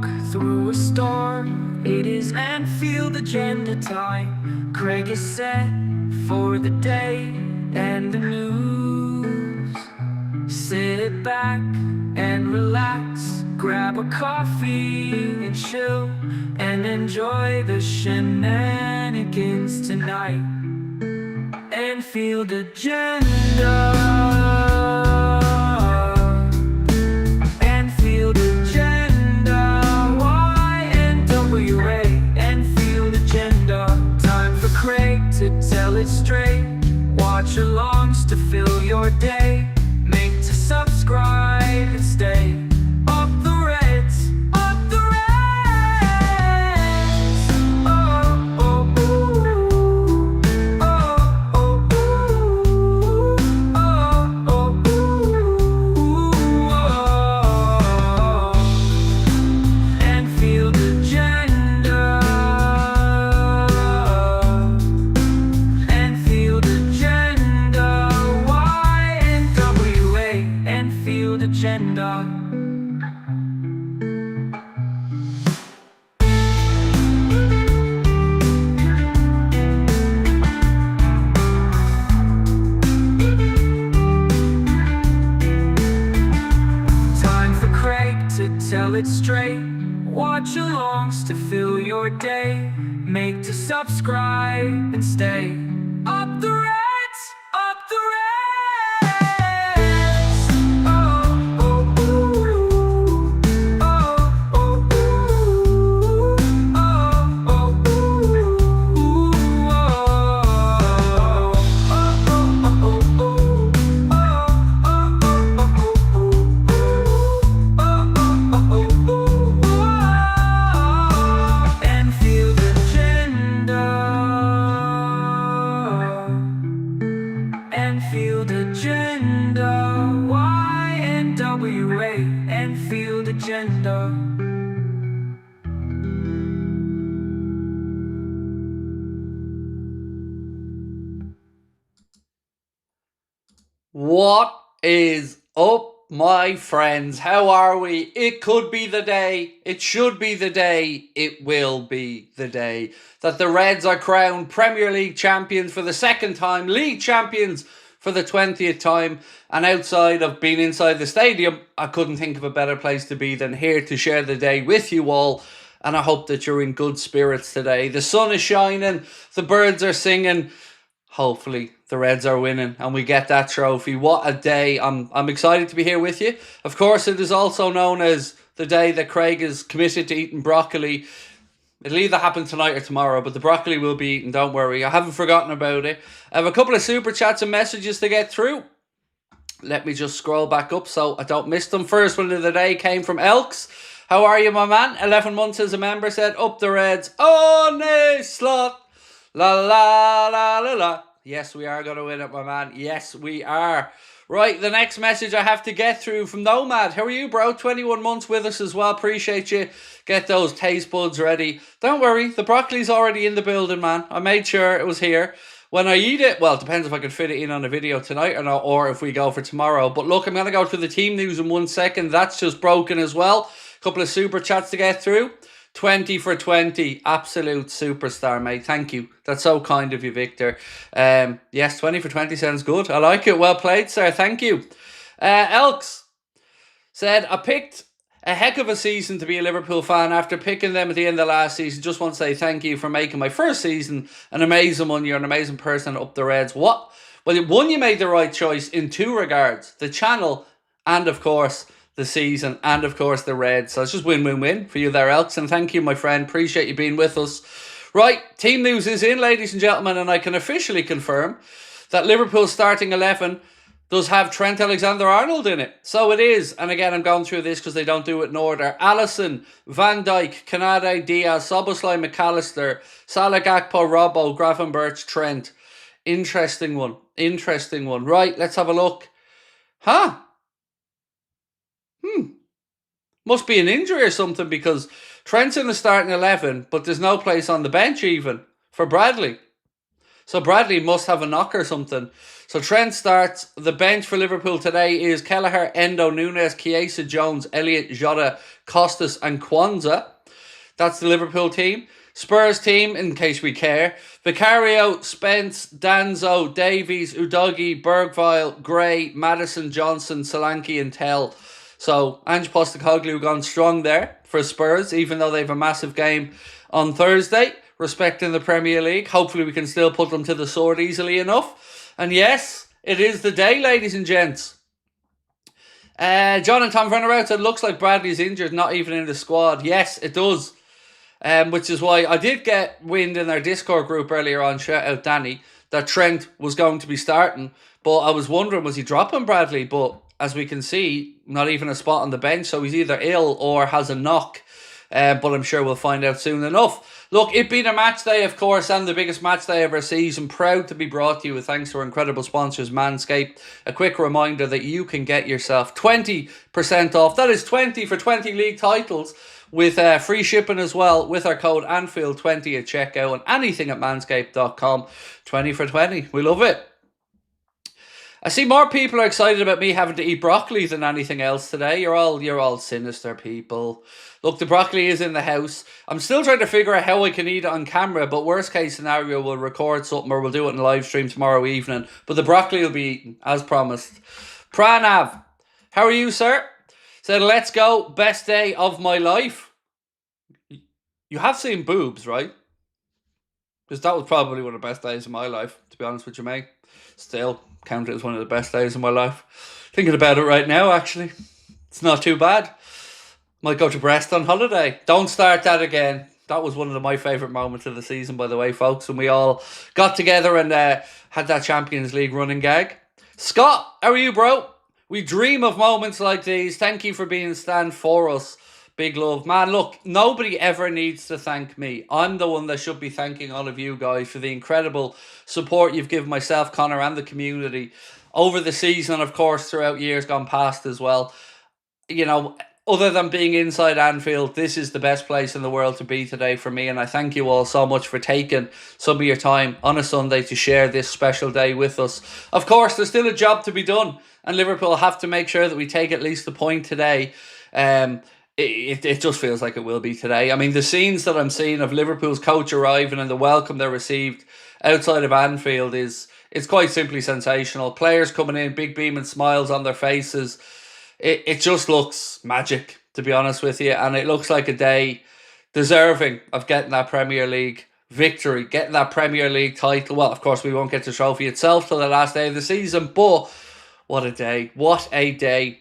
walk through a storm. It is Anfield Agenda time. Craig is set for the day and the news. Sit back and relax, grab a coffee and chill, and enjoy the shenanigans tonight. Anfield Agenda. Anfield Agenda. YNWA. Anfield Agenda. Time for Craig to tell it straight. Watch-alongs to fill your day. Make to subscribe and stay. Up the Reds, up the Reds. Oh, oh, ooh. Oh, oh, ooh. Oh, oh, ooh. Oh. Anfield Agenda. Anfield Agenda. YNWA. Anfield Agenda. Time for Craig to tell it straight. Watch-alongs to fill your day. Make to subscribe and stay. Up the Reds, up the Reds. Oh, oh, ooh. Oh, oh, ooh. Oh, oh, ooh. Oh, oh, oh, oh, Anfield Agenda. Anfield Agenda. YNWA. Anfield Agenda. What is up, my friends? How are we? It could be the day, it should be the day, it will be the day that the Reds are crowned Premier League champions for the second time, league champions for the 20th time, and outside of being inside the stadium, I couldn't think of a better place to be than here to share the day with you all. And I hope that you're in good spirits today. The sun is shining, the birds are singing. Hopefully the Reds are winning and we get that trophy. What a day. I'm excited to be here with you. Of course, it is also known as the day that Craig is committed to eating broccoli. It'll either happen tonight or tomorrow, but the broccoli will be eaten, don't worry. I haven't forgotten about it. I have a couple of super chats and messages to get through. Let me just scroll back up so I don't miss them. First one of the day came from Elks. How are you, my man? 11 months as a member, said, up the Reds. Arne slot. La la la la la. Yes, we are going to win it, my man. Yes, we are. Right, the next message I have to get through from Nomad. How are you, bro? 21 months with us as well. Appreciate you. Get those taste buds ready. Don't worry, the broccoli's already in the building, man. I made sure it was here. When I eat it, well, it depends if I can fit it in on a video tonight or not, or if we go for tomorrow. But look, I'm going to go through the team news in 1 second. That's just broken as well. A couple of super chats to get through. 20 for 20, absolute superstar, mate. Thank you. That's so kind of you, Victor. Yes, 20 for 20 sounds good. I like it. Well played, sir. Thank you. Elks said, I picked a heck of a season to be a Liverpool fan after picking them at the end of last season. Just want to say thank you for making my first season an amazing one. You're an amazing person up the Reds. What? Well, one, you made the right choice in two regards. The channel and, of course, the season, and of course the Reds. So it's just win-win-win for you there, Elks, and thank you, my friend. Appreciate you being with us. Right, team news is in, ladies and gentlemen, and I can officially confirm that Liverpool's starting 11 does have Trent Alexander-Arnold in it. So it is, and again, I'm going through this because they don't do it in order. Alisson, Van Dijk, Canade, Diaz, Szoboszlai, McAllister, Salah, Gakpo, Robbo, Gravenberch, Trent. Interesting one. Interesting one. Right, let's have a look. Must be an injury or something, because Trent's in the starting 11, but there's no place on the bench even for Bradley. So Bradley must have a knock or something. So Trent starts. The bench for Liverpool today is Kelleher, Endo, Nunes, Chiesa, Jones, Elliott, Jota, Costas and Kwanzaa. That's the Liverpool team. Spurs team, in case we care: Vicario, Spence, Danzo, Davies, Udogi, Bergville, Gray, Maddison, Johnson, Solanke and Tell. So Ange Postecoglou gone strong there for Spurs, even though they have a massive game on Thursday, respecting the Premier League. Hopefully we can still put them to the sword easily enough. And yes, it is the day, ladies and gents. John and Tom Verner said, looks like Bradley's injured, not even in the squad. Yes, it does. Which is why I did get wind in our Discord group earlier on, shout out Danny, that Trent was going to be starting. But I was wondering, was he dropping Bradley? But as we can see, not even a spot on the bench. So he's either ill or has a knock. But I'm sure we'll find out soon enough. Look, it being a match day, of course, and the biggest match day of our season. Proud to be brought to you with thanks to our incredible sponsors, Manscaped. A quick reminder that you can get yourself 20% off. That is 20 for 20 league titles, with free shipping as well, with our code Anfield20 at checkout, and anything at manscaped.com. 20 for 20. We love it. I see more people are excited about me having to eat broccoli than anything else today. You're all sinister people. Look, the broccoli is in the house. I'm still trying to figure out how I can eat it on camera, but worst case scenario, we'll record something or we'll do it in a live stream tomorrow evening. But the broccoli will be eaten, as promised. Pranav, how are you, sir? Said, let's go, best day of my life. You have seen boobs, right? Because that was probably one of the best days of my life, to be honest with you, mate. Still, count it as one of the best days of my life. Thinking about it right now, actually. It's not too bad. Might go to Brest on holiday. Don't start that again. That was one of my favourite moments of the season, by the way, folks. And we all got together and had that Champions League running gag. Scott, how are you, bro? We dream of moments like these. Thank you for being stand for us. Big love. Man, look, nobody ever needs to thank me. I'm the one that should be thanking all of you guys for the incredible support you've given myself, Connor, and the community over the season, and of course throughout years gone past as well. You know, other than being inside Anfield, this is the best place in the world to be today for me, and I thank you all so much for taking some of your time on a Sunday to share this special day with us. Of course, there's still a job to be done, and Liverpool have to make sure that we take at least a point today. It just feels like it will be today. I mean, the scenes that I'm seeing of Liverpool's coach arriving and the welcome they received outside of Anfield it's quite simply sensational. Players coming in, big beaming smiles on their faces. It just looks magic, to be honest with you. And it looks like a day deserving of getting that Premier League victory, getting that Premier League title. Well, of course, we won't get the trophy itself till the last day of the season, but what a day. What a day.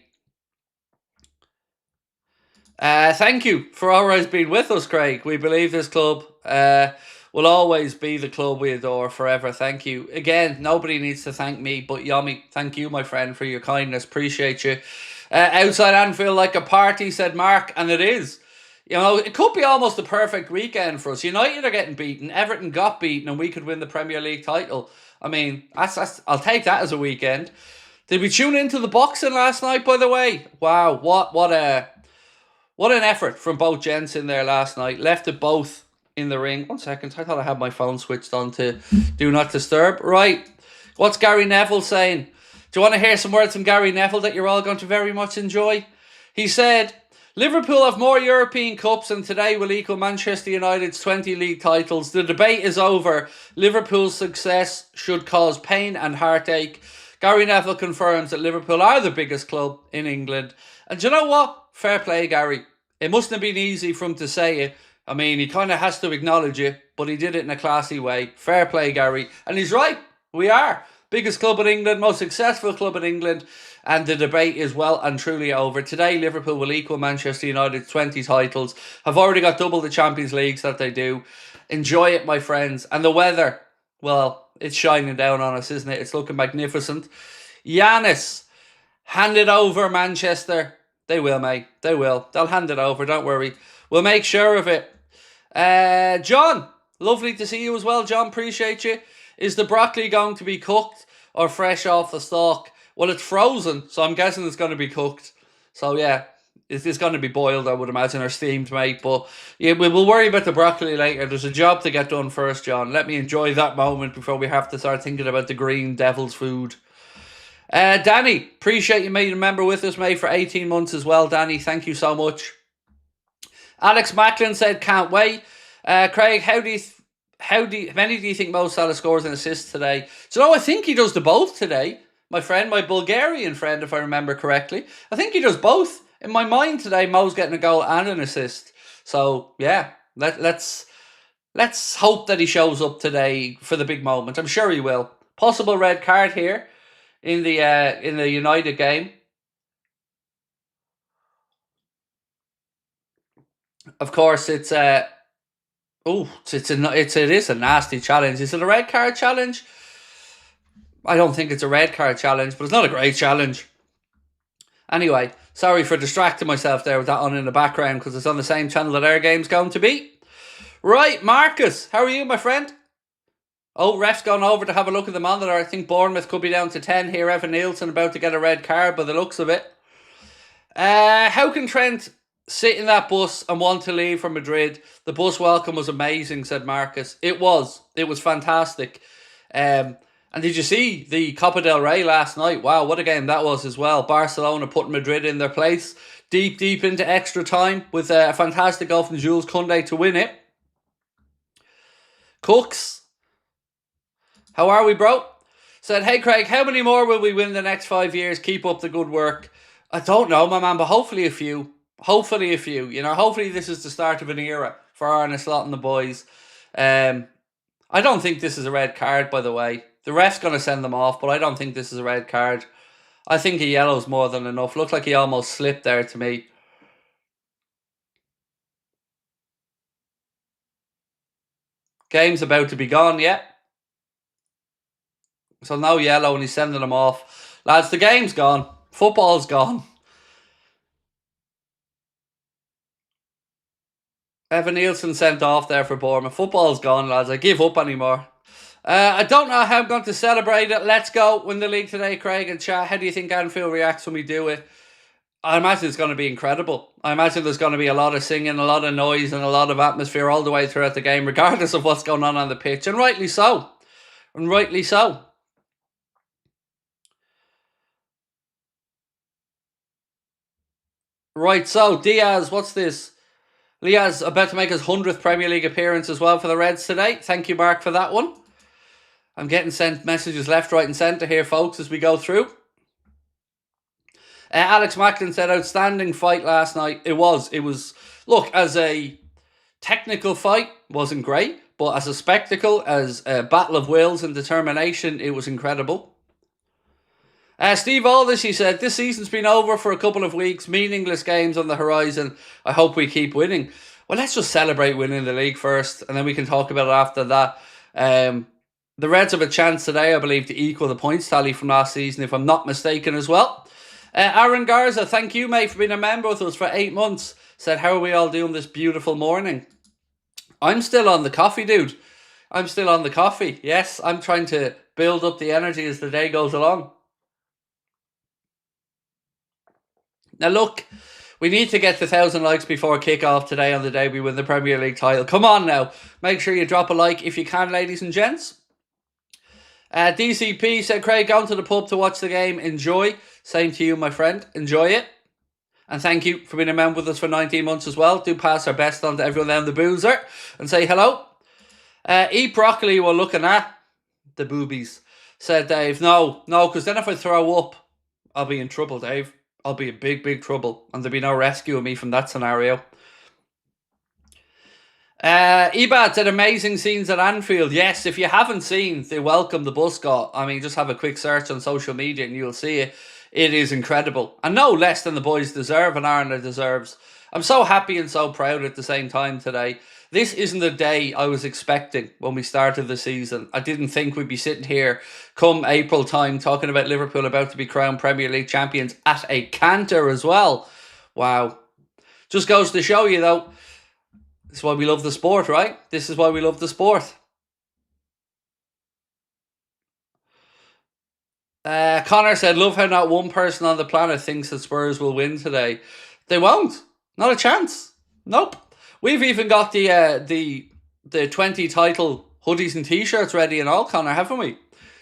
Thank you for always being with us, Craig. We believe this club will always be the club we adore forever. Thank you. Again, nobody needs to thank me, but Yomi, thank you, my friend, for your kindness. Appreciate you. Outside Anfield like a party, said Mark, and it is. You know, it could be almost a perfect weekend for us. United are getting beaten, Everton got beaten, and we could win the Premier League title. I mean, I'll take that as a weekend. Did we tune into the boxing last night, by the way? Wow, what an effort from both gents in there last night. Left it both in the ring. 1 second, I thought I had my phone switched on to Do Not Disturb. Right, what's Gary Neville saying? Do you want to hear some words from Gary Neville that you're all going to very much enjoy? He said, Liverpool have more European Cups and today will equal Manchester United's 20 league titles. The debate is over. Liverpool's success should cause pain and heartache. Gary Neville confirms that Liverpool are the biggest club in England. And do you know what? Fair play, Gary. It mustn't have been easy for him to say it. I mean, he kind of has to acknowledge it, but he did it in a classy way. Fair play, Gary. And he's right. We are. Biggest club in England, most successful club in England, and the debate is well and truly over. Today, Liverpool will equal Manchester United's 20 titles, have already got double the Champions Leagues that they do. Enjoy it, my friends. And the weather, well, it's shining down on us, isn't it? It's looking magnificent. Giannis, hand it over, Manchester. They will, mate. They will. They'll hand it over, don't worry. We'll make sure of it. John, lovely to see you as well, John. Appreciate you. Is the broccoli going to be cooked or fresh off the stalk? Well, it's frozen, so I'm guessing it's going to be cooked. So, yeah, It's going to be boiled, I would imagine, or steamed, mate. But yeah, we'll worry about the broccoli later. There's a job to get done first, John. Let me enjoy that moment before we have to start thinking about the green devil's food. Danny, appreciate you being a member with us, mate, for 18 months as well, Danny. Thank you so much. Alex Macklin said, can't wait. Craig, how many do you think Mo Salah scores and assists today? So, I think he does the both today. My friend, my Bulgarian friend, if I remember correctly. I think he does both. In my mind today, Mo's getting a goal and an assist. So, yeah, let's hope that he shows up today for the big moment. I'm sure he will. Possible red card here in the United game. Of course, it is a nasty challenge. Is it a red card challenge? I don't think it's a red card challenge, but it's not a great challenge. Anyway, sorry for distracting myself there with that on in the background because it's on the same channel that our game's going to be. Right, Marcus, how are you, my friend? Oh, ref's gone over to have a look at the monitor. I think Bournemouth could be down to 10 here. Evan Nielsen about to get a red card by the looks of it. How can Trent sit in that bus and want to leave for Madrid? The bus welcome was amazing, said Marcus. It was fantastic. And did you see the Copa del Rey last night? Wow, what a game that was as well. Barcelona putting Madrid in their place. Deep into extra time with a fantastic goal from Jules Koundé to win it. Cooks, how are we, bro? Said, hey Craig, how many more will we win the next 5 years? Keep up the good work. I don't know, my man, but hopefully a few. Hopefully a few. You know, hopefully this is the start of an era for Arne Slot and the boys. I don't think this is a red card, by the way. The ref's going to send them off, but I don't think this is a red card. I think a yellow's more than enough. Looked like he almost slipped there to me. Game's about to be gone, yeah. So no yellow and he's sending them off. Lads, the game's gone. Football's gone. Evan Nielsen sent off there for Bournemouth. Football's gone, lads. I give up anymore. I don't know how I'm going to celebrate it. Let's go win the league today, Craig and chat. How do you think Anfield reacts when we do it? I imagine it's going to be incredible. I imagine there's going to be a lot of singing, a lot of noise, and a lot of atmosphere all the way throughout the game, regardless of what's going on the pitch. And rightly so. And rightly so. Right, so Diaz, what's this? Leah's about to make his 100th Premier League appearance as well for the Reds today. Thank you, Mark, for that one. I'm getting sent messages left, right and centre here, folks, as we go through. Alex Macklin said, outstanding fight last night. It was. Look, as a technical fight, wasn't great. But as a spectacle, as a battle of wills and determination, it was incredible. Steve Aldis, he said, this season's been over for a couple of weeks. Meaningless games on the horizon. I hope we keep winning. Well, let's just celebrate winning the league first, and then we can talk about it after that. The Reds have a chance today, I believe, to equal the points tally from last season, if I'm not mistaken as well. Aaron Garza, thank you, mate, for being a member with us for 8 months. Said, how are we all doing this beautiful morning? I'm still on the coffee, dude. I'm still on the coffee. Yes, I'm trying to build up the energy as the day goes along. Now look, we need to get to 1,000 likes before kickoff today on the day we win the Premier League title. Come on now. Make sure you drop a like if you can, ladies and gents. DCP said, Craig, going to the pub to watch the game. Enjoy. Same to you, my friend. Enjoy it. And thank you for being a member with us for 19 months as well. Do pass our best on to everyone down the boozer and say hello. Eat broccoli while looking at the boobies, said Dave. No, because then if I throw up, I'll be in trouble, Dave. I'll be in big trouble. And there'll be no rescuing me from that scenario. Ebad said, amazing scenes at Anfield. Yes, if you haven't seen the welcome the bus got, I mean, just have a quick search on social media and you'll see it. It is incredible. And no less than the boys deserve and Arne deserves. I'm so happy and so proud at the same time today. This isn't the day I was expecting when we started the season. I didn't think we'd be sitting here come April time talking about Liverpool about to be crowned Premier League champions at a canter as well. Wow. Just goes to show you, though, this is why we love the sport, right? This is why we love the sport. Connor said, love how not one person on the planet thinks that Spurs will win today. They won't. Not a chance. Nope. We've even got the 20 title hoodies and t-shirts ready and all, Connor, haven't we?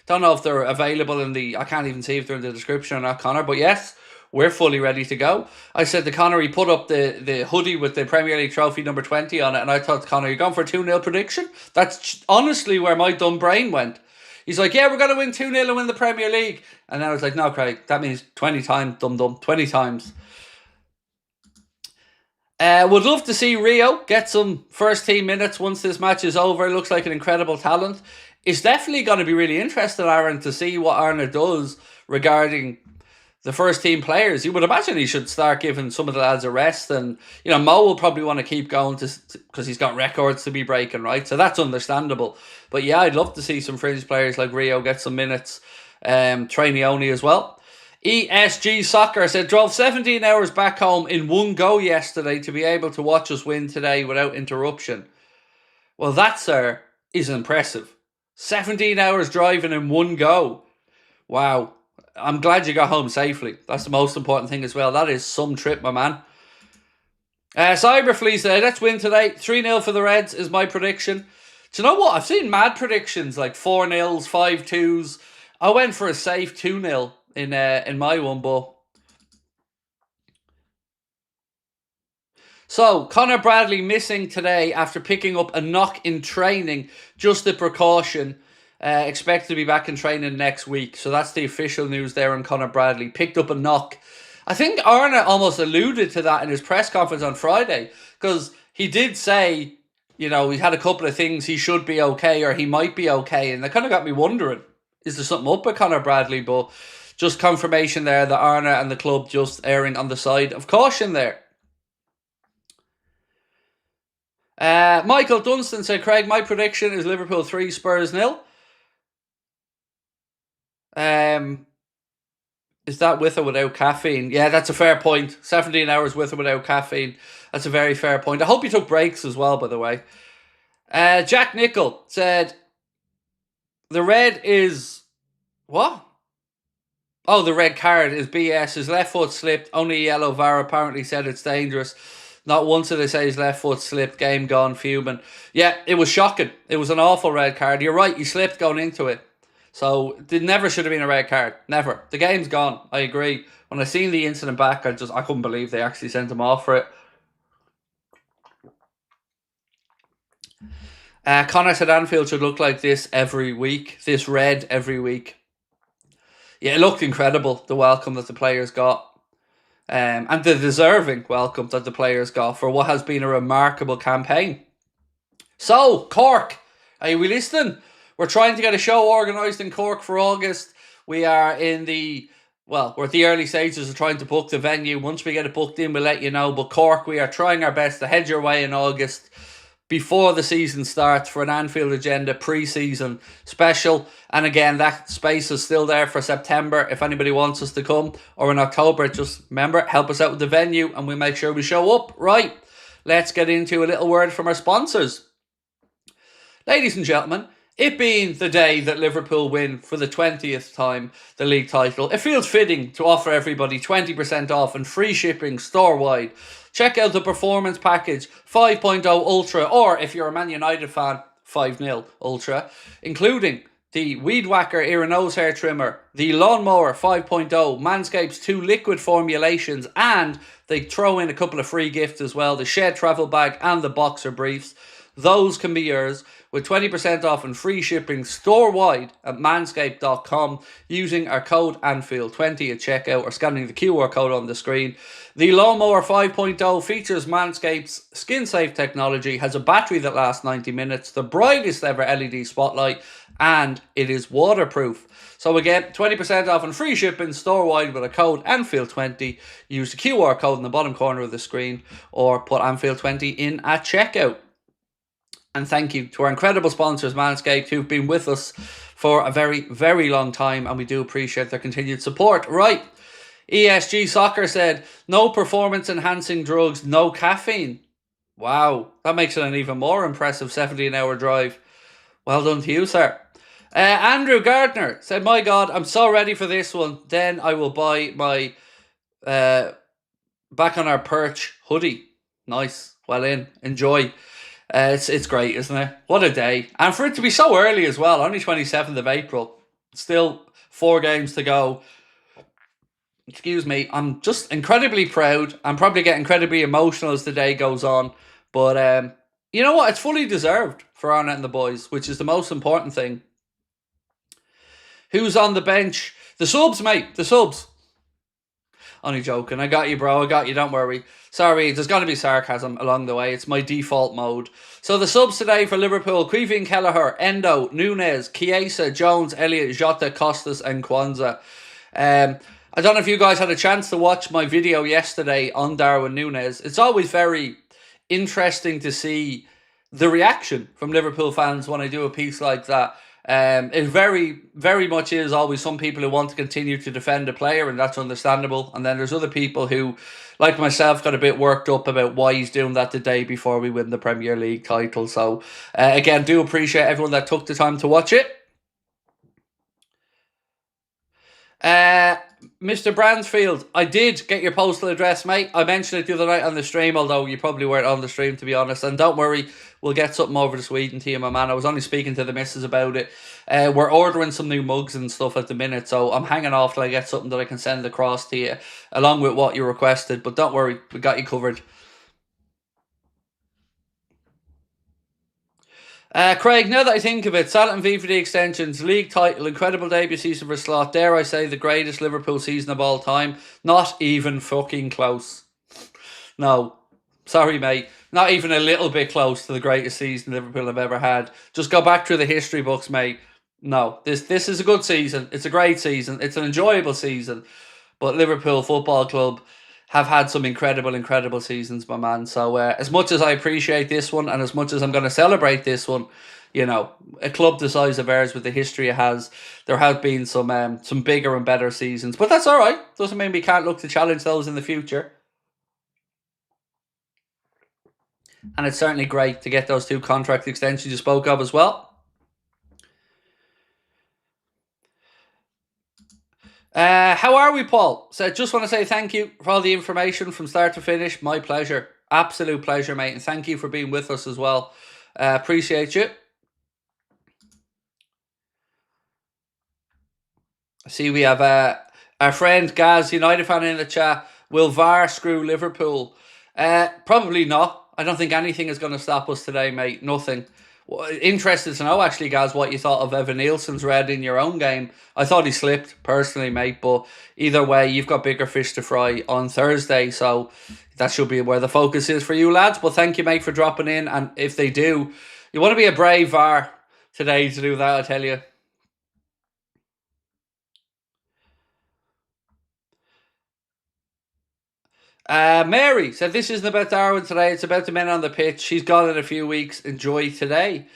Don't know if they're available I can't even see if they're in the description or not, Connor, but yes, we're fully ready to go. I said to Connor, he put up the hoodie with the Premier League trophy number 20 on it, and I thought, Connor, you're going for a 2-0 prediction? That's honestly where my dumb brain went. He's like, yeah, we're going to win 2-0 and win the Premier League. And then I was like, no, Craig, that means 20 times, dum-dum, 20 times. Would love to see Rio get some first team minutes once this match is over. Looks like an incredible talent. It's definitely going to be really interesting, Aaron, to see what Arne does regarding the first team players. You would imagine he should start giving some of the lads a rest, and Mo will probably want to keep going because he's got records to be breaking, right? So that's understandable. But yeah, I'd love to see some fringe players like Rio get some minutes. Trainioni as well. ESG Soccer said, drove 17 hours back home in one go yesterday to be able to watch us win today without interruption. Well, that, sir, is impressive. 17 hours driving in one go. Wow. I'm glad you got home safely. That's the most important thing as well. That is some trip, my man. Cyberflea said, let's win today. 3-0 for the Reds is my prediction. Do you know what? I've seen mad predictions like 4-0s, 5-2s. I went for a safe 2-0 in my one, but so Connor Bradley missing today after picking up a knock in training. Just a precaution. Expected to be back in training next week. So that's the official news there on Connor Bradley. Picked up a knock. I think Arne almost alluded to that in his press conference on Friday, because he did say, he had a couple of things, he should be okay or he might be okay, and that kind of got me wondering, is there something up with Connor Bradley? But just confirmation there that Arne and the club just erring on the side of caution there. Michael Dunstan said, Craig, my prediction is Liverpool 3, Spurs 0. Is that with or without caffeine? Yeah, that's a fair point. 17 hours with or without caffeine. That's a very fair point. I hope you took breaks as well, by the way. Jack Nichol said, the red is... What? Oh, the red card is BS. His left foot slipped. Only yellow. VAR apparently said it's dangerous. Not once did they say his left foot slipped. Game gone, fuming. Yeah, it was shocking. It was an awful red card. You're right, he slipped going into it. So, it never should have been a red card. Never. The game's gone. I agree. When I seen the incident back, I couldn't believe they actually sent him off for it. Connor said Anfield should look like this every week. This red every week. Yeah, it looked incredible, the welcome that the players got. And the deserving welcome that the players got for what has been a remarkable campaign. So, Cork, are we listening? We're trying to get a show organised in Cork for August. We are we're at the early stages of trying to book the venue. Once we get it booked in, we'll let you know. But Cork, we are trying our best to head your way in August before the season starts for an Anfield Agenda pre-season special. And again, that space is still there for September if anybody wants us to come, or in October. Just remember, help us out with the venue and we'll make sure we show up. Right, let's get into a little word from our sponsors. Ladies and gentlemen, it being the day that Liverpool win for the 20th time the league title, it feels fitting to offer everybody 20% off and free shipping store-wide. Check out the Performance Package 5.0 Ultra, or if you're a Man United fan, 5.0 Ultra, including the Weed Whacker ear and nose hair trimmer, the Lawnmower 5.0, Manscaped's 2 liquid formulations, and they throw in a couple of free gifts as well, the Shed travel bag and the boxer briefs. Those can be yours with 20% off and free shipping store-wide at manscaped.com using our code Anfield20 at checkout or scanning the QR code on the screen. The Lawnmower 5.0 features Manscaped's skin-safe technology, has a battery that lasts 90 minutes, the brightest ever LED spotlight, and it is waterproof. So again, 20% off and free shipping store-wide with a code Anfield20. Use the QR code in the bottom corner of the screen or put Anfield20 in at checkout. And thank you to our incredible sponsors, Manscaped, who've been with us for a very, very long time, and we do appreciate their continued support. Right, ESG Soccer said, no performance-enhancing drugs, no caffeine. Wow, that makes it an even more impressive 17-hour drive. Well done to you, sir. Andrew Gardner said, my God, I'm so ready for this one. Then I will buy my back on our perch hoodie. Nice. Well in. Enjoy. It's great, isn't it? What a day. And for it to be so early as well, only 27th of April. Still 4 games to go. Excuse me. I'm just incredibly proud. I'm probably getting incredibly emotional as the day goes on. But you know what? It's fully deserved for Arne and the boys, which is the most important thing. Who's on the bench? The subs, mate. The subs. Only joking. I got you, bro. I got you. Don't worry. Sorry, there's going to be sarcasm along the way. It's my default mode. So the subs today for Liverpool: Quivin Kelleher, Endo, Nunez, Chiesa, Jones, Elliott, Jota, Costas and Kwanzaa. I don't know if you guys had a chance to watch my video yesterday on Darwin Nunez. It's always very interesting to see the reaction from Liverpool fans when I do a piece like that. It very, very much is always some people who want to continue to defend a player, and that's understandable. And then there's other people who, like myself, got a bit worked up about why he's doing that the day before we win the Premier League title. So, again, do appreciate everyone that took the time to watch it. Mr. Bransfield, I did get your postal address, mate. I mentioned it the other night on the stream, although you probably weren't on the stream, to be honest. And don't worry, we'll get something over to Sweden to you, my man. I was only speaking to the missus about it. We're ordering some new mugs and stuff at the minute, so I'm hanging off till I get something that I can send across to you, along with what you requested. But don't worry, we got you covered. Craig, now that I think of it, Salah and V for the extensions, league title, incredible debut season for Slot, dare I say the greatest Liverpool season of all time, not even fucking close. No, sorry mate, not even a little bit close to the greatest season Liverpool have ever had. Just go back through the history books, mate. No, this is a good season, it's a great season, it's an enjoyable season, but Liverpool Football Club have had some incredible seasons, my man. So as much as I appreciate this one, and as much as I'm going to celebrate this one, you know, a club the size of ours with the history it has, there have been some bigger and better seasons. But that's all right. Doesn't mean we can't look to challenge those in the future. And it's certainly great to get those 2 contract extensions you spoke of as well. How are we, Paul? So just want to say thank you for all the information from start to finish. My pleasure. Absolute pleasure, mate. And thank you for being with us as well. Appreciate you. I see we have our friend Gaz, United fan, in the chat. Will VAR screw Liverpool? Probably not. I don't think anything is going to stop us today, mate. Nothing. Interested to know, actually, guys, what you thought of Evan Nielsen's red in your own game. I thought he slipped, personally, mate. But either way, you've got bigger fish to fry on Thursday. So that should be where the focus is for you, lads. But thank you, mate, for dropping in. And if they do, you want to be a brave VAR today to do that, I tell you. Mary said, this isn't about Darwin today. It's about the men on the pitch. She's gone in a few weeks. Enjoy today.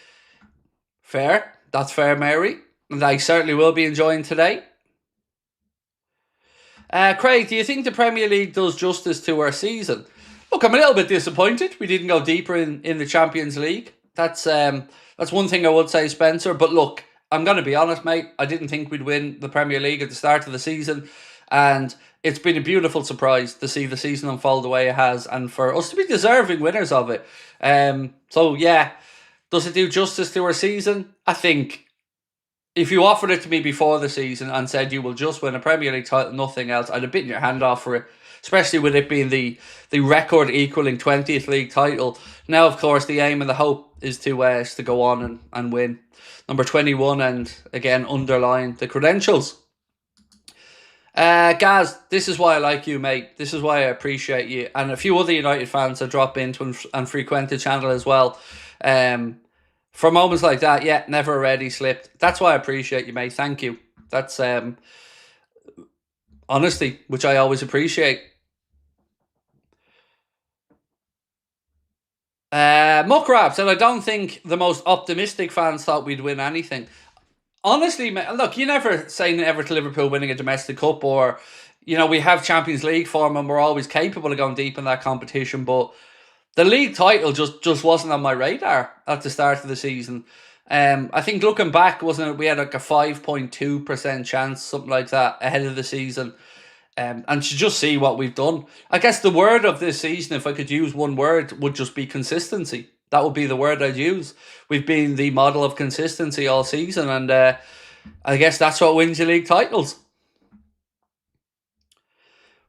Fair. That's fair, Mary. And I certainly will be enjoying today. Craig, do you think the Premier League does justice to our season? Look, I'm a little bit disappointed we didn't go deeper in the Champions League. That's one thing I would say, Spencer. But look, I'm going to be honest, mate. I didn't think we'd win the Premier League at the start of the season. And it's been a beautiful surprise to see the season unfold the way it has, and for us to be deserving winners of it. So yeah, does it do justice to our season? I think if you offered it to me before the season and said you will just win a Premier League title, nothing else, I'd have bitten your hand off for it, especially with it being the record equaling 20th league title. Now, of course, the aim and the hope is to go on and win number 21 and, again, underline the credentials. Gaz, this is why I like you, mate. This is why I appreciate you. And a few other United fans that drop into and frequent the channel as well. For moments like that, yeah, never already slipped. That's why I appreciate you, mate. Thank you. That's honesty, which I always appreciate. Muckrab said, I don't think the most optimistic fans thought we'd win anything. Honestly, look, you never say never to Liverpool winning a domestic cup, or, you know, we have Champions League form and we're always capable of going deep in that competition, but the league title just wasn't on my radar at the start of the season. I think looking back, wasn't it, we had like a 5.2% chance, something like that, ahead of the season. and to just see what we've done. I guess the word of this season, if I could use one word, would just be consistency. That would be the word I'd use. We've been the model of consistency all season, and I guess that's what wins you league titles.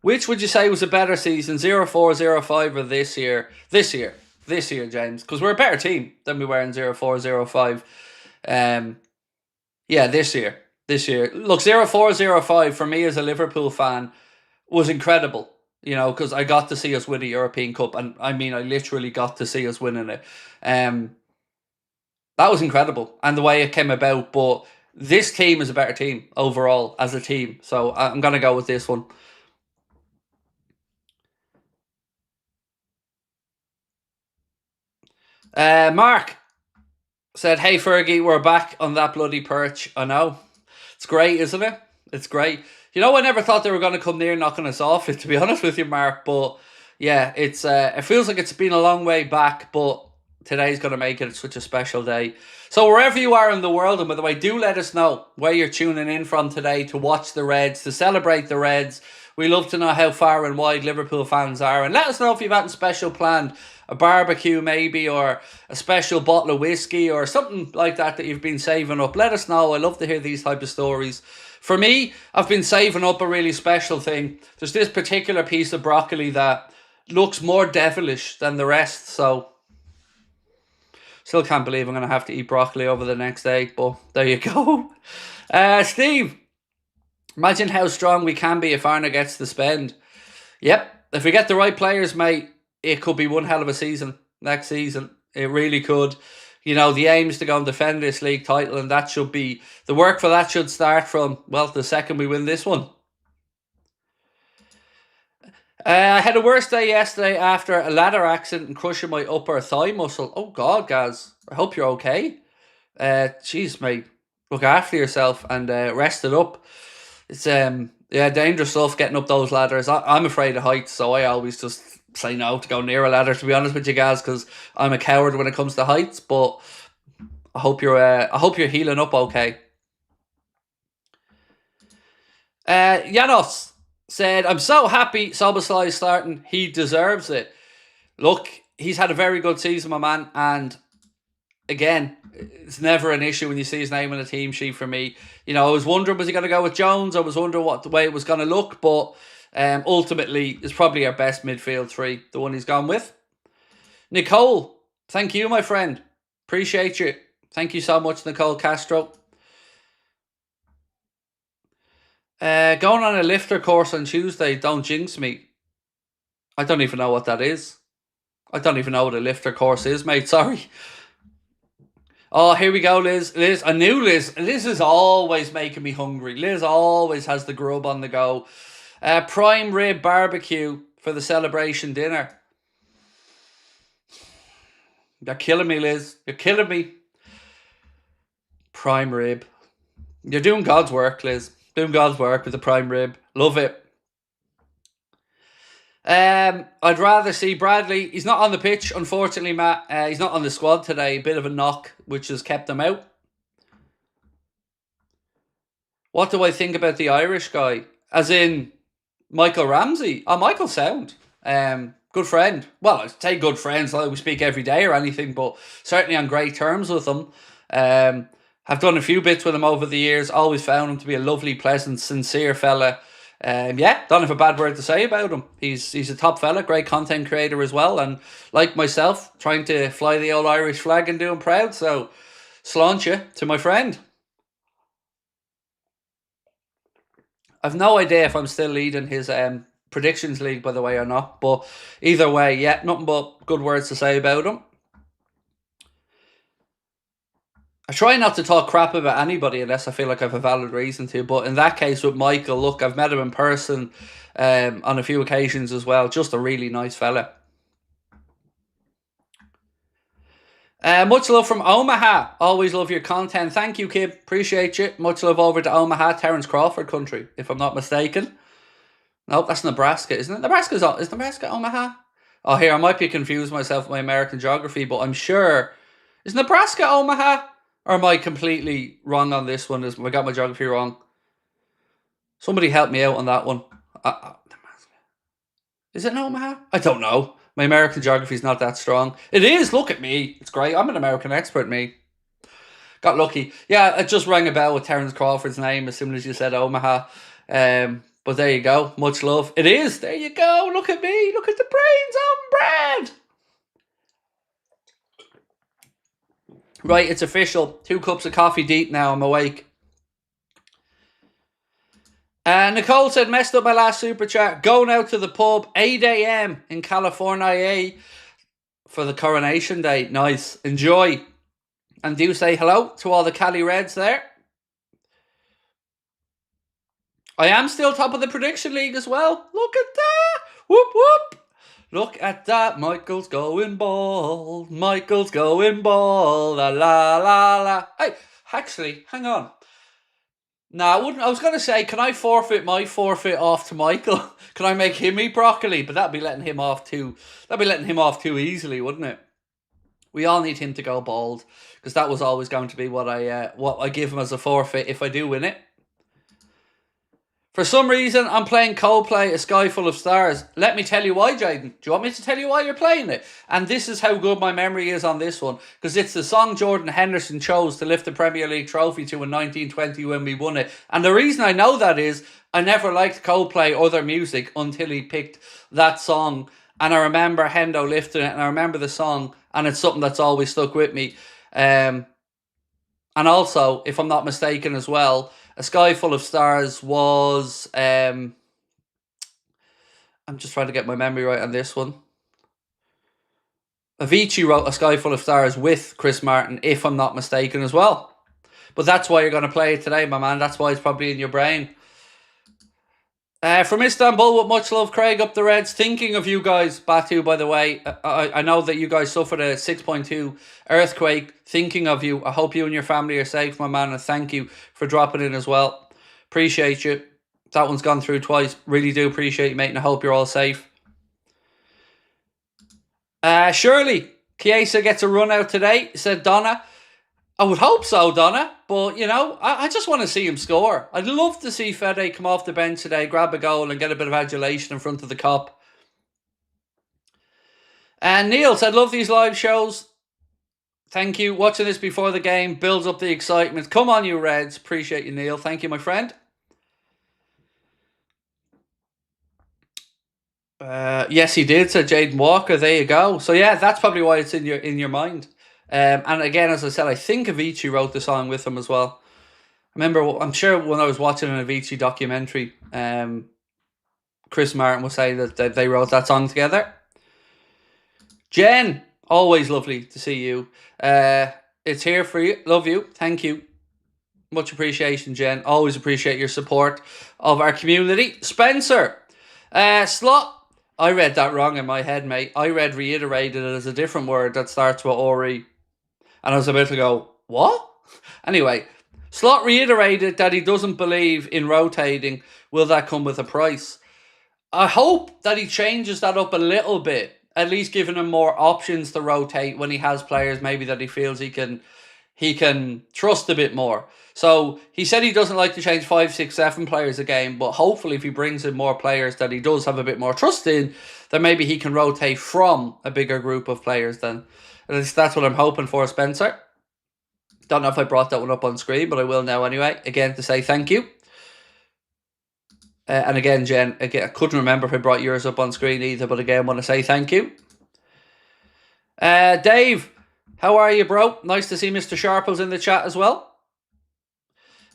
Which would you say was a better season, 04, 05 or this year? This year, James, because we're a better team than we were in 04, 05. Yeah, this year. Look, 04, 05 for me as a Liverpool fan was incredible, you know, because I got to see us win a European Cup, and I mean, I literally got to see us winning it. That was incredible, and the way it came about, but this team is a better team overall as a team, so I'm going to go with this one. Mark said, "Hey Fergie, we're back on that bloody perch." I know. It's great, isn't it? It's great. You know, I never thought they were going to come near knocking us off it, to be honest with you, Mark. But yeah, it's it feels like it's been a long way back, but today's going to make it such a special day. So wherever you are in the world, and by the way, do let us know where you're tuning in from today to watch the Reds, to celebrate the Reds. We love to know how far and wide Liverpool fans are. And let us know if you've anything special planned. A barbecue maybe, or a special bottle of whiskey, or something like that you've been saving up. Let us know. I love to hear these type of stories. For me, I've been saving up a really special thing. There's this particular piece of broccoli that looks more devilish than the rest, so still can't believe I'm going to have to eat broccoli over the next day, but there you go. Steve, imagine how strong we can be if Arne gets the spend. Yep, if we get the right players, mate, it could be one hell of a season next season. It really could. You know, the aim is to go and defend this league title, and that should be, the work for that should start from, well, the second we win this one. I had a worse day yesterday after a ladder accident and crushing my upper thigh muscle. Oh God, Gaz, I hope you're okay. Jeez, mate, look after yourself and rest it up. It's yeah, dangerous stuff getting up those ladders. I'm afraid of heights, so I always just say no to go near a ladder, to be honest with you guys, because I'm a coward when it comes to heights. But I hope you're healing up okay. Janos said, "I'm so happy Szoboszlai is starting. He deserves it." Look, he's had a very good season, my man, and again, it's never an issue when you see his name on the team sheet for me. You know, I was wondering, was he going to go with Jones? I was wondering what the way it was going to look, but ultimately, it's probably our best midfield three, the one he's gone with. Nicole, thank you, my friend. Appreciate you. Thank you so much, Nicole Castro. Going on a lifter course on Tuesday, don't jinx me. I don't even know what that is. I don't even know what a lifter course is, mate. Sorry. Oh, here we go, Liz. Liz, I knew Liz. Liz is always making me hungry. Liz always has the grub on the go. Prime rib barbecue for the celebration dinner. You're killing me, Liz. You're killing me. Prime rib. You're doing God's work, Liz. Doing God's work with the prime rib. Love it. I'd rather see Bradley. He's not on the pitch, unfortunately, Matt. He's not on the squad today. A bit of a knock, which has kept him out. What do I think about the Irish guy? As in Michael Ramsey. Oh, Michael sound. Good friend. Well, I'd say good friends. Like we speak every day or anything, but certainly on great terms with him. Have done a few bits with him over the years. Always found him to be a lovely, pleasant, sincere fella. Yeah, don't have a bad word to say about him. He's a top fella, great content creator as well, and like myself, trying to fly the old Irish flag and do him proud. So, sláinte to my friend. I've no idea if I'm still leading his predictions league, by the way, or not. But either way, yeah, nothing but good words to say about him. I try not to talk crap about anybody unless I feel like I have a valid reason to. But in that case with Michael, look, I've met him in person on a few occasions as well. Just a really nice fella. Much love from Omaha. Always love your content. Thank you, Kib. Appreciate you. Much love over to Omaha, Terence Crawford country, if I'm not mistaken. Nope, that's Nebraska, isn't it? Is Nebraska Omaha? Oh, here, I might be confused myself with my American geography, but I'm sure. Is Nebraska Omaha? Or am I completely wrong on this one? I got my geography wrong. Somebody help me out on that one. Is it in Omaha? I don't know. My American geography is not that strong. It is. Look at me. It's great. I'm an American expert, me. Got lucky. Yeah, it just rang a bell with Terence Crawford's name as soon as you said Omaha. But there you go. Much love. It is. There you go. Look at me. Look at the brains on bread. Right, it's official. 2 cups of coffee deep now. I'm awake. Nicole said, messed up my last super chat. Going out to the pub, 8 a.m. in California for the coronation day. Nice. Enjoy. And do say hello to all the Cali Reds there. I am still top of the prediction league as well. Look at that. Whoop, whoop. Look at that. Michael's going bald. Michael's going bald. La, la, la, la. Hey, actually, hang on. No, I wouldn't. I was going to say, can I forfeit my forfeit off to Michael? Can I make him eat broccoli? But that'd be letting him off too. That'd be letting him off too easily, wouldn't it? We all need him to go bald because that was always going to be what I give him as a forfeit if I do win it. For some reason, I'm playing Coldplay, A Sky Full of Stars. Let me tell you why, Jaden. Do you want me to tell you why you're playing it? And this is how good my memory is on this one. Because it's the song Jordan Henderson chose to lift the Premier League trophy to in 1920 when we won it. And the reason I know that is I never liked Coldplay or their music until he picked that song. And I remember Hendo lifting it and I remember the song. And it's something that's always stuck with me. And also, if I'm not mistaken as well, A Sky Full of Stars was... I'm just trying to get my memory right on this one. Avicii wrote A Sky Full of Stars with Chris Martin, if I'm not mistaken as well. But that's why you're going to play it today, my man. That's why it's probably in your brain. From Istanbul, with much love, Craig, up the Reds. Thinking of you guys, Batu, by the way. I know that you guys suffered a 6.2 earthquake. Thinking of you. I hope you and your family are safe, my man. And thank you for dropping in as well. Appreciate you. That one's gone through twice. Really do appreciate you, mate. And I hope you're all safe. Shirley, Chiesa gets a run out today, said Donna. I would hope so, Donna. But, you know, I just want to see him score. I'd love to see Fede come off the bench today, grab a goal and get a bit of adulation in front of the cop. And Neil said, love these live shows. Thank you. Watching this before the game builds up the excitement. Come on, you Reds. Appreciate you, Neil. Thank you, my friend. Yes, he did, said Jaden Walker. There you go. So, yeah, that's probably why it's in your mind. And again, as I said, I think Avicii wrote the song with him as well. I'm sure when I was watching an Avicii documentary, Chris Martin was saying that they wrote that song together. Jen, always lovely to see you. It's here for you. Love you. Thank you. Much appreciation, Jen. Always appreciate your support of our community. Spencer, Slot. I read that wrong in my head, mate. I read reiterated it as a different word that starts with Ori. And I was about to go, what? Anyway, Slot reiterated that he doesn't believe in rotating. Will that come with a price? I hope that he changes that up a little bit. At least giving him more options to rotate when he has players maybe that he feels he can trust a bit more. So he said he doesn't like to change 5, 6, 7 players a game, but hopefully if he brings in more players that he does have a bit more trust in, then maybe he can rotate from a bigger group of players then. At least that's what I'm hoping for, Spencer. Don't know if I brought that one up on screen, but I will now anyway. Again, to say thank you. And again, Jen, I couldn't remember if I brought yours up on screen either, but again, want to say thank you. Dave, how are you, bro? Nice to see Mr. Sharples in the chat as well.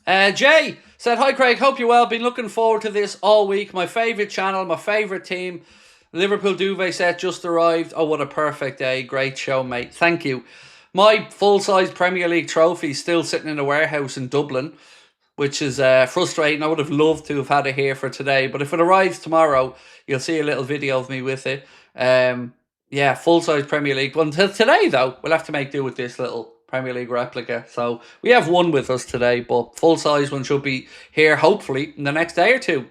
Jay said, hi, Craig. Hope you're well. Been looking forward to this all week. My favourite channel, my favourite team. Liverpool duvet set just arrived. Oh, what a perfect day. Great show, mate. Thank you. My full-size Premier League trophy still sitting in a warehouse in Dublin, which is frustrating. I would have loved to have had it here for today. But if it arrives tomorrow, you'll see a little video of me with it. Yeah, full-size Premier League. Until today, though, we'll have to make do with this little Premier League replica. So we have one with us today, but full-size one should be here, hopefully, in the next day or two.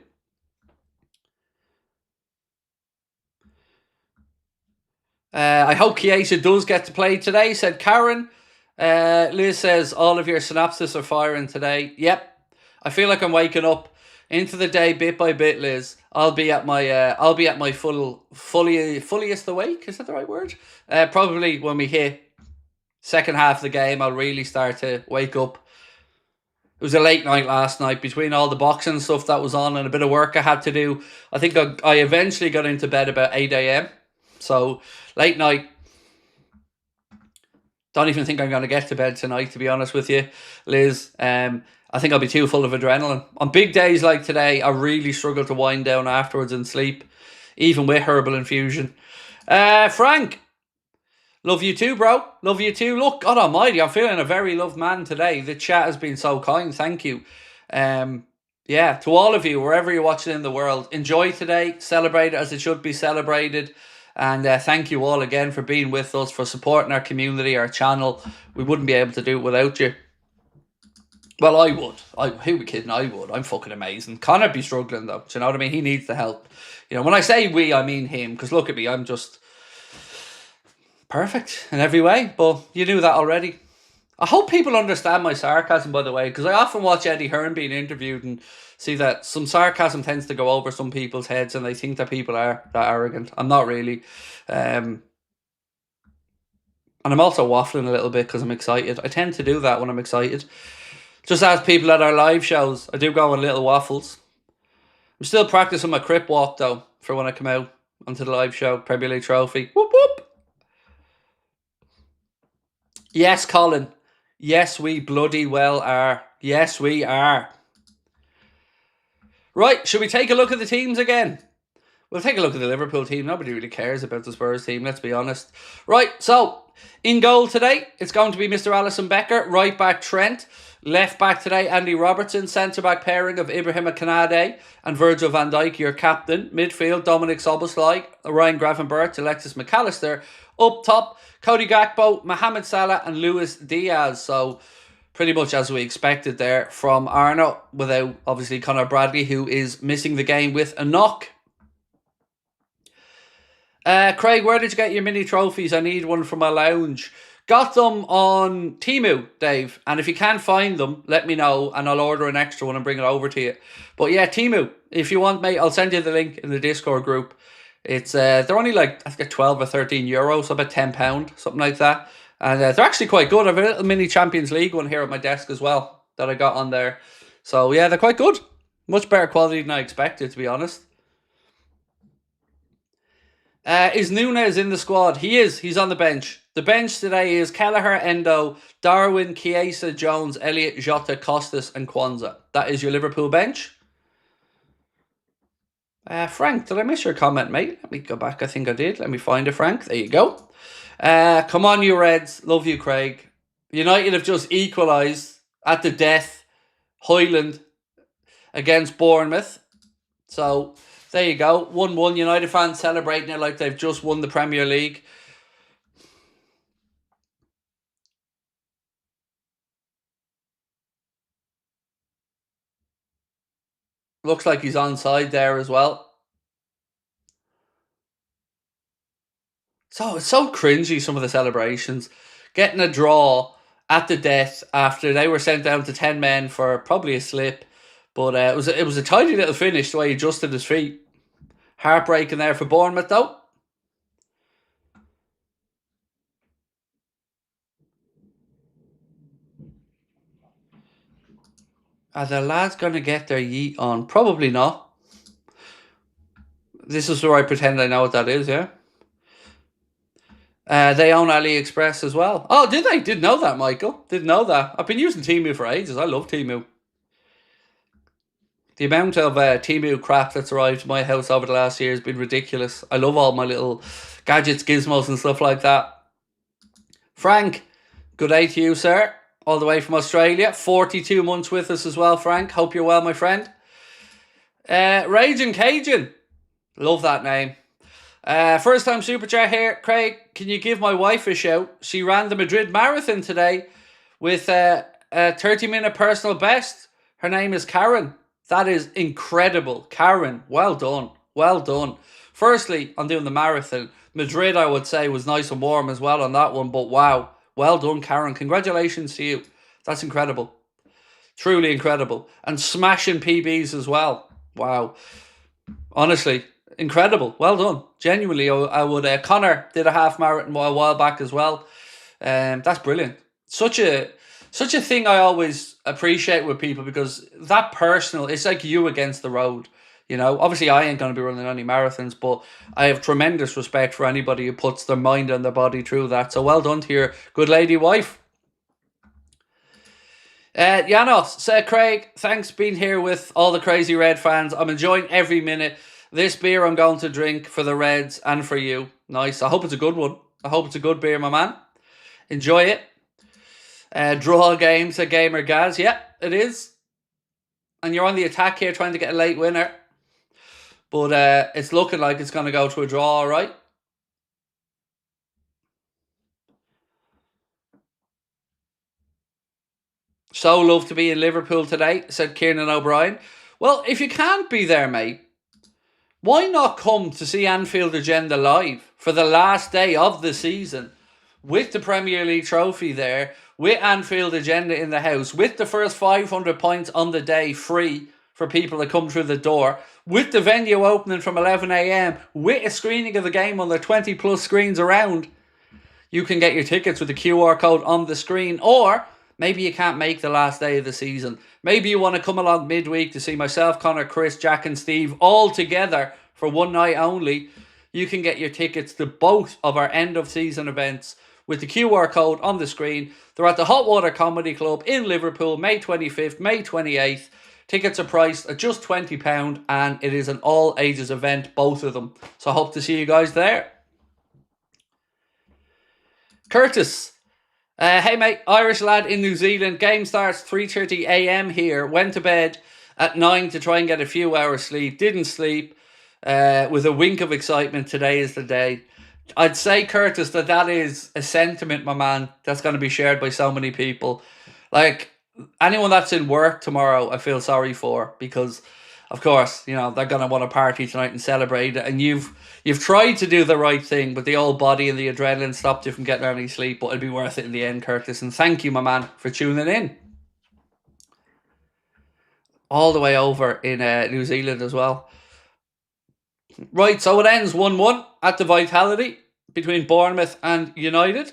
I hope Chiesa does get to play today, said Karen. Liz says, all of your synapses are firing today. Yep. I feel like I'm waking up into the day bit by bit, Liz. I'll be at my fulliest awake. Is that the right word? Probably when we hit second half of the game, I'll really start to wake up. It was a late night last night between all the boxing stuff that was on and a bit of work I had to do. I think I eventually got into bed about 8 a.m. So late night. Don't even think I'm going to get to bed tonight, to be honest with you, Liz. I think I'll be too full of adrenaline. On big days like today, I really struggle to wind down afterwards and sleep, even with herbal infusion. Frank, love you too, bro. Love you too. Look, God almighty, I'm feeling a very loved man today. The chat has been so kind. Thank you. Yeah, to all of you, wherever you're watching in the world, enjoy today. Celebrate it as it should be celebrated. And thank you all again for being with us, for supporting our community, our channel. We wouldn't be able to do it without you. Well, I would. Who we kidding? I would. I'm fucking amazing. Connor'd be struggling though. Do you know what I mean? He needs the help. You know, when I say we, I mean him. Because look at me, I'm just perfect in every way. But you knew that already. I hope people understand my sarcasm, by the way, because I often watch Eddie Hearn being interviewed and see that some sarcasm tends to go over some people's heads and they think that people are that arrogant. I'm not really. And I'm also waffling a little bit because I'm excited. I tend to do that when I'm excited. Just ask people at our live shows. I do go on little waffles. I'm still practicing my crip walk, though, for when I come out onto the live show. Premier League trophy. Whoop, whoop. Yes, Colin. Yes, we bloody well are. Yes, we are. Right, should we take a look at the teams again? We'll take a look at the Liverpool team. Nobody really cares about the Spurs team, let's be honest. Right, so, in goal today, it's going to be Mr. Alisson Becker. Right back, Trent. Left back today, Andy Robertson. Centre back pairing of Ibrahim Kanade and Virgil van Dijk, your captain. Midfield, Dominic Szoboszlai, Ryan Gravenberch, Alexis McAllister. Up top, Cody Gakpo, Mohamed Salah and Luis Diaz. So, pretty much as we expected there from Arne, without obviously Conor Bradley, who is missing the game with a knock. Craig, where did you get your mini trophies? I need one for my lounge. Got them on Temu, Dave. And if you can't find them, let me know and I'll order an extra one and bring it over to you. But yeah, Temu, if you want, mate, I'll send you the link in the Discord group. It's they're only like, I think, 12 or 13 euros, so about £10, something like that. And they're actually quite good. I have a little mini Champions League one here at my desk as well that I got on there. So yeah, they're quite good. Much better quality than I expected, to be honest. Is Núñez in the squad? He is. He's on the bench. The bench today is Kelleher, Endo, Darwin, Chiesa, Jones, Elliott, Jota, Costas and Kwanzaa. That is your Liverpool bench. Frank, did I miss your comment, mate? Let me go back. I think I did. Let me find it, Frank. There you go. Come on, you Reds. Love you, Craig. United have just equalised at the death. Hoyland against Bournemouth. So, there you go. 1-1. United fans celebrating it like they've just won the Premier League. Looks like he's onside there as well. So, it's so cringy, some of the celebrations. Getting a draw at the death after they were sent down to 10 men for probably a slip. But it was a tidy little finish the way he adjusted his feet. Heartbreaking there for Bournemouth though. Are the lads going to get their yeet on? Probably not. This is where I pretend I know what that is, yeah? They own AliExpress as well. Oh, did they? Didn't know that, Michael. Didn't know that. I've been using Temu for ages. I love Temu. The amount of Temu crap that's arrived to my house over the last year has been ridiculous. I love all my little gadgets, gizmos and stuff like that. Frank, good day to you, sir. All the way from Australia. 42 months with us as well, Frank. Hope you're well, my friend. Raging Cajun. Love that name. First time super chat here. Craig, can you give my wife a shout? She ran the Madrid Marathon today with a 30-minute personal best. Her name is Karen. That is incredible. Karen, well done. Well done. Firstly, on doing the marathon, Madrid, I would say, was nice and warm as well on that one. But wow, well done, Karen. Congratulations to you. That's incredible. Truly incredible. And smashing PBs as well. Wow. Honestly, incredible. Well done. Genuinely, I would. Connor did a half marathon a while back as well. That's brilliant. Such a thing I always appreciate with people, because that personal, it's like you against the road. You know, obviously I ain't going to be running any marathons, but I have tremendous respect for anybody who puts their mind and their body through that. So well done to your good lady wife. Janos said, Craig, thanks for being here with all the crazy Red fans. I'm enjoying every minute. This beer I'm going to drink for the Reds and for you. Nice. I hope it's a good one. I hope it's a good beer, my man. Enjoy it. Draw game, said Gamer Gaz. Yeah, it is. And you're on the attack here trying to get a late winner. But it's looking like it's going to go to a draw, all right? So love to be in Liverpool today, said Kieran O'Brien. Well, if you can't be there, mate, why not come to see Anfield Agenda live for the last day of the season with the Premier League trophy there, with Anfield Agenda in the house, with the first 500 points on the day free for people that come through the door, with the venue opening from 11 a.m, with a screening of the game on the 20 plus screens around. You can get your tickets with the QR code on the screen, or maybe you can't make the last day of the season. Maybe you want to come along midweek to see myself, Connor, Chris, Jack and Steve all together for one night only. You can get your tickets to both of our end of season events with the QR code on the screen. They're at the Hot Water Comedy Club in Liverpool, May 25th, May 28th. Tickets are priced at just £20 and it is an all ages event, both of them. So I hope to see you guys there. Curtis. Hey mate, Irish lad in New Zealand. Game starts 3:30 a.m. here. Went to bed at 9 to try and get a few hours sleep. Didn't sleep. With a wink of excitement, today is the day. I'd say, Curtis, that is a sentiment, my man, that's going to be shared by so many people. Like, anyone that's in work tomorrow, I feel sorry for, because, of course, you know, they're going to want to party tonight and celebrate it. And you've tried to do the right thing, but the old body and the adrenaline stopped you from getting any sleep. But it'll be worth it in the end, Curtis. And thank you, my man, for tuning in. All the way over in New Zealand as well. Right, so it ends 1-1 at the Vitality between Bournemouth and United.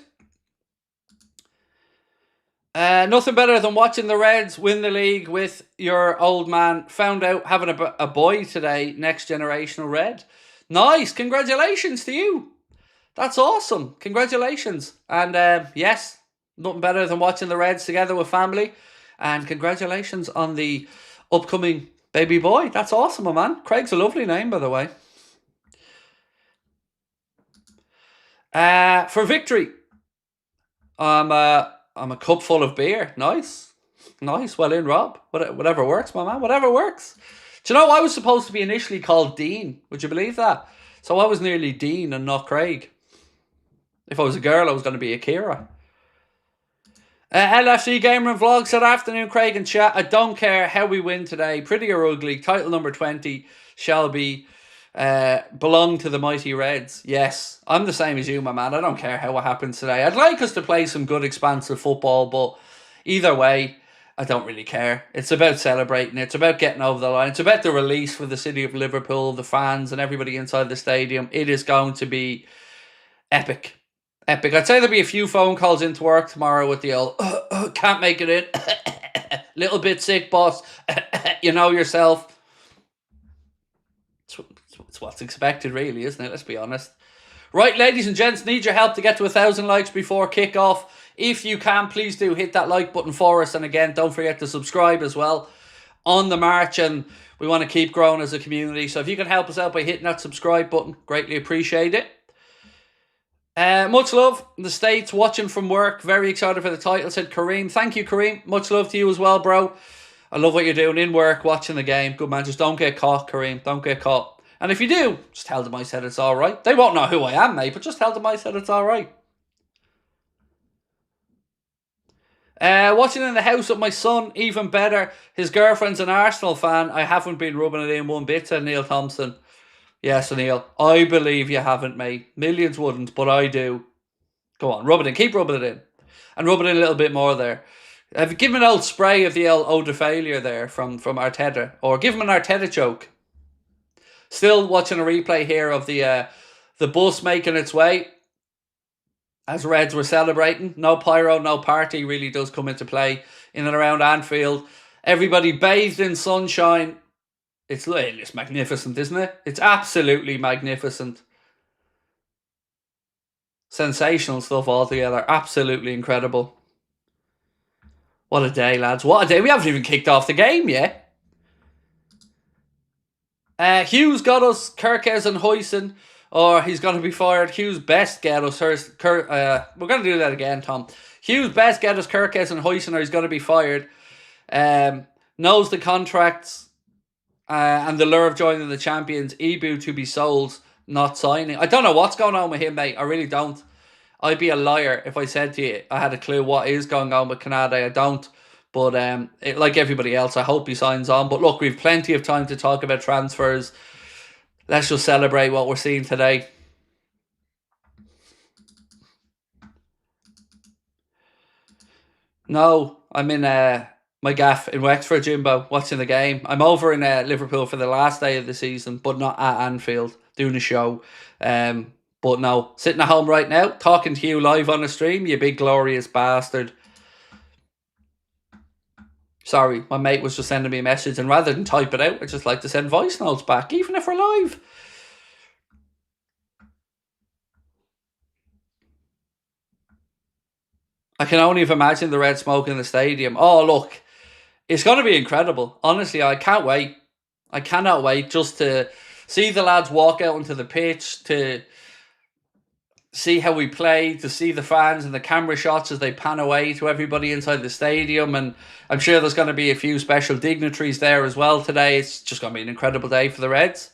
Nothing better than watching the Reds win the league with your old man. Found out having a boy today, next generational Red. Nice, congratulations to you. That's awesome, congratulations. And yes, nothing better than watching the Reds together with family. And congratulations on the upcoming baby boy. That's awesome, my man. Craig's a lovely name, by the way. For victory, I'm a cup full of beer. Nice. Well in, Rob. Whatever works, my man. Whatever works. Do you know, I was supposed to be initially called Dean. Would you believe that? So I was nearly Dean and not Craig. If I was a girl, I was going to be Akira. LFC Gamer and Vlogs said, afternoon, Craig and chat. I don't care how we win today. Pretty or ugly. Title number 20 shall be belong to the mighty Reds. Yes, I'm the same as you, my man. I don't care how it happens today. I'd like us to play some good expansive football, but either way, I don't really care. It's about celebrating. It's about getting over the line. It's about the release for the city of Liverpool, the fans and everybody inside the stadium. It is going to be epic. Epic. I'd say there'll be a few phone calls into work tomorrow with the old, can't make it in. Little bit sick, boss. You know yourself. It's what's expected, really, isn't it? Let's be honest. Right, ladies and gents, need your help to get to 1,000 likes before kickoff. If you can, please do hit that like button for us. And again, don't forget to subscribe as well on the march. And we want to keep growing as a community. So if you can help us out by hitting that subscribe button, greatly appreciate it. Much love in the States, watching from work. Very excited for the title, said Kareem. Thank you, Kareem. Much love to you as well, bro. I love what you're doing in work, watching the game. Good man. Just don't get caught, Kareem. Don't get caught. And if you do, just tell them I said it's all right. They won't know who I am, mate, but just tell them I said it's all right. Watching in the house with my son, even better. His girlfriend's an Arsenal fan. I haven't been rubbing it in one bit, said Neil Thompson. Yes, Neil, I believe you haven't, mate. Millions wouldn't, but I do. Go on, rub it in. Keep rubbing it in. And rub it in a little bit more there. Give him an old spray of the old de failure there from Arteta, or give him an Arteta choke. Still watching a replay here of the bus making its way as Reds were celebrating. No pyro, no party really does come into play in and around Anfield. Everybody bathed in sunshine. It's magnificent, isn't it? It's absolutely magnificent. Sensational stuff altogether. Absolutely incredible. What a day, lads. What a day. We haven't even kicked off the game yet. Hughes got us, Kirkes and Huijsen, or he's going to be fired. Hughes best get us. We're going to do that again, Tom. Hughes best get us, Kirkes and Huijsen, or he's going to be fired. Knows the contracts and the lure of joining the champions. Ibu to be sold, not signing. I don't know what's going on with him, mate. I really don't. I'd be a liar if I said to you I had a clue what is going on with Canada. I don't. But like everybody else, I hope he signs on. But look, we've plenty of time to talk about transfers. Let's just celebrate what we're seeing today. No, I'm in my gaff in Wexford, Jimbo, watching the game. I'm over in Liverpool for the last day of the season, but not at Anfield, doing a show. But no, sitting at home right now, talking to you live on the stream, you big glorious bastard. Sorry, my mate was just sending me a message, and rather than type it out, I just like to send voice notes back, even if we're live. I can only imagine the red smoke in the stadium. Oh, look, it's going to be incredible. Honestly, I can't wait. I cannot wait just to see the lads walk out onto the pitch, to see how we play, to see the fans and the camera shots as they pan away to everybody inside the stadium. And I'm sure there's going to be a few special dignitaries there as well today. It's just going to be an incredible day for the Reds.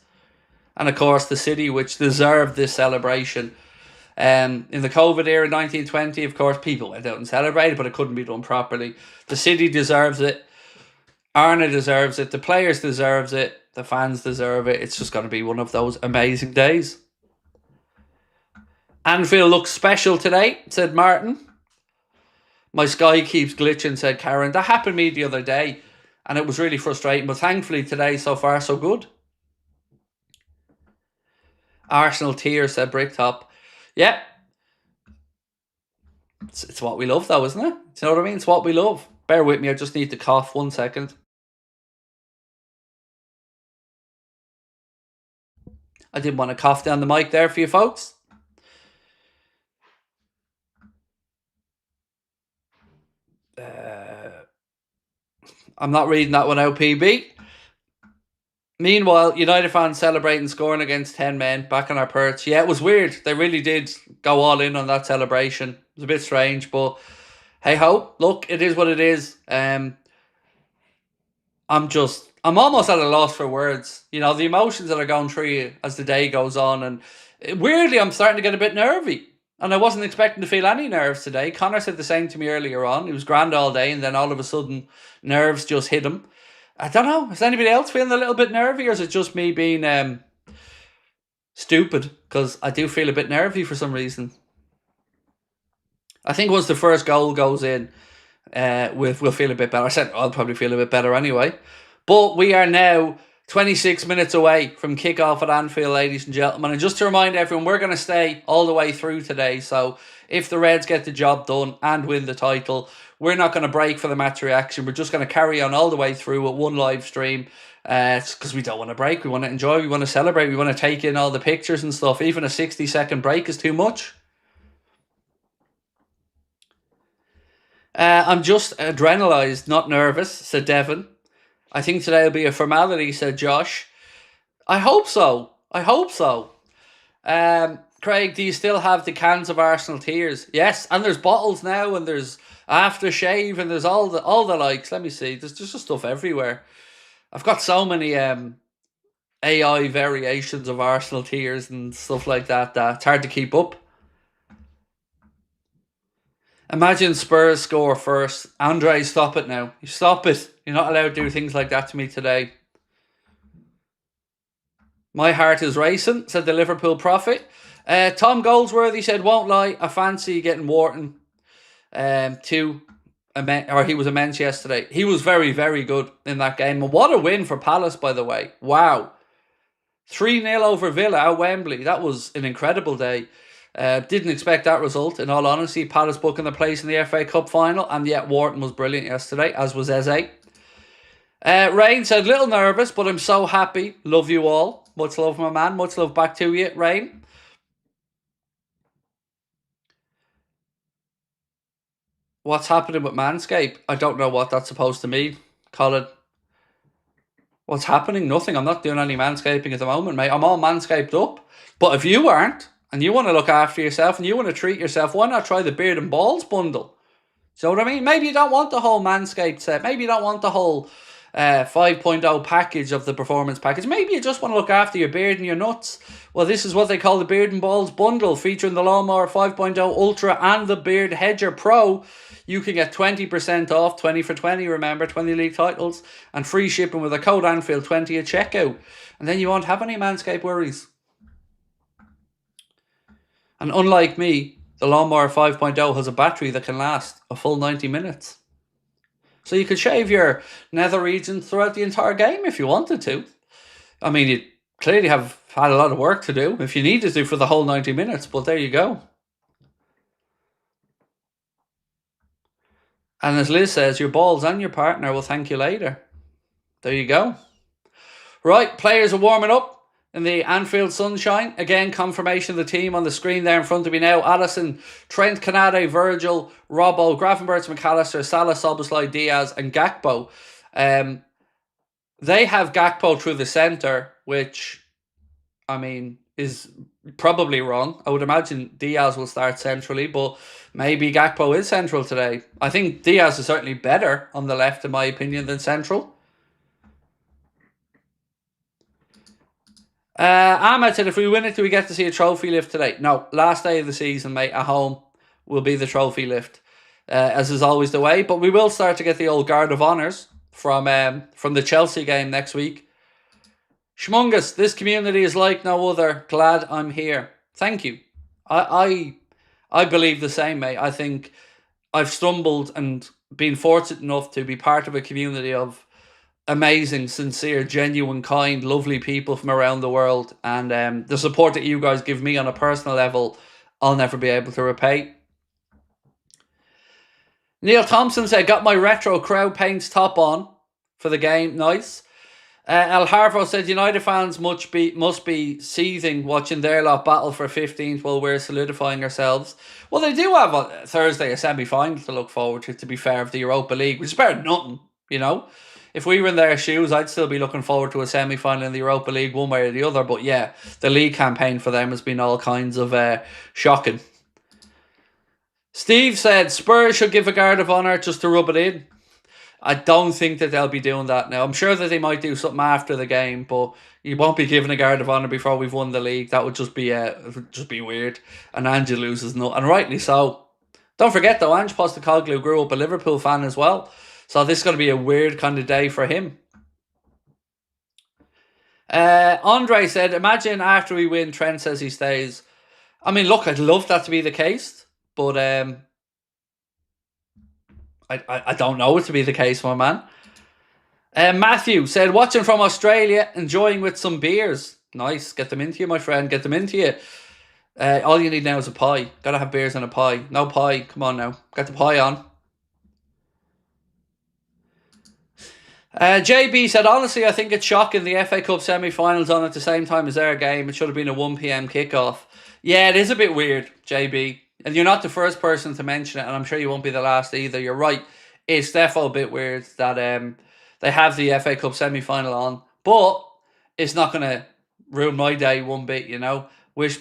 And of course, the city, which deserved this celebration. In the COVID era, 1920, of course, people went out and celebrated, but it couldn't be done properly. The city deserves it. Arne deserves it. The players deserves it. The fans deserve it. It's just going to be one of those amazing days. Anfield looks special today, said Martin. My Sky keeps glitching, said Karen. That happened to me the other day, and it was really frustrating, but thankfully today, so far, so good. Arsenal tears, said Bricktop. Yeah. It's what we love, though, isn't it? Do you know what I mean? It's what we love. Bear with me, I just need to cough 1 second. I didn't want to cough down the mic there for you folks. I'm not reading that one out, PB. Meanwhile, United fans celebrating scoring against 10 men back on our perch. Yeah, it was weird. They really did go all in on that celebration. It was a bit strange, but hey ho, look, it is what it is. I'm almost at a loss for words. You know, the emotions that are going through you as the day goes on, and weirdly, I'm starting to get a bit nervy. And I wasn't expecting to feel any nerves today. Connor said the same to me earlier on. He was grand all day, and then all of a sudden, nerves just hit him. I don't know. Is anybody else feeling a little bit nervy, or is it just me being stupid? Because I do feel a bit nervy for some reason. I think once the first goal goes in, we'll feel a bit better. I said I'll probably feel a bit better anyway. But we are now 26 minutes away from kickoff at Anfield, ladies and gentlemen. And just to remind everyone, we're going to stay all the way through today. So if the Reds get the job done and win the title, we're not going to break for the match reaction. We're just going to carry on all the way through with one live stream. Because we don't want to break. We want to enjoy. We want to celebrate. We want to take in all the pictures and stuff. Even a 60-second break is too much. I'm just adrenalized, not nervous, said Devon. I think today will be a formality, said Josh. I hope so. Craig, do you still have the cans of Arsenal tears? Yes, and there's bottles now, and there's aftershave, and there's all the likes. Let me see. There's just stuff everywhere. I've got so many AI variations of Arsenal tears and stuff like that that it's hard to keep up. Imagine Spurs score first. Andre, stop it now. You stop it. You're not allowed to do things like that to me today. My heart is racing, said the Liverpool prophet. Tom Goldsworthy said, won't lie, I fancy getting Wharton too. he was immense yesterday. He was very, very good in that game. And what a win for Palace, by the way. Wow. 3-0 over Villa at Wembley. That was an incredible day. Didn't expect that result, in all honesty. Palace booking their place in the FA Cup final, and yet Wharton was brilliant yesterday, as was Eze. Rain said, little nervous, but I'm so happy. Love you all. Much love, my man. Much love back to you, Rain. What's happening with Manscaped? I don't know what that's supposed to mean, Colin. What's happening? Nothing. I'm not doing any manscaping at the moment, mate. I'm all manscaped up. But if you aren't, and you want to look after yourself, and you want to treat yourself, why not try the Beard and Balls bundle? Do you know what I mean? Maybe you don't want the whole Manscaped set. Maybe you don't want the whole 5.0 package of the performance package. Maybe you just want to look after your beard and your nuts. Well, this is what they call the Beard and Balls bundle, featuring the Lawnmower 5.0 Ultra and the Beard Hedger Pro. You can get 20% off, 20 for 20, remember, 20 league titles, and free shipping with a code Anfield20 at checkout. And then you won't have any Manscaped worries. And unlike me, the Lawnmower 5.0 has a battery that can last a full 90 minutes. So you could shave your nether regions throughout the entire game if you wanted to. I mean, you clearly have had a lot of work to do if you needed to for the whole 90 minutes, but there you go. And as Liz says, your balls and your partner will thank you later. There you go. Right, players are warming up in the Anfield sunshine. Again, confirmation of the team on the screen there in front of me now. Alisson, Trent, Canade, Virgil, Robbo, Gravenberch, McAllister, Salah, Szoboszlai, Diaz and Gakpo. They have Gakpo through the centre, which, I mean, is probably wrong. I would imagine Diaz will start centrally, but maybe Gakpo is central today. I think Diaz is certainly better on the left, in my opinion, than central. Ahmed said, if we win it, do we get to see a trophy lift today? No, last day of the season, mate, at home will be the trophy lift, as is always the way. But we will start to get the old Guard of Honours from the Chelsea game next week. Schmungus, this community is like no other. Glad I'm here. Thank you. I believe the same, mate. I think I've stumbled and been fortunate enough to be part of a community of amazing, sincere, genuine, kind, lovely people from around the world. And the support that you guys give me on a personal level, I'll never be able to repay. Neil Thompson said, got my retro crowd paints top on for the game. Nice. El Harvo said, United fans must be seething watching their lot battle for 15th while we're solidifying ourselves. Well, they do have on Thursday a semi-final to look forward to be fair, of the Europa League, which is better than nothing, you know. If we were in their shoes, I'd still be looking forward to a semi-final in the Europa League one way or the other. But yeah, the league campaign for them has been all kinds of shocking. Steve said, Spurs should give a guard of honour just to rub it in. I don't think that they'll be doing that now. I'm sure that they might do something after the game, but you won't be giving a guard of honour before we've won the league. That would just be weird. And Ange loses no, and rightly so. Don't forget though, Ange Postecoglou grew up a Liverpool fan as well, so this is going to be a weird kind of day for him. Andre said, imagine after we win, Trent says he stays. I mean, look, I'd love that to be the case, but I don't know it to be the case, my man. Matthew said, watching from Australia, enjoying with some beers. Nice. Get them into you, my friend. Get them into you. All you need now is a pie. Gotta have beers and a pie. No pie. Come on now. Get the pie on. JB said, honestly, I think it's shocking the FA Cup semi-finals on at the same time as our game. It should have been a 1 p.m. kickoff. Yeah, it is a bit weird, JB. And you're not the first person to mention it, and I'm sure you won't be the last either. You're right. It's definitely a bit weird that they have the FA Cup semi-final on. But it's not going to ruin my day one bit, you know. Wish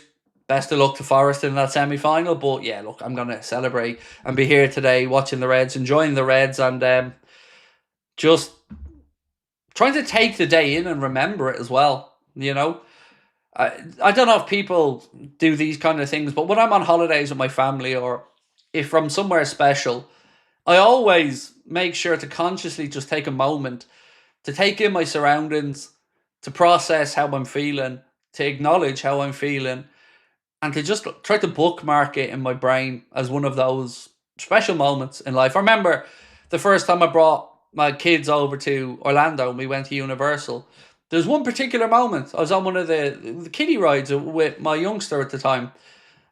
best of luck to Forest in that semi-final. But yeah, look, I'm going to celebrate and be here today watching the Reds, enjoying the Reds, and just trying to take the day in and remember it as well, you know. I don't know if people do these kind of things, but when I'm on holidays with my family or if I'm somewhere special, I always make sure to consciously just take a moment to take in my surroundings, to process how I'm feeling, to acknowledge how I'm feeling, and to just try to bookmark it in my brain as one of those special moments in life. I remember the first time I brought my kids over to Orlando and we went to Universal. There's one particular moment. I was on one of the kiddie rides with my youngster at the time,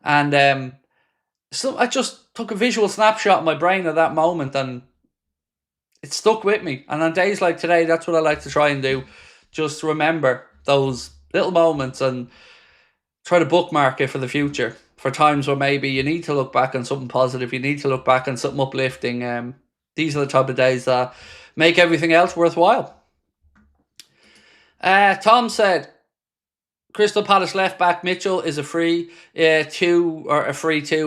and so I just took a visual snapshot in my brain of that moment, and it stuck with me. And on days like today, that's what I like to try and do. Just remember those little moments and try to bookmark it for the future. For times where maybe you need to look back on something positive, you need to look back on something uplifting. These are the type of days that make everything else worthwhile. Tom said, Crystal Palace left back Mitchell is a free two.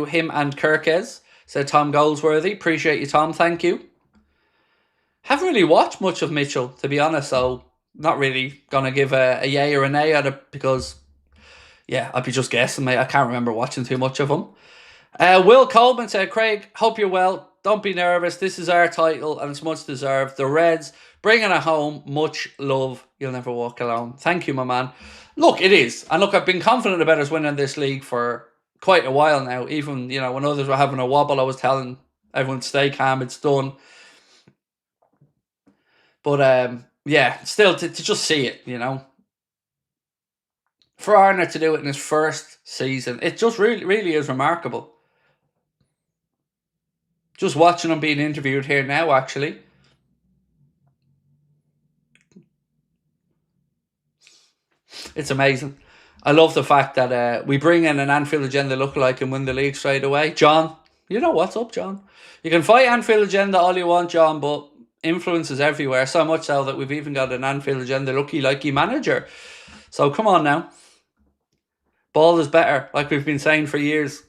Him and Kirkes, said Tom Goldsworthy. Appreciate you, Tom. Thank you. Haven't really watched much of Mitchell, to be honest, so not really gonna give a yay or a nay at it because, yeah, I'd be just guessing, mate. I can't remember watching too much of him. Will Coleman said, Craig, hope you're well. Don't be nervous. This is our title and it's much deserved. The Reds bringing it home. Much love. You'll never walk alone. Thank you, my man. Look, it is. And look, I've been confident about us winning this league for quite a while now. Even, when others were having a wobble, I was telling everyone to stay calm. It's done. But, yeah, still to just see it, For Arne to do it in his first season, it just really is remarkable. Just watching him being interviewed here now, actually. It's amazing. I love the fact that we bring in an Anfield Agenda lookalike and win the league straight away. John, you know what's up, John. You can fight Anfield Agenda all you want, John, but influence is everywhere. So much so that we've even got an Anfield Agenda looky-likey manager. So come on now. Ball is better, like we've been saying for years.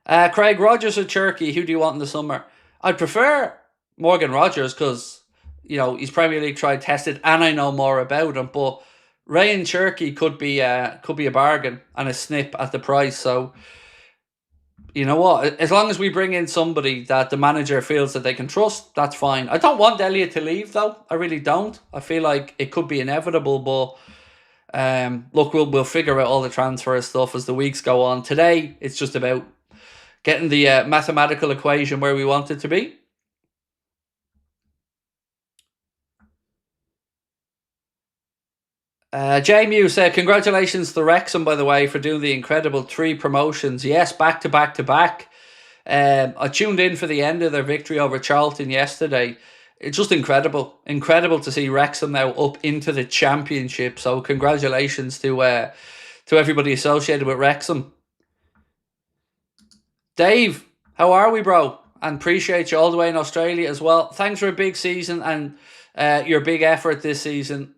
Craig, Rodgers or Cherky, who do you want in the summer? I'd prefer Morgan Rodgers because, he's Premier League tried, tested, and I know more about him. But Ray and Cherky could be a bargain and a snip at the price. So, you know what? As long as we bring in somebody that the manager feels that they can trust, that's fine. I don't want Elliott to leave, though. I really don't. I feel like it could be inevitable, but look, we'll figure out all the transfer stuff as the weeks go on. Today, it's just about getting the mathematical equation where we want it to be. J said, congratulations to Wrexham, by the way, for doing the incredible 3 promotions. Yes, back to back to back. I tuned in for the end of their victory over Charlton yesterday. It's just incredible. Incredible to see Wrexham now up into the Championship. So congratulations to everybody associated with Wrexham. Dave, how are we, bro? And appreciate you all the way in Australia as well. Thanks for a big season and your big effort this season.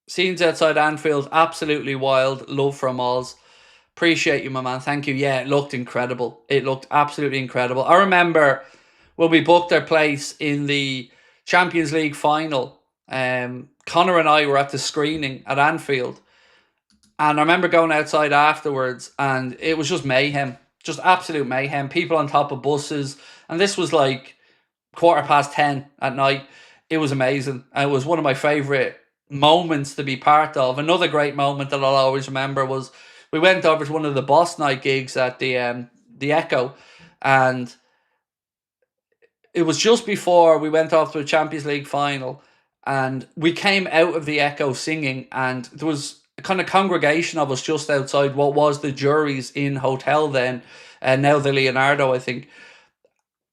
Scenes outside Anfield, absolutely wild. Love from Oz. Appreciate you, my man. Thank you. Yeah, it looked incredible. It looked absolutely incredible. I remember when we booked our place in the Champions League final, Connor and I were at the screening at Anfield. And I remember going outside afterwards and it was just mayhem. Just absolute mayhem. People on top of buses. And this was like 10:15 at night. It was amazing. It was one of my favourite moments to be part of. Another great moment that I'll always remember was we went over to one of the Boss Night gigs at the Echo. And it was just before we went off to a Champions League final. And we came out of the Echo singing. And there was a kind of congregation of us just outside what was the Jury's Inn Hotel then, and now the Leonardo, I think.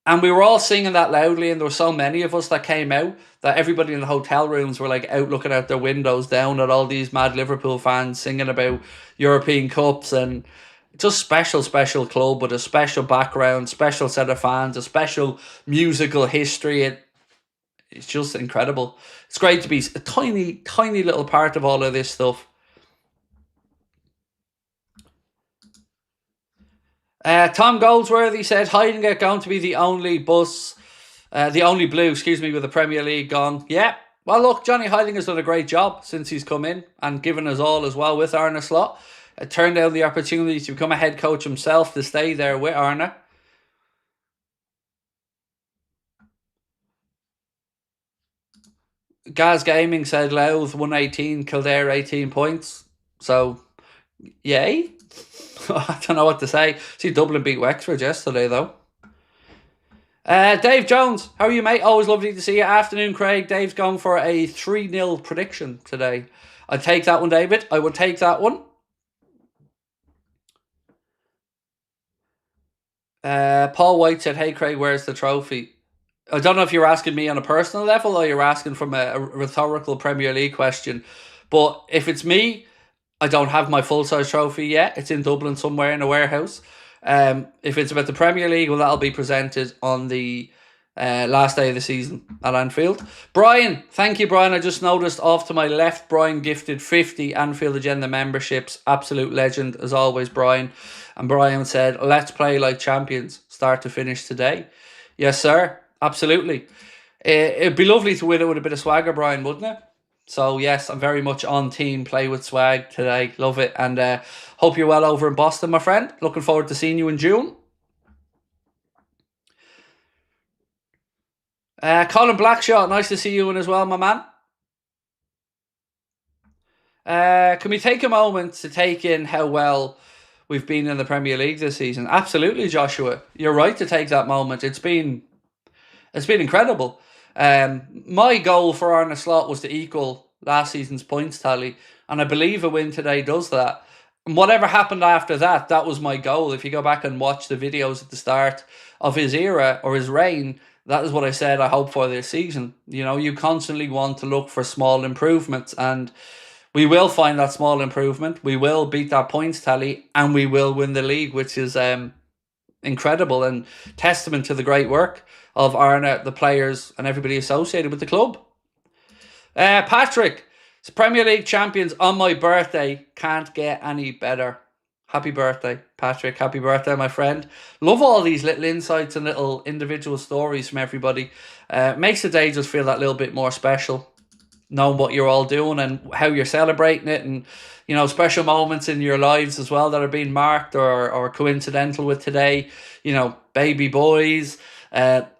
And we were all singing that loudly, and there were so many of us that came out that everybody in the hotel rooms were like out looking out their windows down at all these mad Liverpool fans singing about European Cups, and just special club with a special background, special set of fans, a special musical history. It's just incredible. It's great to be a tiny little part of all of this stuff. Tom Goldsworthy said, Heidegger going to be the only blue, with the Premier League gone. Yeah, well, look, Johnny Heidegger's done a great job since he's come in and given us all as well with Arne Slot. Turned down the opportunity to become a head coach himself to stay there with Arne. Gaz Gaming said Louth 118, Kildare 18 points. So, yay. I don't know what to say. See, Dublin beat Wexford yesterday, though. Dave Jones, how are you, mate? Always lovely to see you. Afternoon, Craig. Dave's going for a 3-0 prediction today. I'd take that one, David. I would take that one. Paul White said, "Hey, Craig, where's the trophy?" I don't know if you're asking me on a personal level or you're asking from a rhetorical Premier League question. But if it's me, I don't have my full-size trophy yet. It's in Dublin somewhere in a warehouse. If it's about the Premier League, well, that'll be presented on the last day of the season at Anfield. Brian, thank you, Brian. I just noticed off to my left, Brian gifted 50 Anfield Agenda memberships. Absolute legend, as always, Brian. And Brian said, "Let's play like champions, start to finish today." Yes, sir. Absolutely. It'd be lovely to win it with a bit of swagger, Brian, wouldn't it? So, yes, I'm very much on team play with swag today. Love it. And hope you're well over in Boston, my friend. Looking forward to seeing you in June. Colin Blackshot, nice to see you in as well, my man. Can we take a moment to take in how well we've been in the Premier League this season? Absolutely, Joshua. You're right to take that moment. It's been incredible. My goal for Arne Slot was to equal last season's points tally, and I believe a win today does that. And whatever happened after that, that was my goal. If you go back and watch the videos at the start of his era or his reign, that is what I said I hope for this season. You know, you constantly want to look for small improvements, and we will find that small improvement. We will beat that points tally, and we will win the league, which is incredible and testament to the great work of Arne, the players, and everybody associated with the club. Patrick, it's Premier League champions on my birthday. Can't get any better. Happy birthday, Patrick. Happy birthday, my friend. Love all these little insights and little individual stories from everybody. Makes the day just feel that little bit more special, knowing what you're all doing and how you're celebrating it, and you know, special moments in your lives as well that are being marked or coincidental with today. You know, baby boys,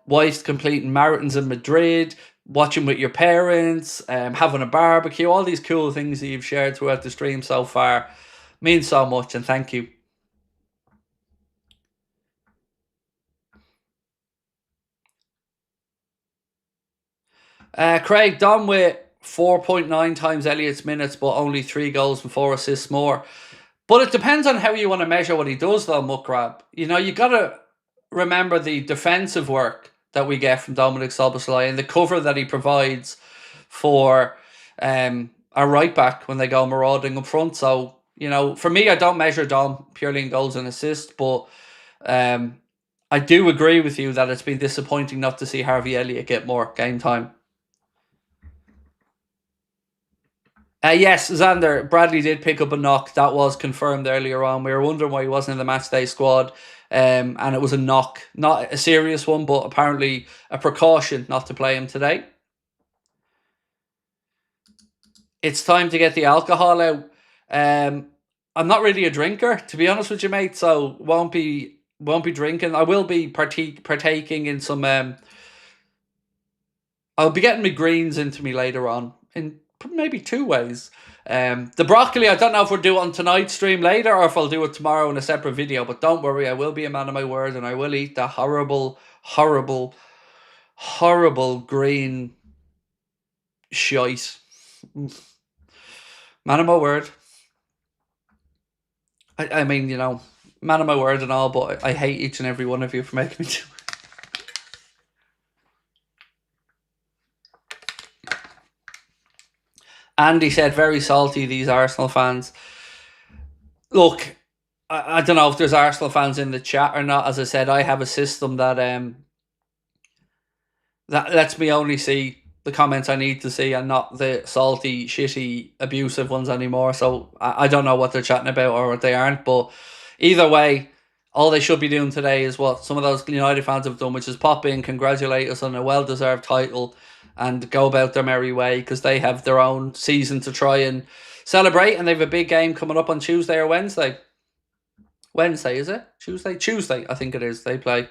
wife completing marathons in Madrid, watching with your parents, having a barbecue, all these cool things that you've shared throughout the stream so far means so much, and thank you. Craig, done with 4.9 times Elliot's minutes, but only 3 goals and 4 assists more. But it depends on how you want to measure what he does, though, Muckrab. You know, you got to remember the defensive work that we get from Dominic Szoboszlai and the cover that he provides for our right back when they go marauding up front. So, you know, for me, I don't measure Dom purely in goals and assists, but I do agree with you that it's been disappointing not to see Harvey Elliott get more game time. Yes, Xander, Bradley did pick up a knock. That was confirmed earlier on. We were wondering why he wasn't in the matchday squad. And it was a knock. Not a serious one, but apparently a precaution not to play him today. It's time to get the alcohol out. I'm not really a drinker, to be honest with you, mate, so won't be drinking. I will be partaking in some... I'll be getting my greens into me later on in maybe 2 ways. The broccoli, I don't know if we'll do it on tonight's stream later or if I'll do it tomorrow in a separate video, but don't worry, I will be a man of my word and I will eat the horrible, horrible, horrible green shite. Man of my word. I mean, you know, man of my word and all, but I hate each and every one of you for making me do it. Andy said, very salty, these Arsenal fans. Look, I don't know if there's Arsenal fans in the chat or not. As I said, I have a system that that lets me only see the comments I need to see and not the salty, shitty, abusive ones anymore. So I don't know what they're chatting about or what they aren't. But either way, all they should be doing today is what some of those United fans have done, which is pop in, congratulate us on a well-deserved title, and go about their merry way because they have their own season to try and celebrate, and they have a big game coming up on Tuesday or Wednesday. Wednesday, is it? Tuesday? Tuesday, I think it is. They play.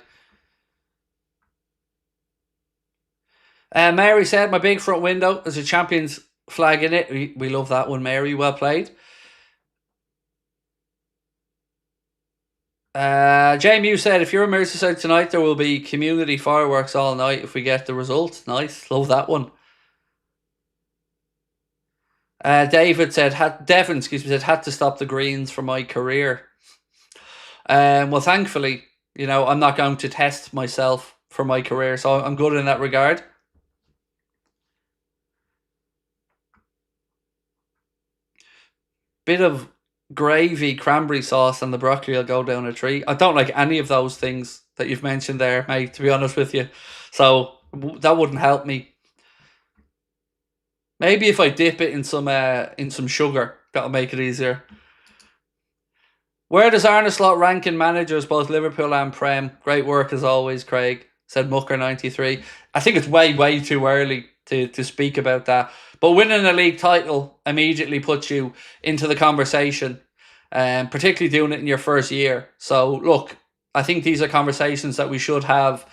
Mary said, my big front window, there's a Champions flag in it. We love that one, Mary. Well played. JMU said, if you're in Merseyside tonight, there will be community fireworks all night if we get the result. Nice. Love that one. Devon, said, had to stop the Greens for my career. Well, thankfully, I'm not going to test myself for my career, so I'm good in that regard. Bit of gravy, cranberry sauce, and the broccoli will go down a tree. I don't like any of those things that you've mentioned there, mate, to be honest with you. So that wouldn't help me. Maybe if I dip it in some sugar, that'll make it easier. Where does Arne slot rank in managers, both Liverpool and Prem? Great work as always, Craig, said Mucker93. I think it's way too early to speak about that. But winning a league title immediately puts you into the conversation, particularly doing it in your first year. So, look, I think these are conversations that we should have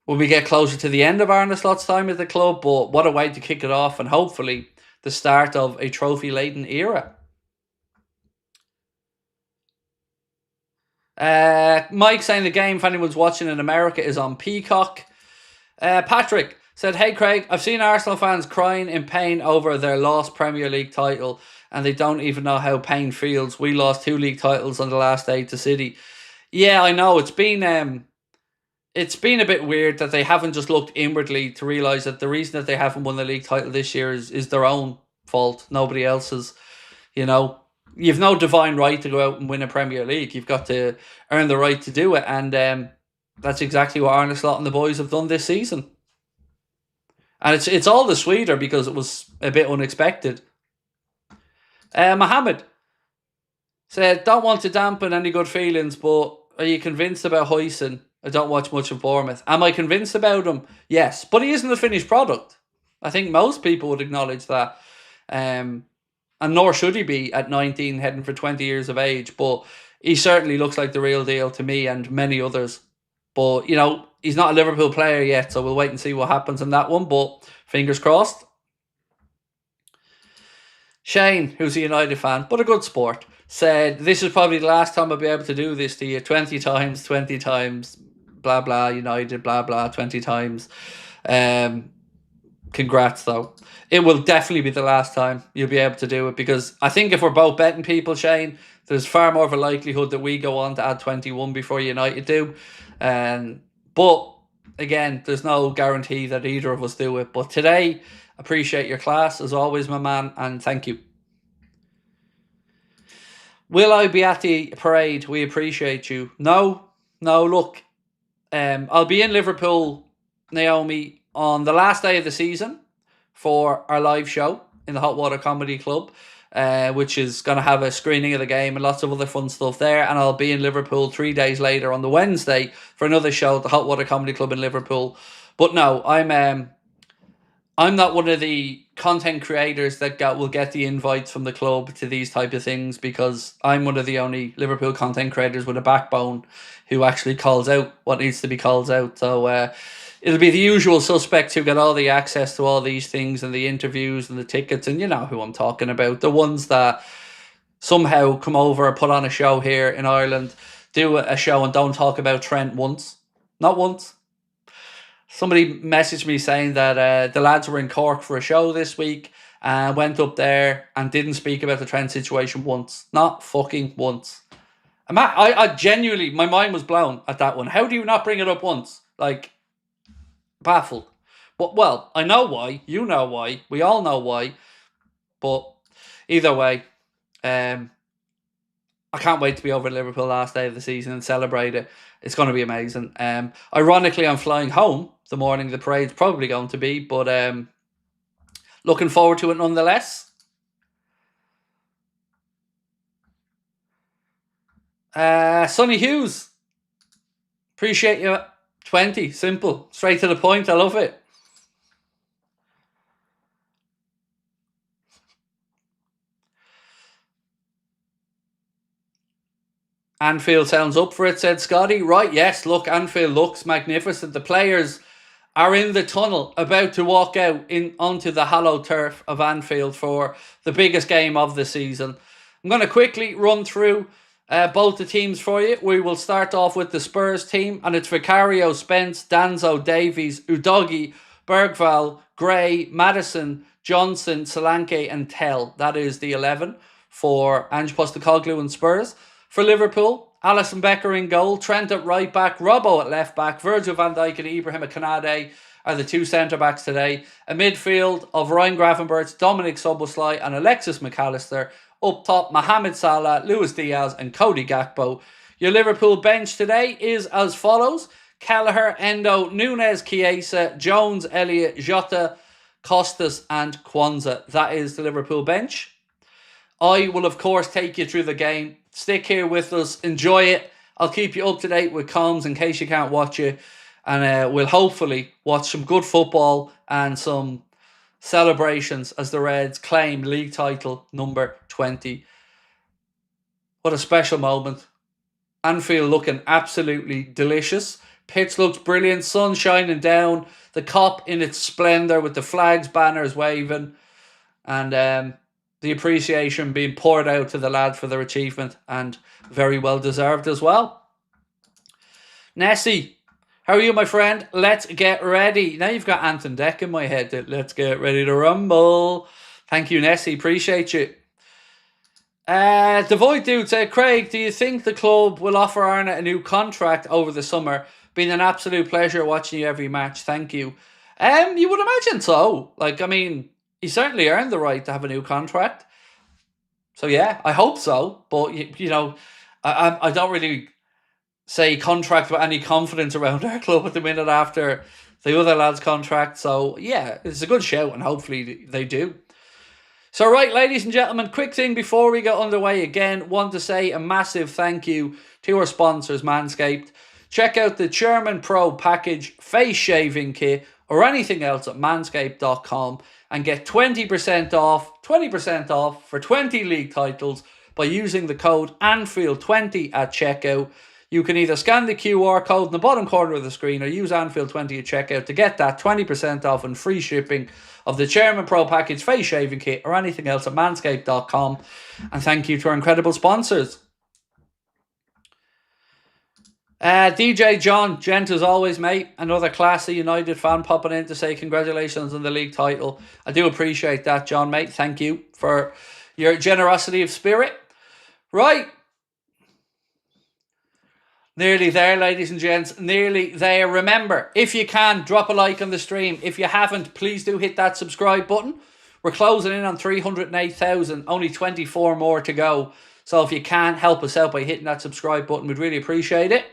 when we get closer to the end of Arne Slot's time at the club. But what a way to kick it off, and hopefully the start of a trophy-laden era. Mike saying the game, if anyone's watching in America, is on Peacock. Patrick said, hey Craig, I've seen Arsenal fans crying in pain over their lost Premier League title, and they don't even know how pain feels. We lost 2 league titles on the last day to City. Yeah, I know. It's been a bit weird that they haven't just looked inwardly to realise that the reason that they haven't won the league title this year is their own fault. Nobody else's. You've no divine right to go out and win a Premier League. You've got to earn the right to do it. And that's exactly what Arne Slot and the boys have done this season. And it's all the sweeter because it was a bit unexpected. Mohammed said, don't want to dampen any good feelings, but are you convinced about Huijsen? I don't watch much of Bournemouth. Am I convinced about him? Yes. But he isn't a finished product. I think most people would acknowledge that. And nor should he be at 19, heading for 20 years of age. But he certainly looks like the real deal to me and many others. But, he's not a Liverpool player yet, so we'll wait and see what happens in that one. But fingers crossed. Shane, who's a United fan, but a good sport, said, this is probably the last time I'll be able to do this to you. 20 times, blah, blah, United, blah, blah, 20 times. Congrats, though. It will definitely be the last time you'll be able to do it, because I think if we're both betting people, Shane, there's far more of a likelihood that we go on to add 21 before United do. But, again, there's no guarantee that either of us do it. But today, appreciate your class, as always, my man, and thank you. Will I be at the parade? We appreciate you. No, look, I'll be in Liverpool, Naomi, on the last day of the season for our live show in the Hot Water Comedy Club, which is going to have a screening of the game and lots of other fun stuff there. And I'll be in Liverpool 3 days later on the Wednesday for another show at the Hot Water Comedy Club in Liverpool. But no, I'm not one of the content creators that will get the invites from the club to these type of things, because I'm one of the only Liverpool content creators with a backbone who actually calls out what needs to be called out. So it'll be the usual suspects who get all the access to all these things and the interviews and the tickets, and you know who I'm talking about. The ones that somehow come over, put on a show here in Ireland, do a show and don't talk about Trent once. Not once. Somebody messaged me saying that the lads were in Cork for a show this week and went up there and didn't speak about the Trent situation once. Not fucking once. I genuinely, my mind was blown at that one. How do you not bring it up once? Like, baffled. But, well, I know why. You know why. We all know why. But either way, I can't wait to be over at Liverpool last day of the season and celebrate it. It's going to be amazing. Ironically, I'm flying home the morning the parade's probably going to be, but looking forward to it nonetheless. Sonny Hughes, appreciate you. 20, simple, straight to the point. I love it. Anfield sounds up for it, said Scotty. Right, yes, look, Anfield looks magnificent. The players are in the tunnel, about to walk out onto the hallowed turf of Anfield for the biggest game of the season. I'm going to quickly run through both the teams for you. We will start off with the Spurs team, and it's Vicario, Spence, Danzo, Davies, Udogi, Bergval, Gray, Madison, Johnson, Solanke, and Tell. That is the 11 for Ange Postecoglou and Spurs. For Liverpool, Alisson Becker in goal, Trent at right back, Robbo at left back, Virgil van Dijk and Ibrahim Konate are the two centre-backs today. A midfield of Ryan Gravenberch, Dominic Szoboszlai and Alexis McAllister. Up top, Mohamed Salah, Luis Diaz and Cody Gakpo. Your Liverpool bench today is as follows. Kelleher, Endo, Nunez, Chiesa, Jones, Elliott, Jota, Costas and Kwanzaa. That is the Liverpool bench. I will, of course, take you through the game. Stick here with us. Enjoy it. I'll keep you up to date with comms in case you can't watch it. And we'll hopefully watch some good football and some celebrations as the Reds claim league title number 20. What a special moment. Anfield looking absolutely delicious. Pitch looks brilliant. Sun shining down. The Kop in its splendour with the flags, banners waving. And the appreciation being poured out to the lads for their achievement. And very well deserved as well. Nessie, how are you, my friend? Let's get ready. Now you've got Anton Deck in my head. Let's get ready to rumble. Thank you, Nessie. Appreciate you. The Void Dude said, Craig, do you think the club will offer Arne a new contract over the summer? Been an absolute pleasure watching you every match. Thank you. You would imagine so. Like, I mean, he certainly earned the right to have a new contract. So, yeah, I hope so. But, you know, I don't really say contract with any confidence around our club at the minute after the other lads' contract. So, yeah, it's a good shout and hopefully they do. So, right, ladies and gentlemen, quick thing before we get underway again. Want to say a massive thank you to our sponsors, Manscaped. Check out the Chairman Pro package, face shaving kit, or anything else at manscaped.com and get 20% off for 20 league titles by using the code Anfield20 at checkout. You can either scan the QR code in the bottom corner of the screen or use Anfield20 at checkout to get that 20% off and free shipping of the Chairman Pro package, face shaving kit, or anything else at manscaped.com. And thank you to our incredible sponsors. DJ John, gent as always, mate. Another classy United fan popping in to say congratulations on the league title. I do appreciate that, John, mate. Thank you for your generosity of spirit. Right. Nearly there, ladies and gents. Nearly there. Remember, if you can, drop a like on the stream. If you haven't, please do hit that subscribe button. We're closing in on 308,000. Only 24 more to go. So if you can, help us out by hitting that subscribe button. We'd really appreciate it.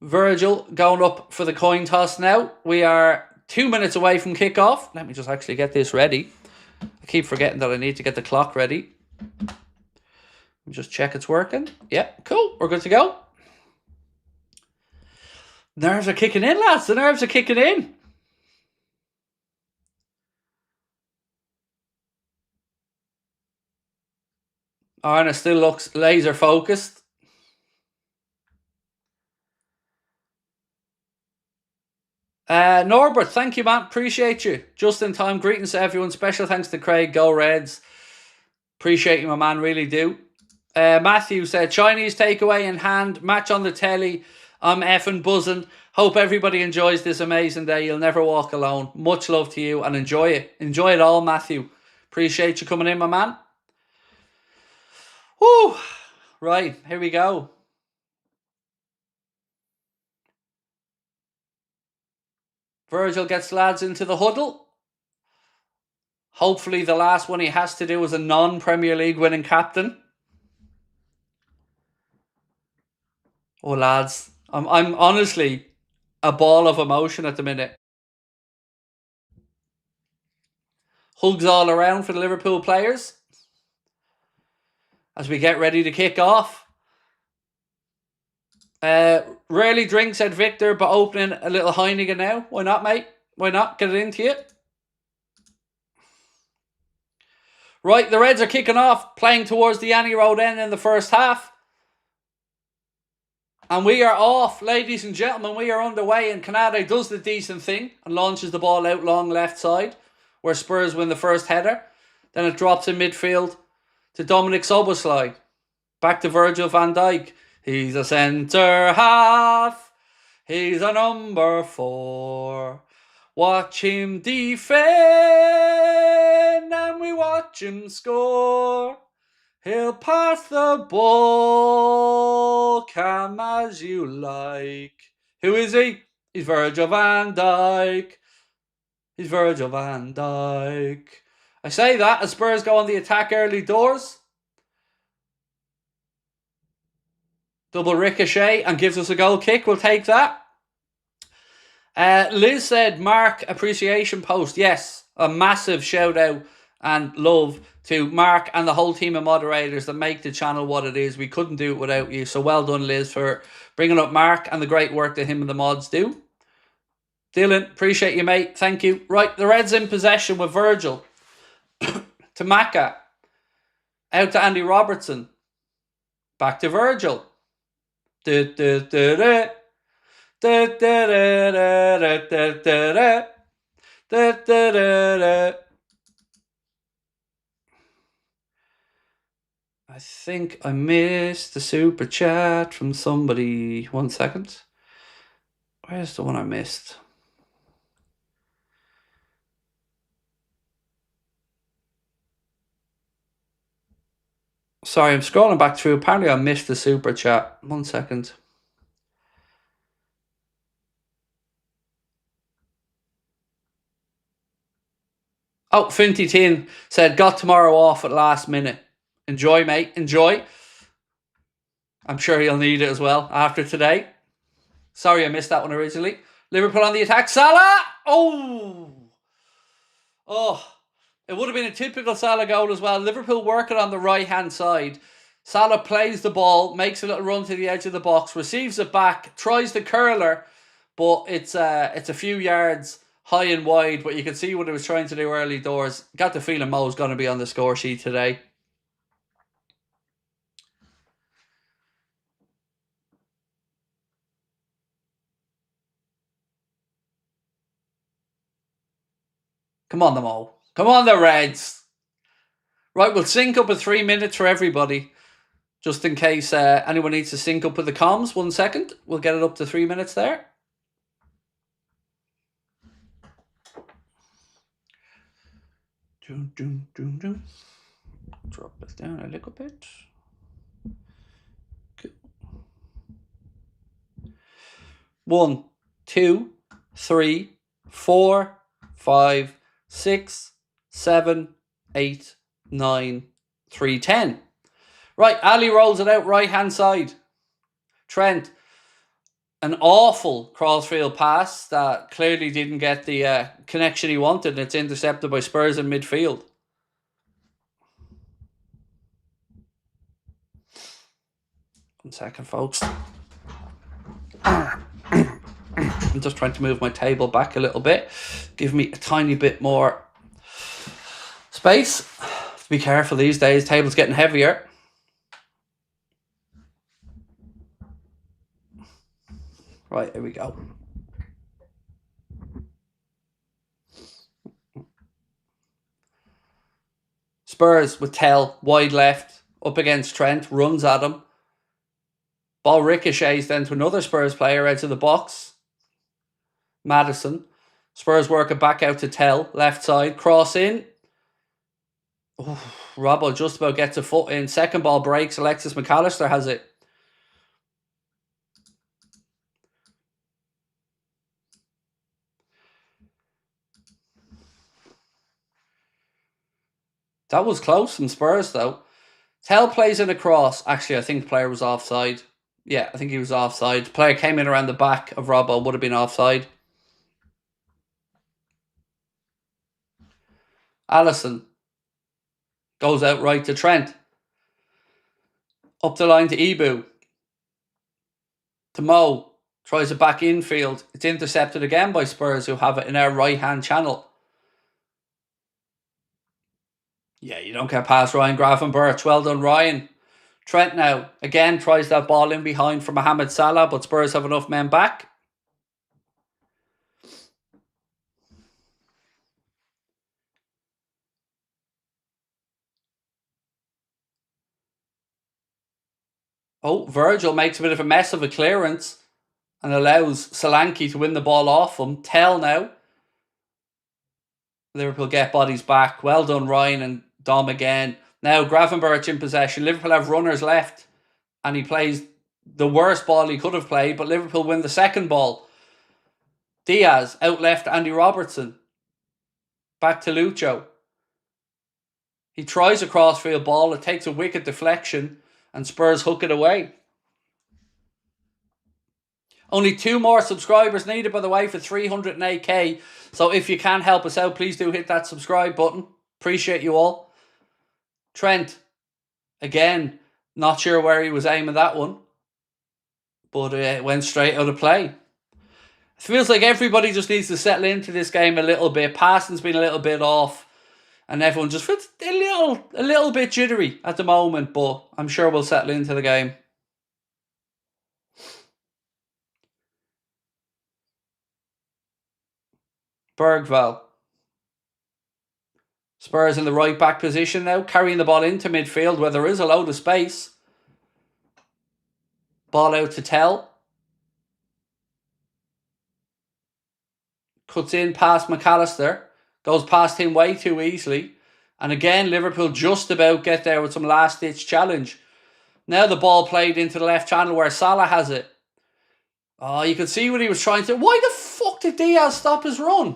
Virgil going up for the coin toss now. We are 2 minutes away from kickoff. Let me just actually get this ready. I keep forgetting that I need to get the clock ready. Just check it's working. Yeah, cool. We're good to go. Nerves are kicking in, lads. The nerves are kicking in. Arne still looks laser focused. Norbert, thank you, man. Appreciate you. Just in time. Greetings to everyone. Special thanks to Craig. Go Reds. Appreciate you, my man. Really do. Matthew said, Chinese takeaway in hand. Match on the telly. I'm effing buzzing. Hope everybody enjoys this amazing day. You'll never walk alone. Much love to you and enjoy it. Enjoy it all, Matthew. Appreciate you coming in, my man. Woo! Right, here we go. Virgil gets lads into the huddle. Hopefully the last one he has to do is a non-Premier League winning captain. Oh, lads. I'm honestly a ball of emotion at the minute. Hugs all around for the Liverpool players as we get ready to kick off. Rarely drink, said Victor, but opening a little Heineken now. Why not, mate? Why not? Get it into you. Right, the Reds are kicking off, playing towards the Annie Road end in the first half. And we are off, ladies and gentlemen. We are underway, and Konate does the decent thing and launches the ball out long left side, where Spurs win the first header. Then it drops in midfield to Dominic Soboslai. Back to Virgil van Dijk. He's a centre half. He's a number 4. Watch him defend and we watch him score. He'll pass the ball, come as you like. Who is he? He's Virgil van Dijk. He's Virgil van Dijk. I say that as Spurs go on the attack early doors. Double ricochet and gives us a goal kick. We'll take that. Liz said, Mark appreciation post. Yes, a massive shout out and love to Mark and the whole team of moderators that make the channel what it is. We couldn't do it without you. So well done, Liz, for bringing up Mark and the great work that him and the mods do. Dylan, appreciate you, mate. Thank you. Right, the Reds in possession with Virgil. To Maka. Out to Andy Robertson. Back to Virgil. I think I missed the super chat from somebody. 1 second. Where's the one I missed? Sorry, I'm scrolling back through. Apparently I missed the super chat. 1 second. Oh, Finty Tin said, got tomorrow off at last minute. Enjoy, mate. Enjoy. I'm sure he'll need it as well after today. Sorry I missed that one originally. Liverpool on the attack. Salah! Oh! It would have been a typical Salah goal as well. Liverpool working on the right-hand side. Salah plays the ball, makes a little run to the edge of the box, receives it back, tries the curler, but it's a few yards high and wide, but you can see what he was trying to do early doors. Got the feeling Mo's going to be on the score sheet today. Come on, the Mo. Come on, the Reds. Right, we'll sync up at 3 minutes for everybody. Just in case anyone needs to sync up with the comms. 1 second. We'll get it up to 3 minutes there. Drop this down a little bit. Good. 1, 2, 3, 4, 5, 6, 7, 8, 9, 3, 10. Right, Ali rolls it out right hand side. Trent, an awful crossfield pass that clearly didn't get the connection he wanted, and it's intercepted by Spurs in midfield. One second, folks. I'm just trying to move my table back a little bit. Give me a tiny bit more space. Have to be careful these days. Table's getting heavier. Right, here we go. Spurs with Tell, wide left, up against Trent, runs at him. Ball ricochets then to another Spurs player out of the box. Madison. Spurs work it back out to Tell, left side, cross in. Robbo just about gets a foot in. Second ball breaks. Alexis McAllister has it. That was close from Spurs, though. Tell plays in a cross. Actually, I think the player was offside. Yeah, I think he was offside. The player came in around the back of Robbo, would have been offside. Allison goes out right to Trent. Up the line to Ibu. To Mo. Tries it back infield. It's intercepted again by Spurs, who have it in our right-hand channel. Yeah, you don't get past Ryan Gravenberch. Well done, Ryan. Trent now, again, tries that ball in behind for Mohamed Salah, but Spurs have enough men back. Oh, Virgil makes a bit of a mess of a clearance and allows Solanke to win the ball off him. Tell now. Liverpool get bodies back. Well done, Ryan and Dom again. Now Gravenberch in possession. Liverpool have runners left. And he plays the worst ball he could have played, but Liverpool win the second ball. Diaz out left Andy Robertson. Back to Lucho. He tries a crossfield ball. It takes a wicked deflection and Spurs hook it away. Only 2 more subscribers needed, by the way, for 308k. So if you can help us out, please do hit that subscribe button. Appreciate you all. Trent, again, not sure where he was aiming that one, but it went straight out of play. It feels like everybody just needs to settle into this game a little bit. Passing's been a little bit off, and everyone just feels a little bit jittery at the moment, but I'm sure we'll settle into the game. Bergvall. Spurs in the right back position now, carrying the ball into midfield where there is a load of space. Ball out to Tell. Cuts in past McAllister. Goes past him way too easily. And again, Liverpool just about get there with some last-ditch challenge. Now the ball played into the left channel where Salah has it. Oh, you could see what he was trying to... Why the fuck did Diaz stop his run?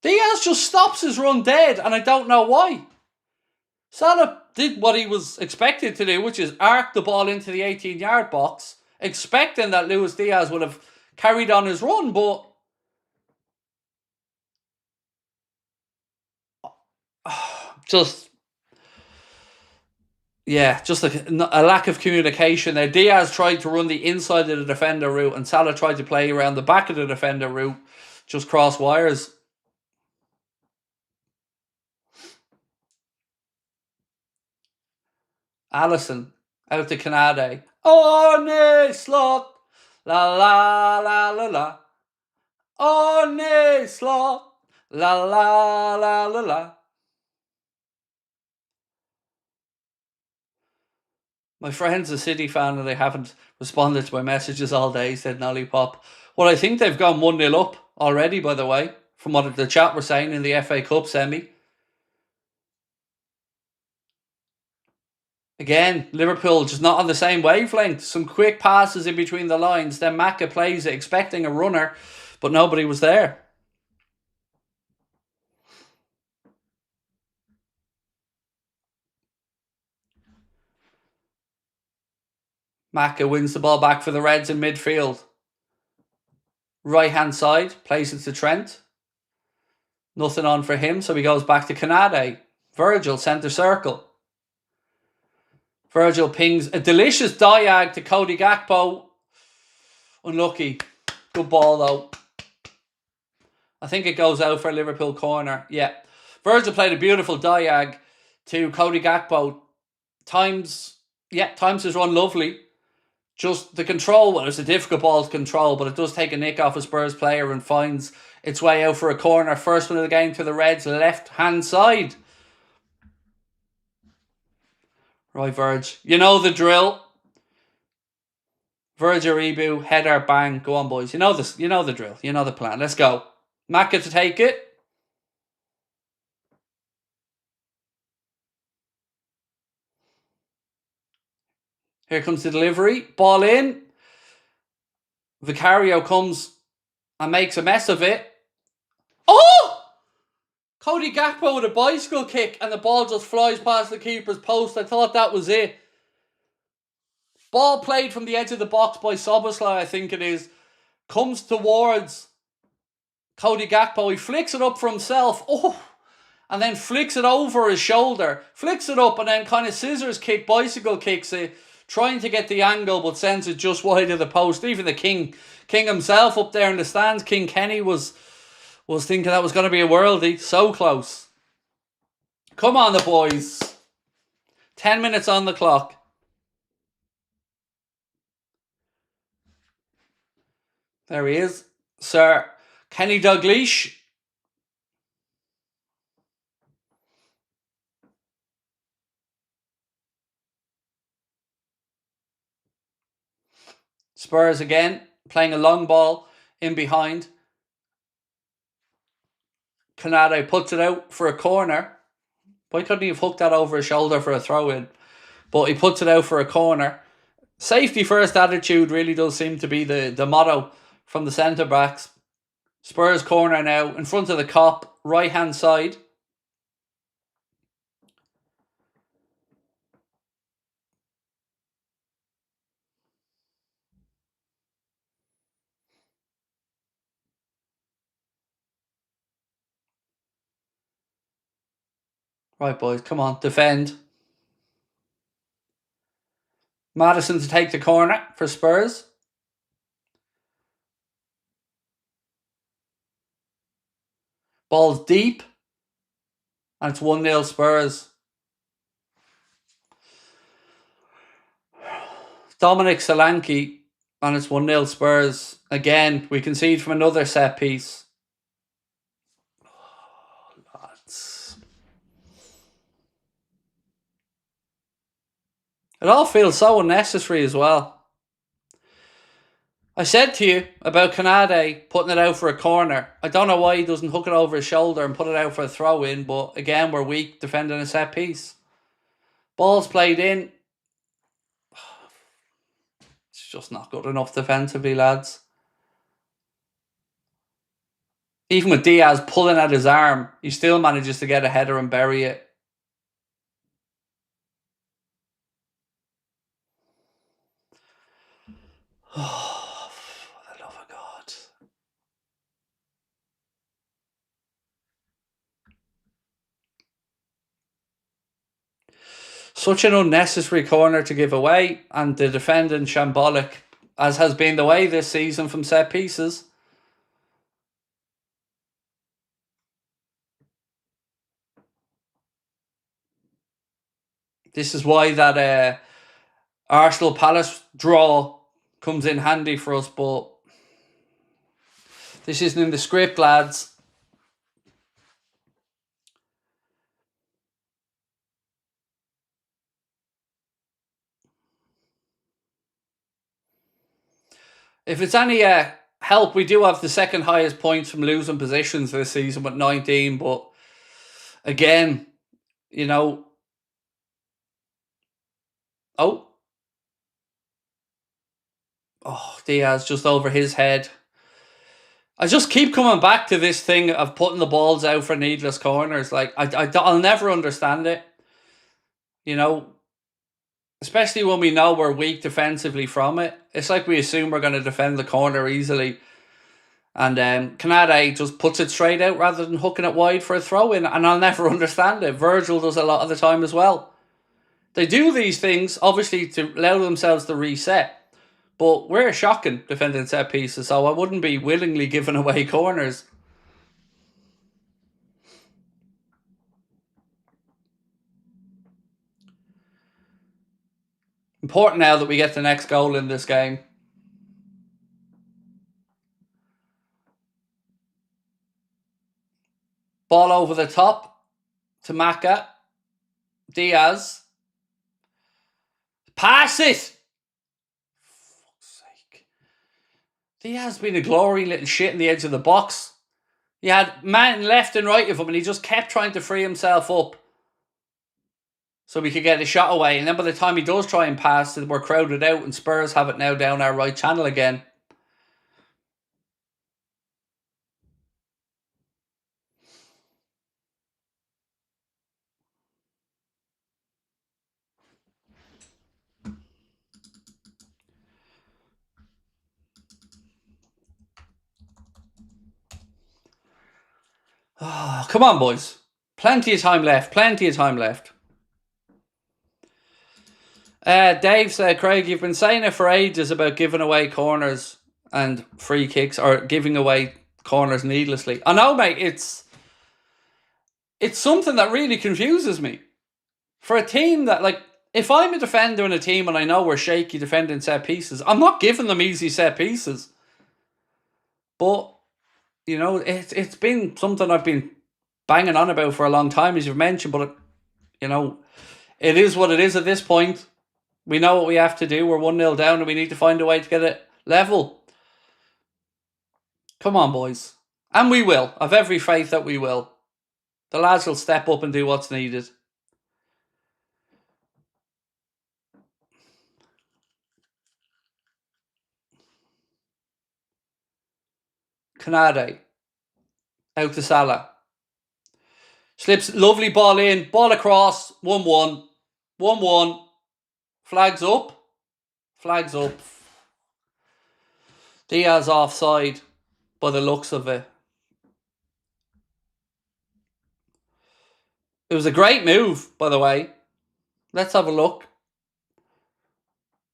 Diaz just stops his run dead, and I don't know why. Salah did what he was expected to do, which is arc the ball into the 18-yard box, expecting that Luis Diaz would have carried on his run, but... just a lack of communication there. Diaz tried to run the inside of the defender route, and Salah tried to play around the back of the defender route, just cross wires. Allison out to Canade. Arne slot. La la la la la. Arne slot. La la la la la. My friend's a City fan and they haven't responded to my messages all day, said Nollipop. Well, I think they've gone 1-0 up already, by the way, from what the chat were saying in the FA Cup semi. Again, Liverpool just not on the same wavelength. Some quick passes in between the lines. Then Maka plays it, expecting a runner, but nobody was there. Maka wins the ball back for the Reds in midfield. Right hand side, plays it to Trent. Nothing on for him, so he goes back to Canade. Virgil, centre circle. Virgil pings a delicious diag to Cody Gakpo. Unlucky. Good ball though. I think it goes out for a Liverpool corner. Yeah. Virgil played a beautiful diag to Cody Gakpo. Times his run lovely. Just the control, well, it's a difficult ball to control, but it does take a nick off a Spurs player and finds its way out for a corner. First one of the game to the Reds' left-hand side. Right, Verge. You know the drill. Verge Aribu, header, bang. Go on, boys. You know this. You know the drill. You know the plan. Let's go. Maka to take it. Here comes the delivery. Ball in. Vicario comes and makes a mess of it. Oh! Cody Gakpo with a bicycle kick and the ball just flies past the keeper's post. I thought that was it. Ball played from the edge of the box by Soboslai, I think it is. Comes towards Cody Gakpo. He flicks it up for himself. Oh! And then flicks it over his shoulder. Flicks it up and then kind of scissors kick, bicycle kicks it. Trying to get the angle, but sends it just wide of the post. Even the King himself up there in the stands, King Kenny, was thinking that was going to be a worldie. So close. Come on, the boys. 10 minutes on the clock. There he is. Sir Kenny Dalglish. Spurs again, playing a long ball in behind. Canade puts it out for a corner. Why couldn't he have hooked that over his shoulder for a throw-in? But he puts it out for a corner. Safety first attitude really does seem to be the motto from the centre-backs. Spurs corner now, in front of the cop, right-hand side. Right, boys, come on, defend. Maddison to take the corner for Spurs. Ball's deep. And it's 1-0 Spurs. Dominic Solanke. And it's 1-0 Spurs. Again, we concede from another set piece. Oh, lads. It all feels so unnecessary as well. I said to you about Canade putting it out for a corner. I don't know why he doesn't hook it over his shoulder and put it out for a throw-in, but again, we're weak defending a set piece. Ball's played in. It's just not good enough defensively, lads. Even with Diaz pulling at his arm, he still manages to get a header and bury it. Oh, for the love of God. Such an unnecessary corner to give away, and the defending shambolic, as has been the way this season from set pieces. This is why that Arsenal Palace draw comes in handy for us, but this isn't in the script, lads. If it's any help, we do have the second highest points from losing positions this season with 19, but again, you know... Oh, Diaz just over his head. I just keep coming back to this thing of putting the balls out for needless corners. Like, I'll never understand it. You know, especially when we know we're weak defensively from it. It's like we assume we're going to defend the corner easily. And Canade just puts it straight out rather than hooking it wide for a throw-in. And I'll never understand it. Virgil does a lot of the time as well. They do these things, obviously, to allow themselves to reset. But we're shocking defending set pieces, so I wouldn't be willingly giving away corners. Important now that we get the next goal in this game. Ball over the top to Maka. Diaz. Pass it! For fuck's sake. Diaz been a glory little shit in the edge of the box. He had man left and right of him and he just kept trying to free himself up so we could get a shot away. And then by the time he does try and pass, we're crowded out and Spurs have it now down our right channel again. Oh, come on, boys. Plenty of time left. Plenty of time left. Dave said, Craig, you've been saying it for ages about giving away corners and free kicks, or giving away corners needlessly. I know, mate, it's something that really confuses me. For a team that, like, if I'm a defender in a team and I know we're shaky defending set pieces, I'm not giving them easy set pieces. But, you know, it's been something I've been banging on about for a long time, as you've mentioned, but, you know, it is what it is at this point. We know what we have to do. We're 1-0 down and we need to find a way to get it Level. Come on, boys. And we will. I've every faith that we will. The lads will step up and do what's needed. Canade. Out to Salah. Slips, lovely ball in. Ball across. 1-1. 1-1. Flags up. Flags up. Diaz offside by the looks of it. It was a great move, by the way. Let's have a look.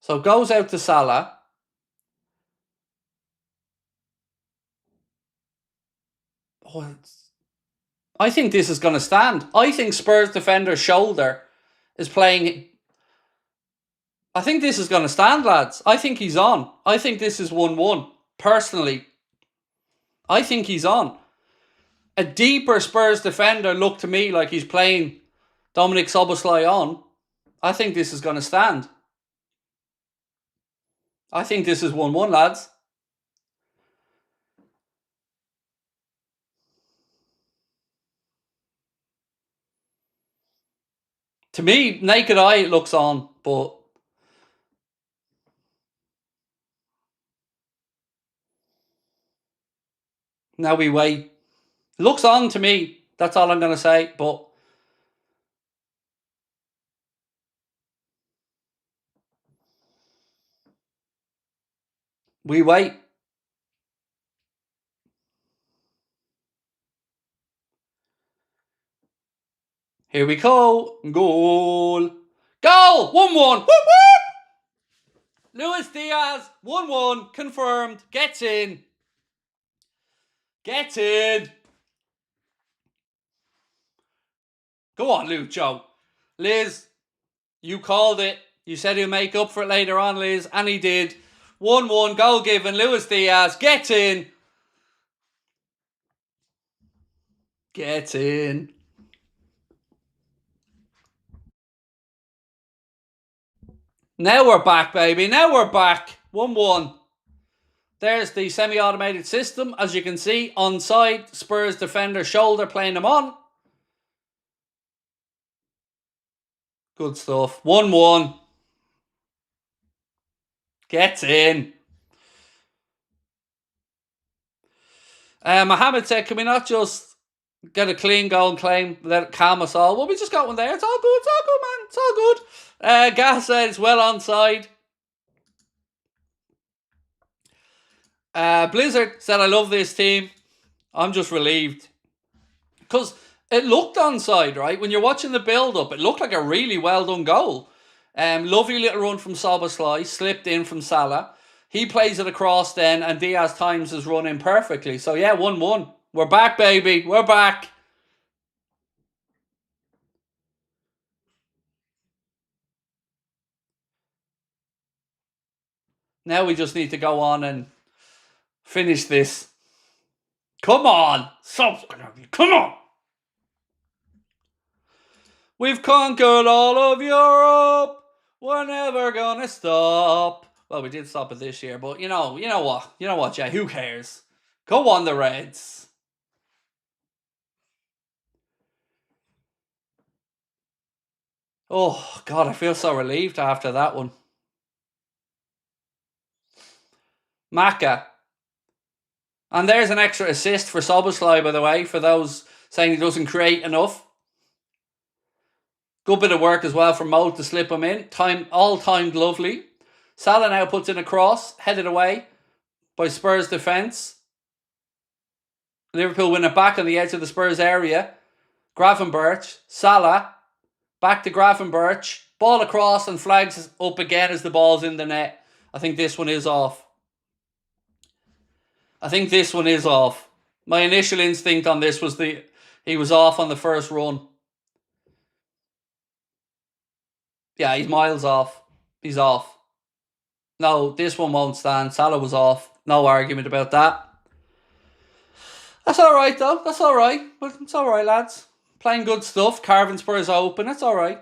So goes out to Salah. Oh, I think this is going to stand. I think Spurs defender's shoulder is playing. I think this is going to stand, lads. I think he's on. I think this is 1-1. Personally, I think he's on. A deeper Spurs defender looked to me like he's playing Dominic Szoboszlai on. I think this is going to stand. I think this is 1-1, lads. To me, naked eye, it looks on, but now we wait. Looks on to me. That's all I'm going to say, but we wait. Here we go. Goal. Goal! 1-1. Whoop, whoop! Luis Diaz, 1-1. Confirmed. Gets in. Gets in. Go on, Lucho. Liz, you called it. You said he'll make up for it later on, Liz, and he did. 1-1. Goal given. Luis Diaz gets in. Gets in. Now we're back, baby. Now we're back. 1-1. There's the semi-automated system. As you can see, onside, Spurs defender shoulder playing him on. Good stuff. 1-1. Gets in. Mohammed said, can we not just get a clean goal and claim, let it calm us all? Well, we just got one there. It's all good. It's all good, man. It's all good. Gas said it's well onside. Blizzard said, I love this team. I'm just relieved. Because it looked onside, right? When you're watching the build-up, it looked like a really well-done goal. Lovely little run from Szoboszlai, slipped in from Salah. He plays it across then, and Diaz times his run in perfectly. So yeah, 1-1. We're back, baby. We're back. Now we just need to go on and finish this. Come on. Come on. We've conquered all of Europe. We're never gonna stop. Well, we did stop it this year, but you know what, Jay? Who cares? Go on, the Reds. Oh, God, I feel so relieved after that one. Maka. And there's an extra assist for Szoboszlai, by the way, for those saying he doesn't create enough. Good bit of work as well for Mo to slip him in. All timed lovely. Salah now puts in a cross, headed away by Spurs defence. Liverpool win it back on the edge of the Spurs area. Gravenberch, Salah, back to Gravenberch. Ball across and flags up again as the ball's in the net. I think this one is off. My initial instinct on this was he was off on the first run. Yeah, he's miles off. He's off. No, this one won't stand. Salah was off. No argument about that. That's alright though. That's alright. But it's alright, lads. Playing good stuff. Carving Spurs open. It's alright.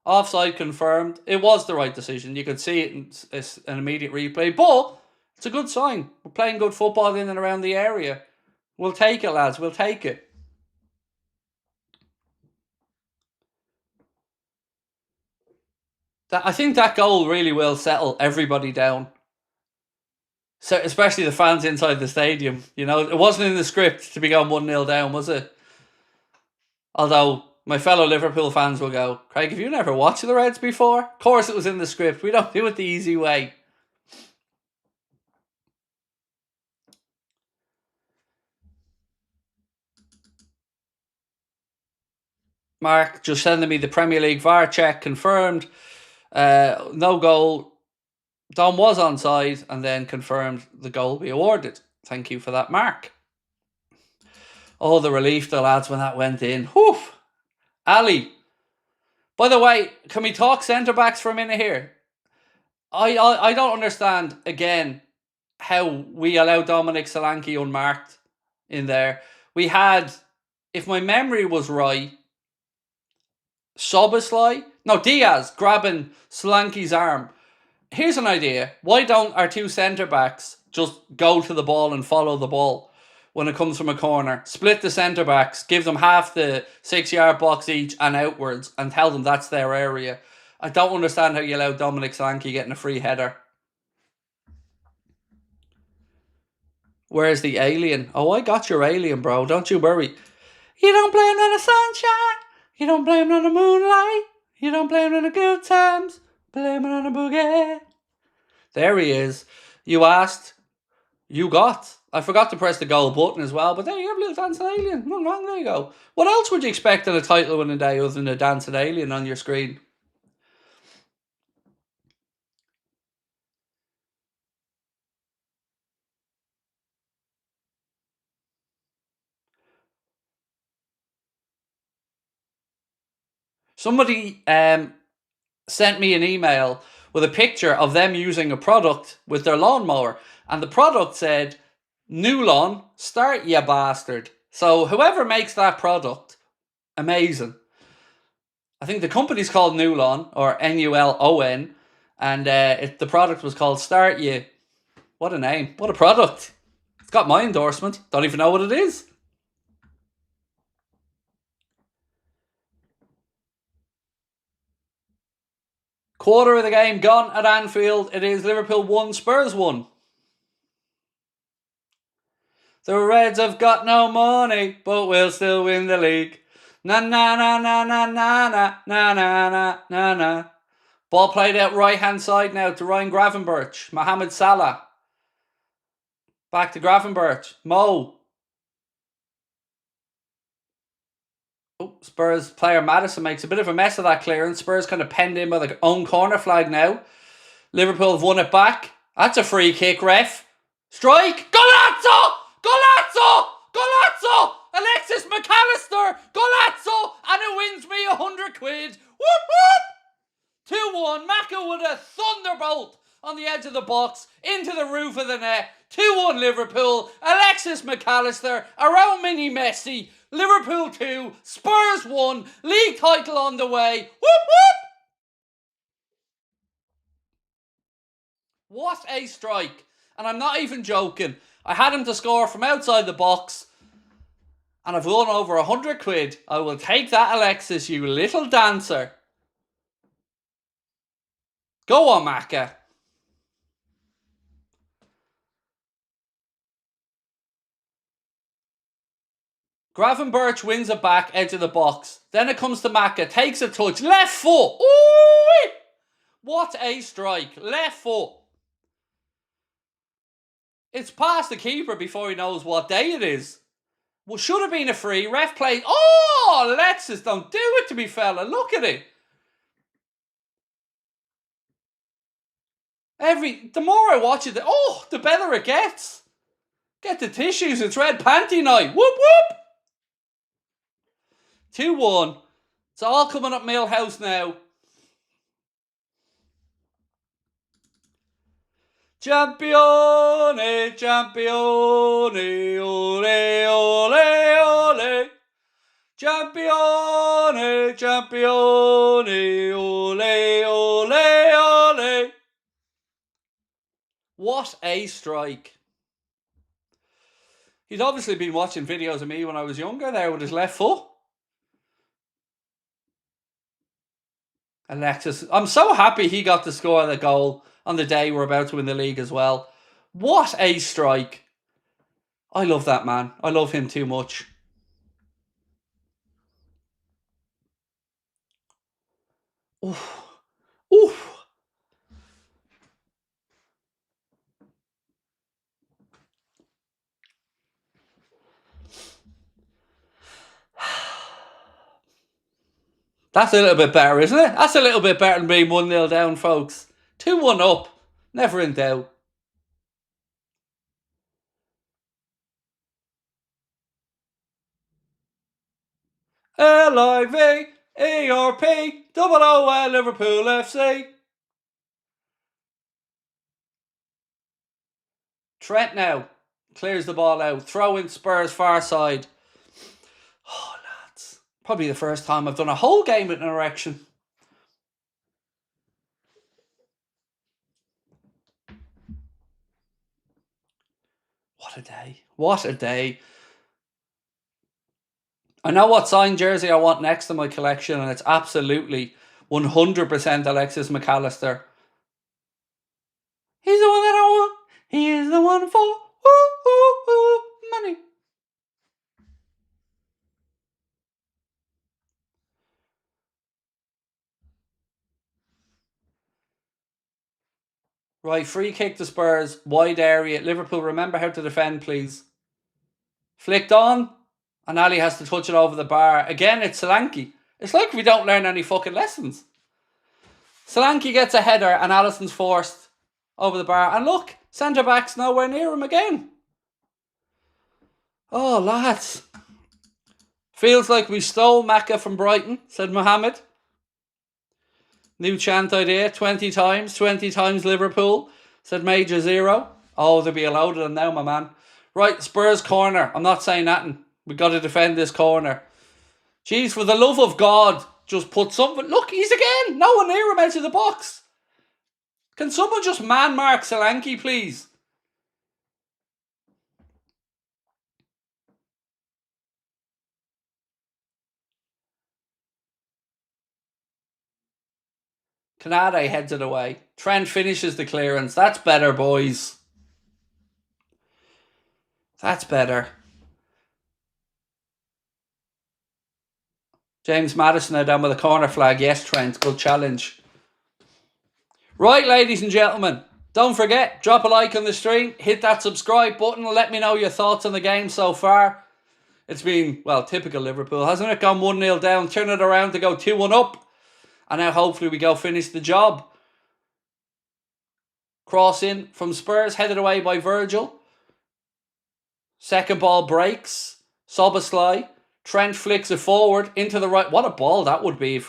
Offside confirmed. It was the right decision. You could see it in an immediate replay, but it's a good sign. We're playing good football in and around the area. We'll take it, lads. We'll take it. I think that goal really will settle everybody down. So, especially the fans inside the stadium. You know, it wasn't in the script to be going 1-0 down, was it? Although my fellow Liverpool fans will go, Craig, have you never watched the Reds before? Of course it was in the script. We don't do it the easy way. Mark just sending me the Premier League VAR check confirmed. No goal. Dom was onside and then confirmed the goal be awarded. Thank you for that, Mark. Oh, the relief, the lads, when that went in. Whew. Ali. By the way, can we talk centre-backs for a minute here? I don't understand, again, how we allow Dominic Solanke unmarked in there. We had, if my memory was right, Diaz grabbing Solanke's arm. Here's an idea. Why don't our two centre-backs just go to the ball and follow the ball when it comes from a corner? Split the centre-backs, give them half the 6-yard box each and outwards, and tell them that's their area. I don't understand how you allow Dominic Solanke getting a free header. Where's the alien? Oh, I got your alien, bro. Don't you worry. You don't blame it on the sunshine. You don't blame it on the moonlight. You don't blame it on the good times. Blame it on the boogie. There he is. You asked. You got. I forgot to press the goal button as well, but there you have a little dancing alien. Nothing wrong, there you go. What else would you expect on a title winning day other than a dancing alien on your screen? Somebody sent me an email with a picture of them using a product with their lawnmower, and the product said, "New lawn, start ya bastard." So whoever makes that product, amazing. I think the company's called New Lawn, or Nulon, and the product was called Start Ya. What a name. What a product. It's got my endorsement. Don't even know what it is. Quarter of the game gone at Anfield. It is Liverpool 1, Spurs 1. The Reds have got no money, but will still win the league. Na na na na na na na na na na na na. Ball played out right hand side now to Ryan Gravenberch. Mohamed Salah. Back to Gravenberch. Mo. Oh, Spurs player Maddison makes a bit of a mess of that clearance. Spurs kind of penned in by their own corner flag now. Liverpool have won it back. That's a free kick, ref. Strike. Golazzo! Golazzo! Golazzo! Alexis McAllister! Golazzo! And it wins me £100. Whoop whoop! 2-1. Maka with a thunderbolt on the edge of the box into the roof of the net. 2-1 Liverpool. Alexis McAllister around mini Messi. Liverpool 2, Spurs 1, league title on the way. Whoop whoop! What a strike. And I'm not even joking. I had him to score from outside the box. And I've won over £100. I will take that, Alexis, you little dancer. Go on, Maka. Gravenberch wins it back, edge of the box. Then it comes to Maka, takes a touch, left foot. Ooh! What a strike. Left foot. It's past the keeper before he knows what day it is. Well, should have been a free. Ref played. Oh, Alexis, don't do it to me, fella. Look at it. The more I watch it, the better it gets. Get the tissues. It's red panty night. Whoop, whoop. 2-1. It's all coming up Millhouse now. Champione, champione, ole, ole, ole. Champione, Champione, ole, ole, ole. What a strike. He's obviously been watching videos of me when I was younger there with his left foot. Alexis, I'm so happy he got to score the goal on the day we're about to win the league as well. What a strike. I love that man. I love him too much. Oof. Oof. That's a little bit better, isn't it? That's a little bit better than being 1-0 down, folks. 2-1 up. Never in doubt. LIVERP Liverpool FC. Trent now clears the ball out. Throw in Spurs far side. Oh, lads. Probably the first time I've done a whole game with an erection. What a day. What a day. I know what signed jersey I want next to my collection, and it's absolutely 100% Alexis McAllister. He's the one that I want. He is the one for money. Right, free kick to Spurs, wide area. Liverpool, remember how to defend, please. Flicked on, and Ali has to touch it over the bar. Again, it's Solanke. It's like we don't learn any fucking lessons. Solanke gets a header, and Alisson's forced over the bar. And look, centre-back's nowhere near him again. Oh, lads. Feels like we stole Macca from Brighton, said Mohammed. New chant idea, 20 times Liverpool, said Major Zero. Oh, there'll be a load of them now, my man. Right, Spurs corner. I'm not saying nothing. We've got to defend this corner. Jeez, for the love of God, just put something. Look, he's again. No one near him out of the box. Can someone just man mark Solanke, please? Canade heads it away. Trent finishes the clearance. That's better, boys. That's better. James Maddison now down with a corner flag. Yes, Trent. Good challenge. Right, ladies and gentlemen. Don't forget, drop a like on the stream. Hit that subscribe button. Let me know your thoughts on the game so far. It's been, well, typical Liverpool. Hasn't it gone 1-0 down? Turn it around to go 2-1 up. And now hopefully we go finish the job. Cross in from Spurs, headed away by Virgil. Second ball breaks. Szoboszlai. Trent flicks it forward into the right. What a ball that would be.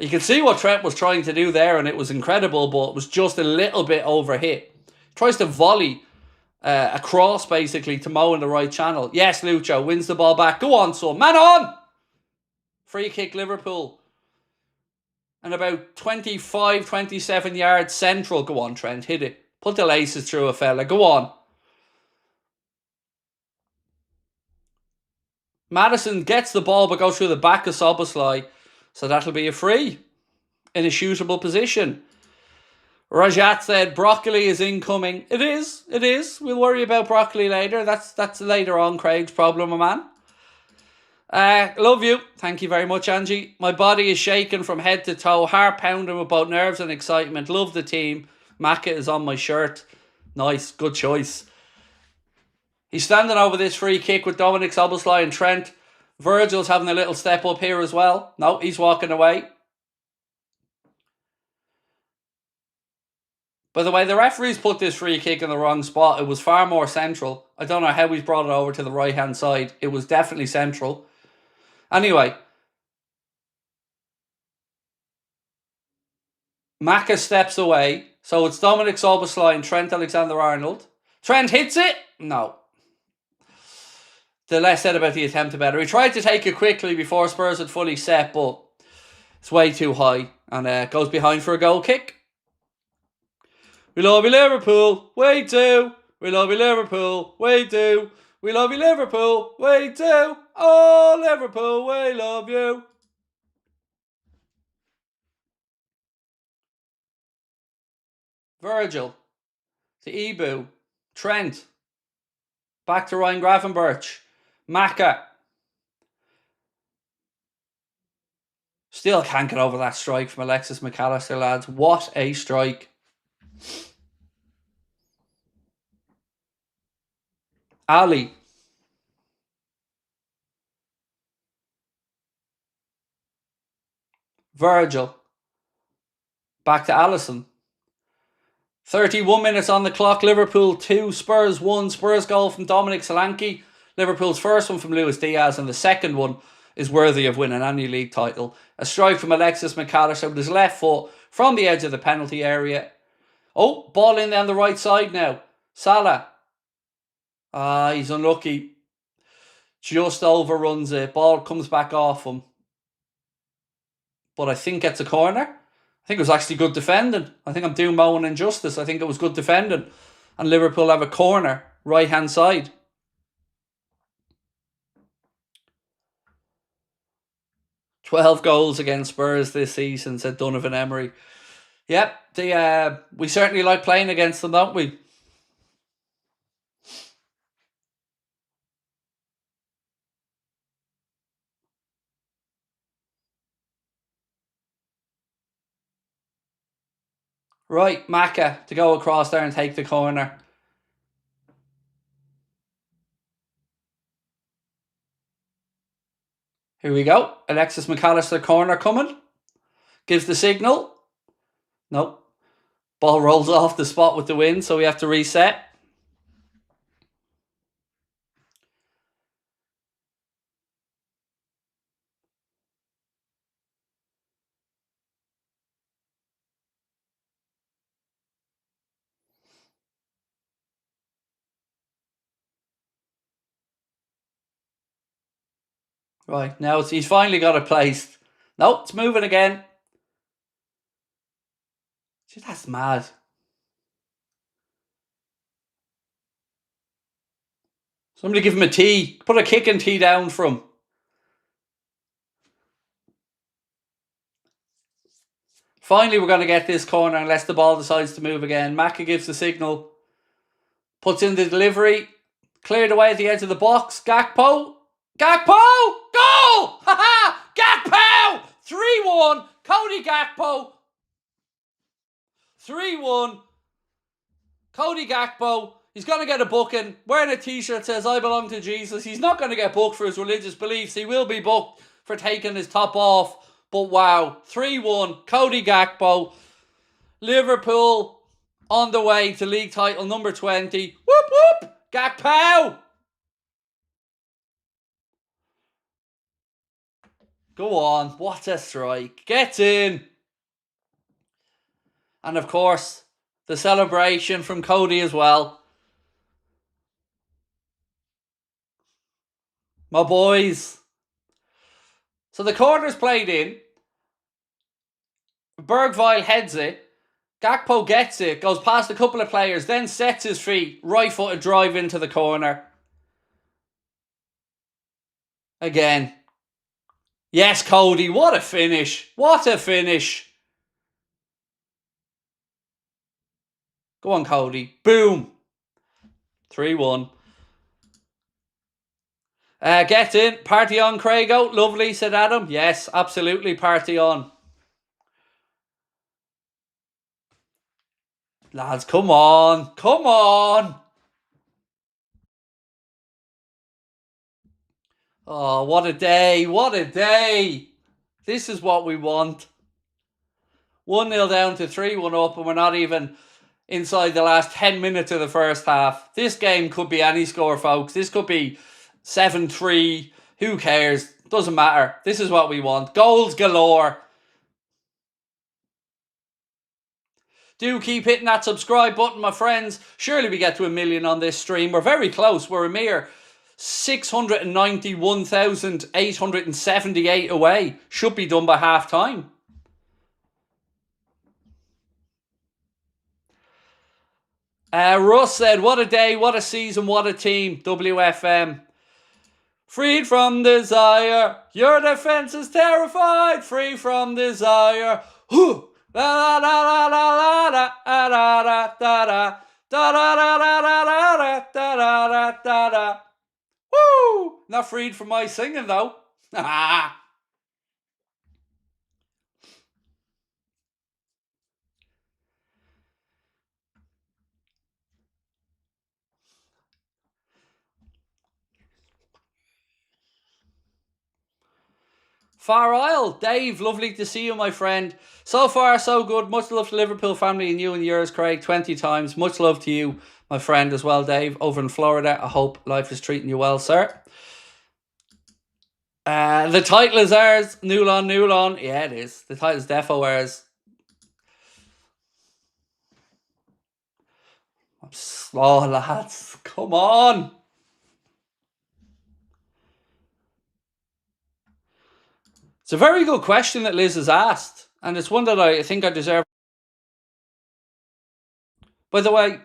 You can see what Trent was trying to do there, and it was incredible, but it was just a little bit overhit. Tries to volley across, basically, to Mo in the right channel. Yes, Lucho wins the ball back. Go on, son. Man on! Free kick, Liverpool. And about 25, 27 yards central. Go on, Trent. Hit it. Put the laces through a fella. Go on. Maddison gets the ball but goes through the back of Szoboszlai. So that'll be a free in a shootable position. Rajat said broccoli is incoming. It is. It is. We'll worry about broccoli later. That's later on Craig's problem, my man. Love you. Thank you very much, Angie. My body is shaking from head to toe. Heart pounding with both nerves and excitement. Love the team. Macca is on my shirt. Nice. Good choice. He's standing over this free kick with Dominic Szoboszlai and Trent. Virgil's having a little step up here as well. No, he's walking away. By the way, the referees put this free kick in the wrong spot. It was far more central. I don't know how he's brought it over to the right-hand side. It was definitely central. Anyway. Macca steps away. So it's Dominic Szoboszlai and Trent Alexander-Arnold. Trent hits it. No. The less said about the attempt, the better. He tried to take it quickly before Spurs had fully set, but It's way too high and goes behind for a goal kick. We love you, Liverpool. Way too. We love you, Liverpool. Way too. We love you, Liverpool. Way too. Oh, Liverpool, we love you. Virgil to Ibu. Trent. Back to Ryan Gravenberch. Maka. Still can't get over that strike from Alexis McAllister, lads. What a strike. Ali. Virgil. Back to Alisson. 31 minutes on the clock. Liverpool 2, Spurs 1. Spurs goal from Dominic Solanke. Liverpool's first one from Luis Diaz, and the second one is worthy of winning any league title. A strike from Alexis McAllister with his left foot from the edge of the penalty area. Oh, ball in down the right side now. Salah. He's unlucky. Just overruns it. Ball comes back off him. But I think it's a corner. I think it was actually good defending. I think I'm doing Mo an injustice. I think it was good defending. And Liverpool have a corner, right hand side. "12 goals against Spurs this season," said Donovan Emery. Yep, we certainly like playing against them, don't we? Right, Maka to go across there and take the corner. Here we go. Alexis McAllister corner coming. Gives the signal. Nope. Ball rolls off the spot with the wind, so we have to reset. Right, now he's finally got it placed. Nope, it's moving again. Gee, that's mad. Somebody give him a tee. Put a kicking tee down for him. Finally, we're going to get this corner unless the ball decides to move again. Maka gives the signal. Puts in the delivery. Cleared away at the edge of the box. Gakpo. Gakpo! Goal! Ha-ha! Gakpo! 3-1. Cody Gakpo. 3-1. Cody Gakpo. He's going to get a booking. Wearing a t-shirt that says, "I belong to Jesus." He's not going to get booked for his religious beliefs. He will be booked for taking his top off. But wow, 3-1. Cody Gakpo. Liverpool on the way to league title number 20. Whoop whoop! Gakpo! Go on, what a strike. Get in. And of course, the celebration from Cody as well. My boys. So the corner's played in. Bergwijn heads it. Gakpo gets it, goes past a couple of players, then sets his feet, right-footed drive into the corner. Again. Yes, Cody, what a finish. What a finish. Go on, Cody. Boom. 3-1. Get in. Party on, Craigo. Lovely, said Adam. Yes, absolutely, party on. Lads, come on. Come on. Oh, what a day. What a day. This is what we want. 1-0 down to 3-1 up, and we're not even inside the last 10 minutes of the first half. This game could be any score, folks. This could be 7-3. Who cares? Doesn't matter. This is what we want. Goals galore. Do keep hitting that subscribe button, my friends. Surely we get to 1 million on this stream. We're very close. We're a mere 691,878 away. Should be done by half time. Russ said, what a day, what a season, what a team. WFM. Freed from desire, your defense is terrified. Free from desire. La la la la la la da da da da da da da da da da da da da. Woo! Not freed from my singing though. Far Isle, Dave, lovely to see you, my friend. So far, so good. Much love to Liverpool family and you and yours, Craig, 20 times. Much love to you, my friend, as well, Dave, over in Florida. I hope life is treating you well, sir. The title is ours. Nulon. Yeah, it is. The title is defo ours. Oh, lads, come on. It's a very good question that Liz has asked, and it's one that I think I deserve. By the way,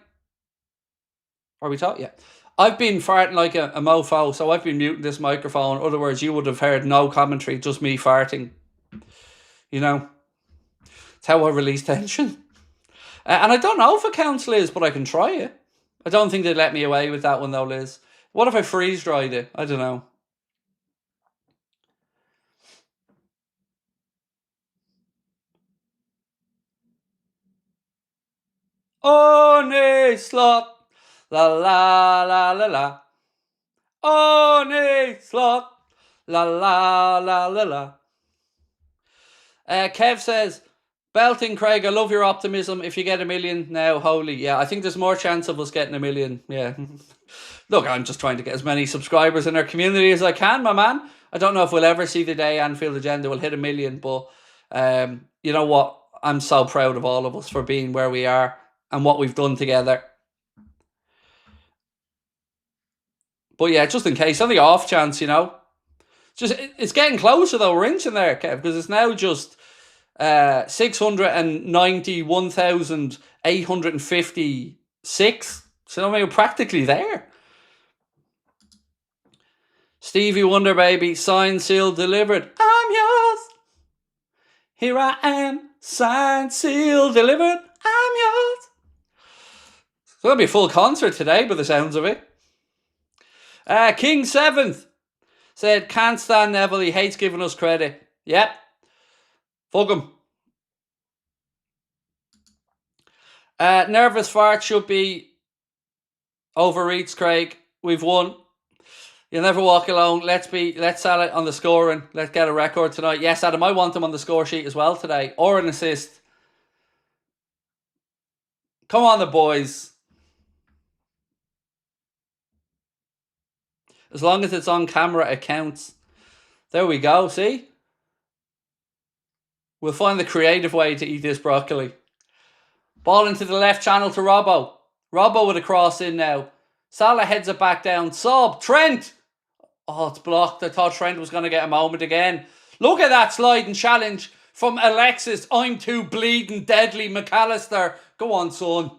are we talking? Yeah. I've been farting like a mofo, so I've been muting this microphone. In other words, you would have heard no commentary, just me farting. You know? It's how I release tension. And I don't know if it counts, Liz, but I can try it. I don't think they'd let me away with that one, though, Liz. What if I freeze-dried it? I don't know. Arne slot. La la la la la. Arne slot. La la la la la. Kev says, belting Craig, I love your optimism. If you get 1 million now, holy, yeah, I think there's more chance of us getting 1 million. Yeah. Look, I'm just trying to get as many subscribers in our community as I can, my man. I don't know if we'll ever see the day Anfield Agenda will hit 1 million, but you know what? I'm so proud of all of us for being where we are and what we've done together. But yeah, just in case, on the off chance, you know. Just it's getting closer though. We're inching there, Kev, because it's now just 691,856. So I mean, we're practically there. Stevie Wonder, baby, signed, sealed, delivered. I'm yours. Here I am, signed, sealed, delivered. I'm yours. It's gonna be a full concert today, by the sounds of it. King 7th said, can't stand Neville, he hates giving us credit. Yep. Fuck him. Nervous fart should be overreached, Craig. We've won. You'll never walk alone. Let's Salah on the scoring. Let's get a record tonight. Yes, Adam, I want him on the score sheet as well today. Or an assist. Come on, the boys. As long as it's on camera, it counts. There we go, see? We'll find the creative way to eat this broccoli. Ball into the left channel to Robbo. Robbo with a cross in now. Salah heads it back down. Sob, Trent. Oh, it's blocked. I thought Trent was going to get a moment again. Look at that sliding challenge from Alexis. I'm too bleeding deadly McAllister. Go on, son.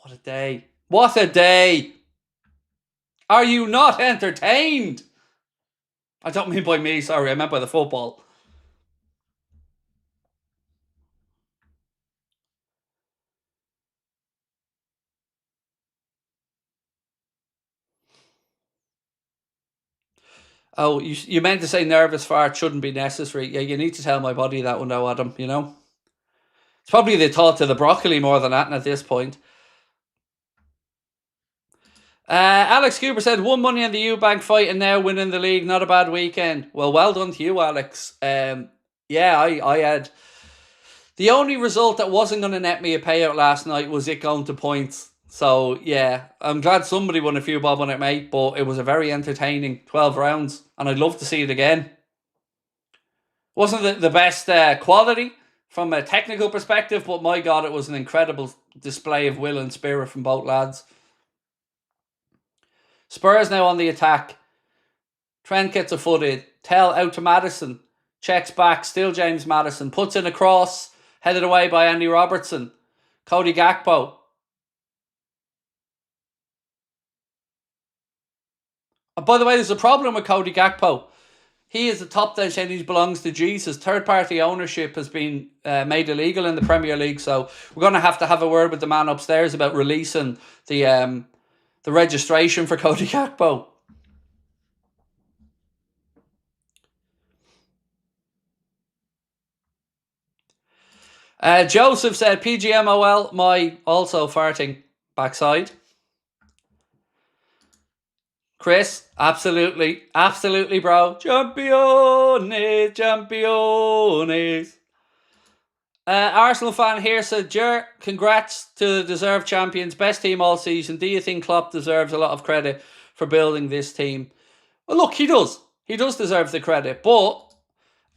What a day. What a day. Are you not entertained? I don't mean by me, sorry. I meant by the football. Oh, you meant to say nervous fart shouldn't be necessary. Yeah, you need to tell my body that one though, Adam, you know? It's probably the thought to the broccoli more than that at this point. Alex Cooper said, won money on the Eubank fight and now winning the league. Not a bad weekend. Well done to you, Alex. Yeah, I had... The only result that wasn't going to net me a payout last night was it going to points. So, yeah, I'm glad somebody won a few bob on it, mate, but it was a very entertaining 12 rounds, and I'd love to see it again. Wasn't the best quality from a technical perspective, but my God, it was an incredible display of will and spirit from both lads. Spurs now on the attack. Trent gets a foot in. Tell out to Maddison. Checks back. Still James Maddison. Puts in a cross. Headed away by Andy Robertson. Cody Gakpo. By the way, there's a problem with Cody Gakpo. He is the top down saying he belongs to Jesus. Third party ownership has been made illegal in the Premier League, so we're going to have a word with the man upstairs about releasing the registration for Cody Gakpo. Joseph said PGMOL, my also farting backside. Chris, absolutely, bro. Champions. Arsenal fan here said, Jer, congrats to the deserved champions, best team all season. Do you think Klopp deserves a lot of credit for building this team? Well, look, he does. He does deserve the credit, but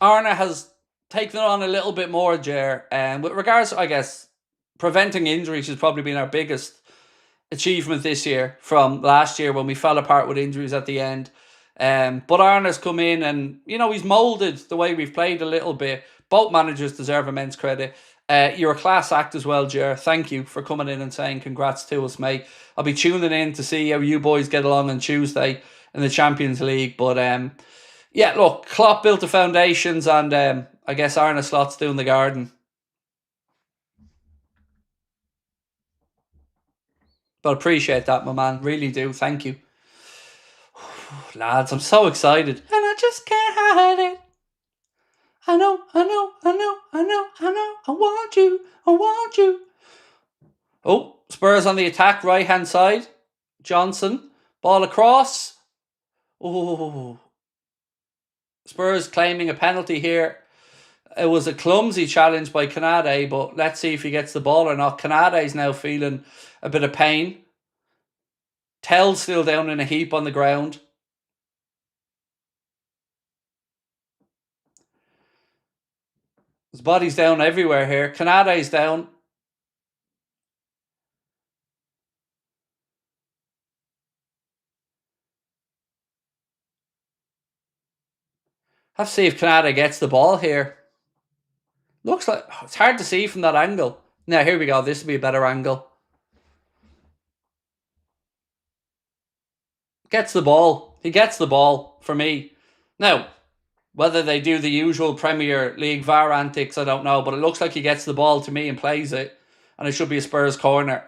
Arne has taken it on a little bit more, Jer. And with regards, I guess, preventing injuries has probably been our biggest achievement this year from last year when we fell apart with injuries at the end. But Arne's come in and, he's moulded the way we've played a little bit. Both managers deserve immense credit. You're a class act as well, Jer. Thank you for coming in and saying congrats to us, mate. I'll be tuning in to see how you boys get along on Tuesday in the Champions League. But yeah, look, Klopp built the foundations and I guess Arne Slot's doing the garden. But appreciate that, my man. Really do. Thank you. Lads, I'm so excited. And I just can't hide it. I know. I want you. Oh, Spurs on the attack, right hand side. Johnson. Ball across. Oh. Spurs claiming a penalty here. It was a clumsy challenge by Canade, but let's see if he gets the ball or not. Canade's now feeling a bit of pain. Tell's still down in a heap on the ground. His body's down everywhere here. Canade's down. Have to see if Canada gets the ball here. Looks like it's hard to see from that angle. Now, here we go. This will be a better angle. Gets the ball. He gets the ball for me. Now, whether they do the usual Premier League VAR antics, I don't know. But it looks like he gets the ball to me and plays it. And it should be a Spurs corner.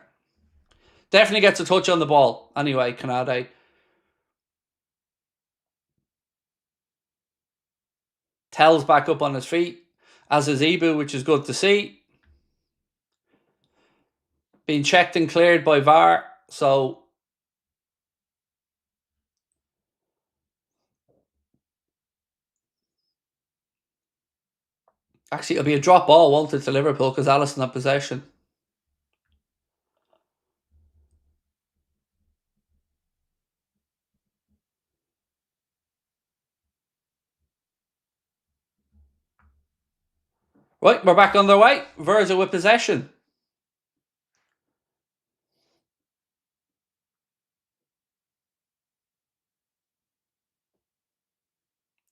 Definitely gets a touch on the ball. Anyway, Canada. Tell's back up on his feet. As is Ibu, which is good to see. Being checked and cleared by VAR. So actually, it'll be a drop ball, won't it, to Liverpool because Alisson had possession. Right, we're back on their way. Virgil with possession.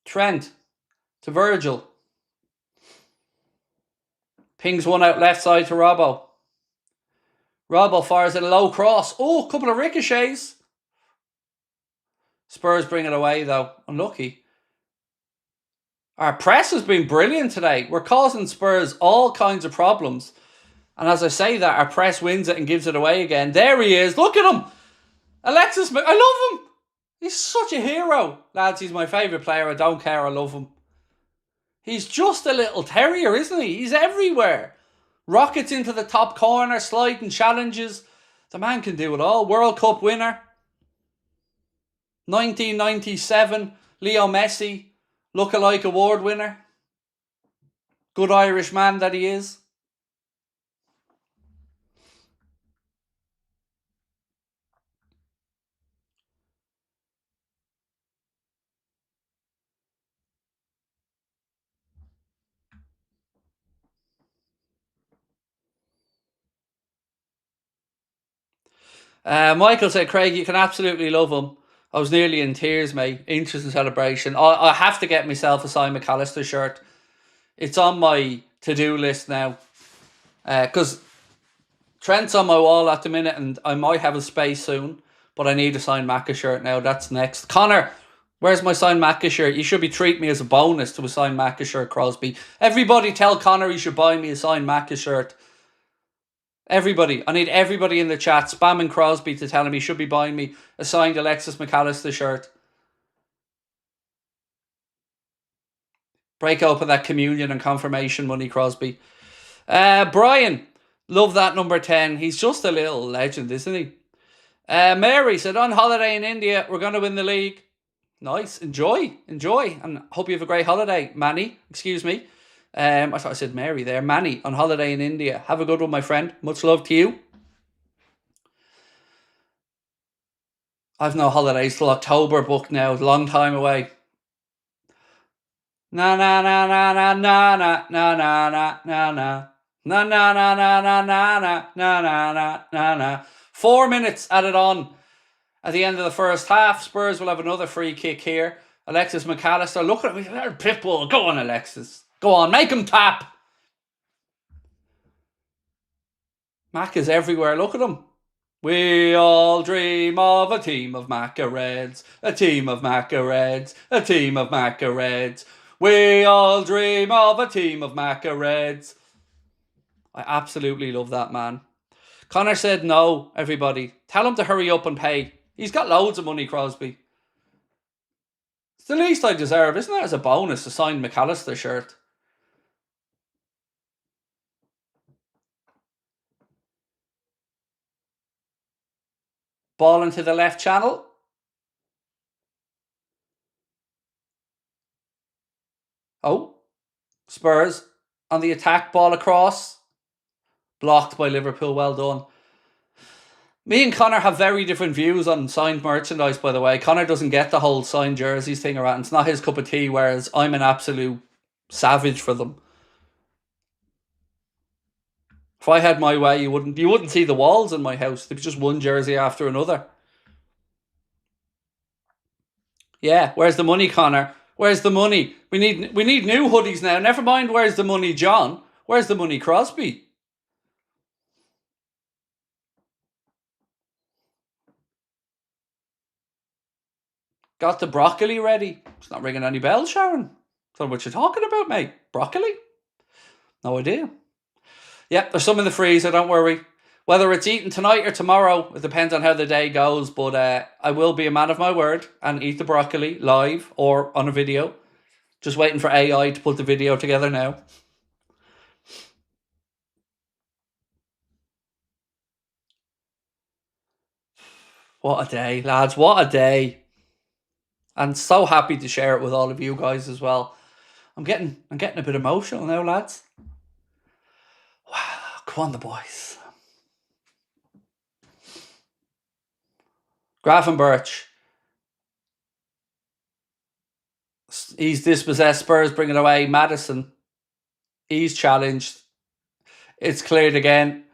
Trent to Virgil. Pings one out left side to Robbo. Robbo fires in a low cross. Oh, a couple of ricochets. Spurs bring it away though. Unlucky. Our press has been brilliant today. We're causing Spurs all kinds of problems. And as I say that, our press wins it and gives it away again. There he is. Look at him. Alexis, I love him. He's such a hero. Lads, he's my favourite player. I don't care. I love him. He's just a little terrier, isn't he? He's everywhere. Rockets into the top corner, sliding challenges. The man can do it all. World Cup winner. 1997, Leo Messi, lookalike award winner. Good Irish man that he is. Michael said, Craig, you can absolutely love him. I was nearly in tears, mate. Interesting celebration. I have to get myself a Simon McAllister shirt. It's on my to-do list now. Because Trent's on my wall at the minute and I might have a space soon. But I need a signed Macca shirt now. That's next. Connor, where's my signed Macca shirt? You should be treating me as a bonus to a signed Macca shirt, Crosby. Everybody tell Connor he should buy me a signed Macca shirt. Everybody. I need everybody in the chat spamming Crosby to tell him he should be buying me a signed Alexis McAllister shirt. Break open that communion and confirmation money, Crosby. Brian, love that number 10. He's just a little legend, isn't he? Mary said, on holiday in India, we're going to win the league. Nice. Enjoy. And hope you have a great holiday. Manny, excuse me. I thought I said Mary there. Manny, on holiday in India. Have a good one, my friend. Much love to you. I've no holidays till October booked now. Long time away. Na na na na na na na na na na na na. Na na na na na na na na na na na. 4 minutes added on at the end of the first half. Spurs will have another free kick here. Alexis McAllister, look at me. Pitbull. Go on, Alexis. Go on, make him tap. Mac is everywhere. Look at him. We all dream of a team of Macca Reds. A team of Macca Reds. A team of Macca Reds. We all dream of a team of Macca Reds. I absolutely love that man. Connor said no, everybody. Tell him to hurry up and pay. He's got loads of money, Crosby. It's the least I deserve, isn't it, as a bonus, to sign McAllister shirt? Ball into the left channel. Oh, Spurs on the attack, ball across. Blocked by Liverpool, well done. Me and Connor have very different views on signed merchandise, by the way. Connor doesn't get the whole signed jerseys thing around. It's not his cup of tea, whereas I'm an absolute savage for them. If I had my way, you wouldn't see the walls in my house. There'd be just one jersey after another. Yeah, where's the money, Connor? Where's the money? We need new hoodies now. Never mind where's the money, John. Where's the money, Crosby? Got the broccoli ready. It's not ringing any bells, Sharon. Don't know what you're talking about, mate. Broccoli? No idea. Yep, there's some in the freezer, don't worry. Whether it's eaten tonight or tomorrow, it depends on how the day goes, but I will be a man of my word and eat the broccoli live or on a video. Just waiting for AI to put the video together now. What a day, lads. What a day. And so happy to share it with all of you guys as well. I'm getting a bit emotional now, lads. Wow, come on, the boys. Gravenberch. He's dispossessed. Spurs bring it away. Madison. He's challenged. It's cleared again.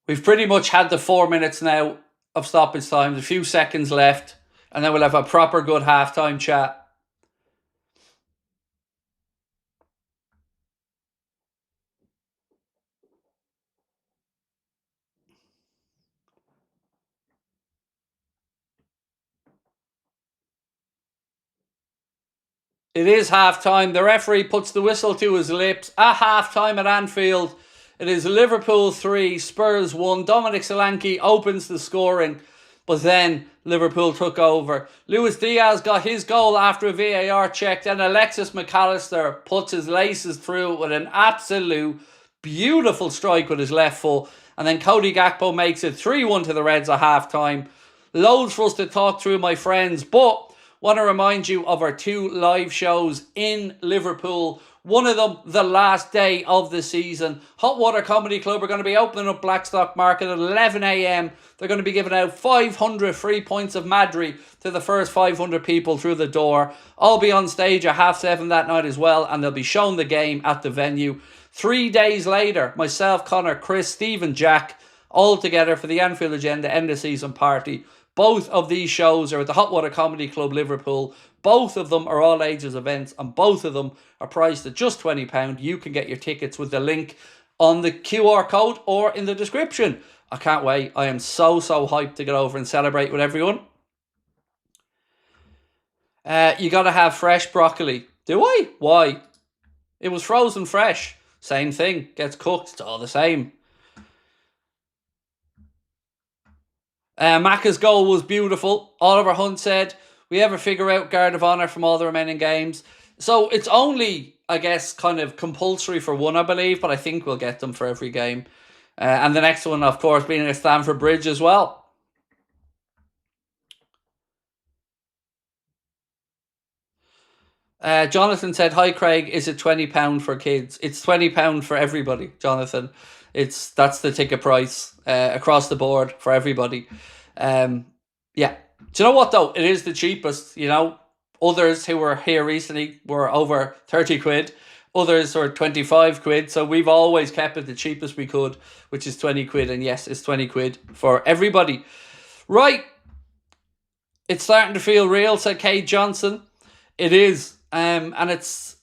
We've pretty much had the 4 minutes now of stoppage time. A few seconds left. And then we'll have a proper good halftime chat. It is halftime. The referee puts the whistle to his lips. At halftime at Anfield, it is Liverpool 3, Spurs 1. Dominic Solanke opens the scoring, but then Liverpool took over. Luis Diaz got his goal after a VAR check, and Alexis McAllister puts his laces through with an absolute beautiful strike with his left foot. And then Cody Gakpo makes it 3-1 to the Reds at halftime. Loads for us to talk through, my friends, but want to remind you of our 2 live shows in Liverpool. One of them, the last day of the season. Hot Water Comedy Club are going to be opening up Blackstock Market at 11 a.m. They're going to be giving out 500 free points of Madry to the first 500 people through the door. I'll be on stage at 7:30 that night as well, and they'll be showing the game at the venue. 3 days later, myself, Connor, Chris, Stephen, Jack, all together for the Anfield Agenda end of season party. Both of these shows are at the Hot Water Comedy Club, Liverpool. Both of them are all ages events, and both of them are priced at just £20. You can get your tickets with the link on the QR code or in the description. I can't wait. I am so hyped to get over and celebrate with everyone. You got to have fresh broccoli. Do I? Why? It was frozen fresh. Same thing. Gets cooked. It's all the same. Macca's goal was beautiful. Oliver Hunt said, we ever figure out Guard of Honour from all the remaining games? So it's only, I guess, kind of compulsory for one, I believe, but I think we'll get them for every game. And the next one, of course, being at Stamford Bridge as well. Jonathan said, hi Craig, is it £20 for kids? It's £20 for everybody, Jonathan. That's the ticket price across the board for everybody. Yeah. Do you know what though? It is the cheapest, you know. Others who were here recently were over 30 quid. Others were 25 quid. So we've always kept it the cheapest we could, which is 20 quid. And yes, it's 20 quid for everybody. Right. It's starting to feel real, said Kate Johnson. It is. And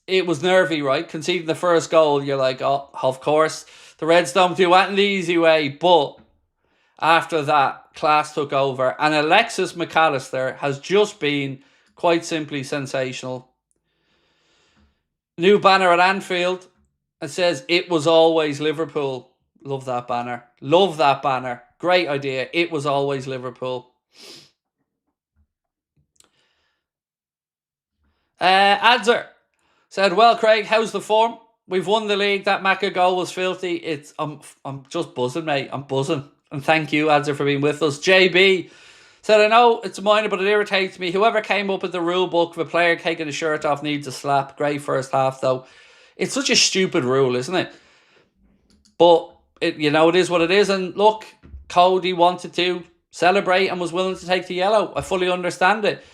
it was nervy, right? Conceding the first goal, you're like, oh, of course. The Reds don't do that in the easy way. But after that, class took over. And Alexis McAllister has just been quite simply sensational. New banner at Anfield. It says, it was always Liverpool. Love that banner. Love that banner. Great idea. It was always Liverpool. Adzer said, well, Craig, how's the form? We've won the league. That Macca goal was filthy. I'm just buzzing, mate. I'm buzzing. And thank you, Adzer, for being with us. JB said, I know it's minor, but it irritates me. Whoever came up with the rule book of a player taking his shirt off needs a slap. Great first half, though. It's such a stupid rule, isn't it? But, it is what it is. And look, Cody wanted to celebrate and was willing to take the yellow. I fully understand it.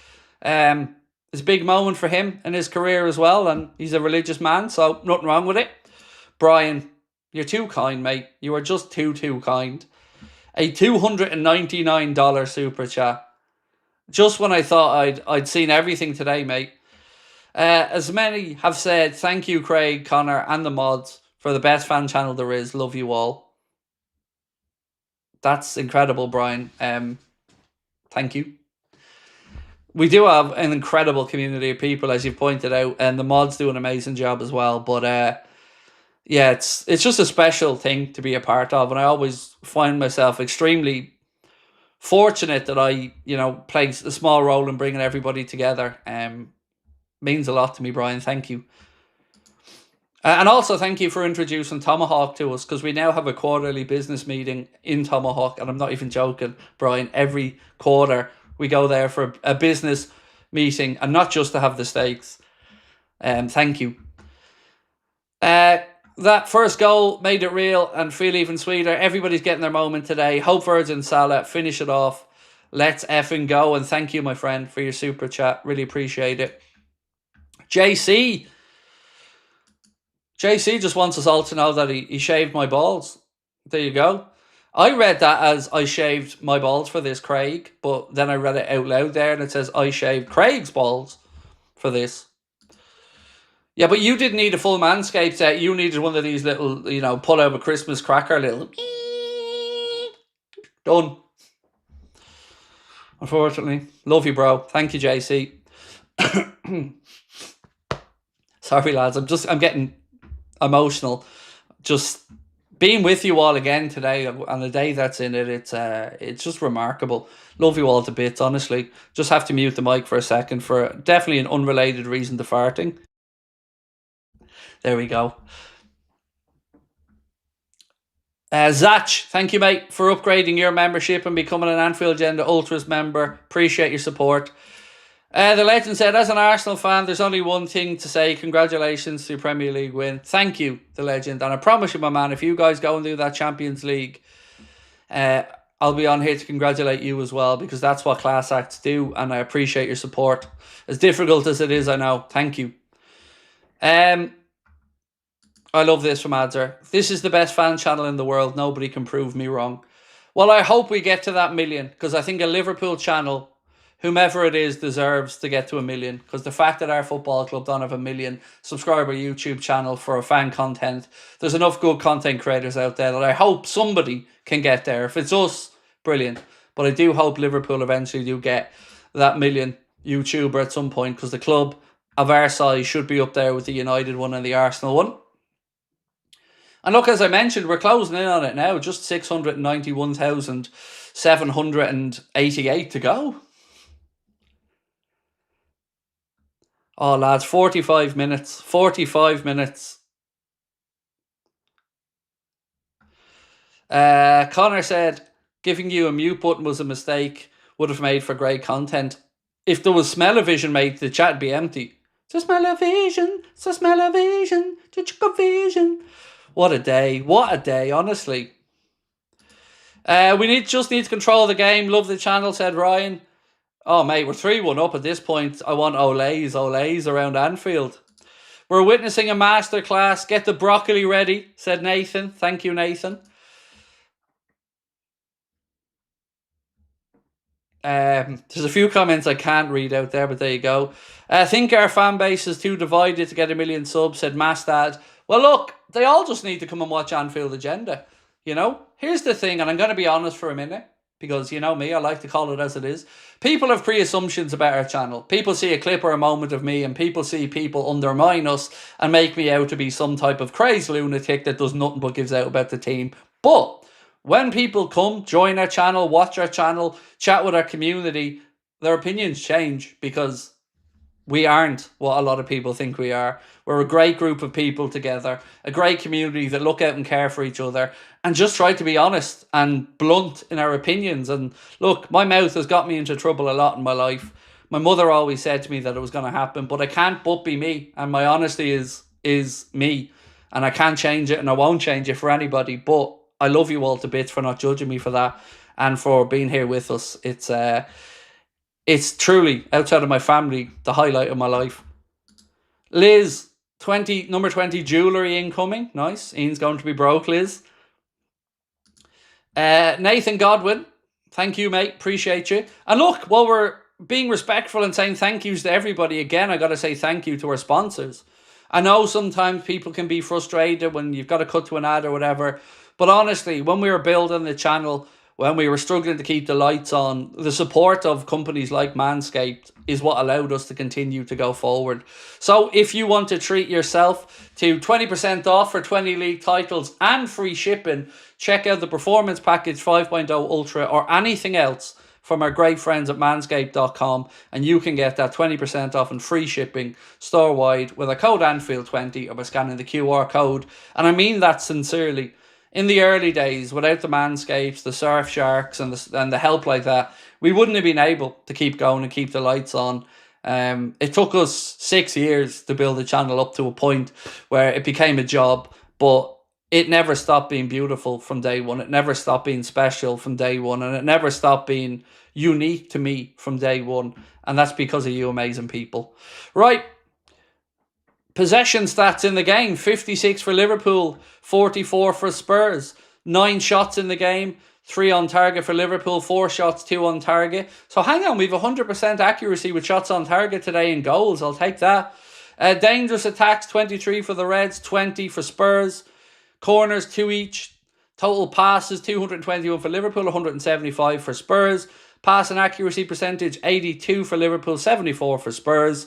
It's a big moment for him in his career as well, and he's a religious man, so nothing wrong with it. Brian, you're too kind, mate. You are just too kind. A $299 super chat. Just when I thought I'd seen everything today, mate. As many have said, thank you, Craig, Connor, and the mods for the best fan channel there is. Love you all. That's incredible, Brian. Thank you. We do have an incredible community of people, as you've pointed out, and the mods do an amazing job as well. But yeah, it's just a special thing to be a part of, and I always find myself extremely fortunate that I, play a small role in bringing everybody together. Means a lot to me, Brian. Thank you. And also thank you for introducing Tomahawk to us, because we now have a quarterly business meeting in Tomahawk, and I'm not even joking, Brian. Every quarter we go there for a business meeting, and not just to have the steaks. Thank you. That first goal made it real and feel even sweeter. Everybody's getting their moment today. Hope Virgin Salah finish it off. Let's effing go. And thank you, my friend, for your super chat. Really appreciate it. JC just wants us all to know that he shaved my balls. There you go. I read that as I shaved my balls for this, Craig, but then I read it out loud there and it says I shaved Craig's balls for this. Yeah, but you didn't need a full Manscaped set. You needed one of these little, pull out a Christmas cracker, little done. Unfortunately. Love you, bro. Thank you, JC. Sorry, lads. I'm getting emotional. Just being with you all again today and the day that's in it, it's just remarkable. Love you all to bits, honestly. Just have to mute the mic for a second for definitely an unrelated reason to farting. There we go. Zach, thank you, mate, for upgrading your membership and becoming an Anfield Agenda Ultras member. Appreciate your support. The legend said, as an Arsenal fan, there's only one thing to say. Congratulations to your Premier League win. Thank you, the legend. And I promise you, my man, if you guys go and do that Champions League, I'll be on here to congratulate you as well, because that's what class acts do, and I appreciate your support. As difficult as it is, I know. Thank you. I love this from Adzer. This is the best fan channel in the world. Nobody can prove me wrong. Well, I hope we get to that million, because I think a Liverpool channel, whomever it is, deserves to get to a million. Because the fact that our football club don't have a million subscriber YouTube channel for a fan content, there's enough good content creators out there that I hope somebody can get there. If it's us, brilliant. But I do hope Liverpool eventually do get that million YouTuber at some point, because the club of our size should be up there with the United one and the Arsenal one. And look, as I mentioned, we're closing in on it now. Just 691,788 to go. Oh, lads, 45 minutes. 45 minutes. Connor said, giving you a mute button was a mistake. Would have made for great content. If there was smell-o-vision, mate, the chat would be empty. It's a smell-o-vision. It's a smell-o-vision. Vision. What a day. What a day, honestly. We just need to control the game. Love the channel, said Ryan. Oh, mate, we're 3-1 up at this point. I want Olays around Anfield. We're witnessing a masterclass. Get the broccoli ready, said Nathan. Thank you, Nathan. There's a few comments I can't read out there, but there you go. I think our fan base is too divided to get a million subs, said Mastad. Well, look, they all just need to come and watch Anfield Agenda. You know, here's the thing, and I'm going to be honest for a minute, because you know me, I like to call it as it is. People have pre-assumptions about our channel. People see a clip or a moment of me, and people see people undermine us and make me out to be some type of crazy lunatic that does nothing but gives out about the team. But when people come, join our channel, watch our channel, chat with our community, their opinions change, because we aren't what a lot of people think we are. We're a great group of people together, a great community that look out and care for each other and just try to be honest and blunt in our opinions. And look, my mouth has got me into trouble a lot in my life. My mother always said to me that it was going to happen, but I can't but be me. And my honesty is me. And I can't change it, and I won't change it for anybody. But I love you all to bits for not judging me for that and for being here with us. It's truly, outside of my family, the highlight of my life. Liz, number 20 jewellery incoming. Nice. Ian's going to be broke, Liz. Nathan Godwin, thank you, mate. Appreciate you. And look, while we're being respectful and saying thank yous to everybody, again, I got to say thank you to our sponsors. I know sometimes people can be frustrated when you've got to cut to an ad or whatever. But honestly, when we were building the channel, when we were struggling to keep the lights on, the support of companies like Manscaped is what allowed us to continue to go forward. So if you want to treat yourself to 20% off for 20 league titles and free shipping, check out the Performance Package 5.0 Ultra or anything else from our great friends at manscaped.com, and you can get that 20% off and free shipping store-wide with a code Anfield20 or by scanning the QR code. And I mean that sincerely. In the early days, without the Manscapes, the Surfsharks, and the help like that, we wouldn't have been able to keep going and keep the lights on. It took us 6 years to build the channel up to a point where it became a job, but it never stopped being beautiful from day one. It never stopped being special from day one, and it never stopped being unique to me from day one. And that's because of you amazing people. Right. Possession stats in the game: 56 for Liverpool, 44 for Spurs. 9 shots in the game, 3 on target for Liverpool, 4 shots, 2 on target. So hang on, we've 100% accuracy with shots on target today in goals. I'll take that. Dangerous attacks: 23 for the Reds, 20 for Spurs. Corners, 2 each. Total passes: 221 for Liverpool, 175 for Spurs. Pass and accuracy percentage: 82 for Liverpool, 74 for Spurs.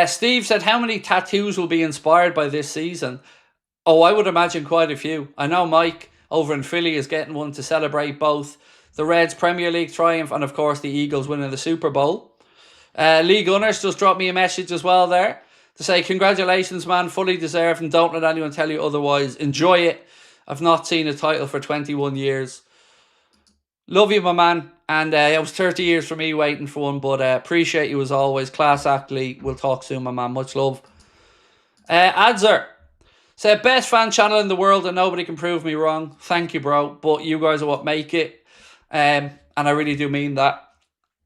Steve said, how many tattoos will be inspired by this season? Oh, I would imagine quite a few. I know Mike over in Philly is getting one to celebrate both the Reds' Premier League triumph and, of course, the Eagles winning the Super Bowl. Lee Gunners just dropped me a message as well there to say, congratulations, man, fully deserved, and don't let anyone tell you otherwise. Enjoy it. I've not seen a title for 21 years. Love you, my man. And it was 30 years for me waiting for one, but appreciate you as always. Class act, Lee. We'll talk soon, my man. Much love. Adzer said, best fan channel in the world and nobody can prove me wrong. Thank you, bro. But you guys are what make it. And I really do mean that.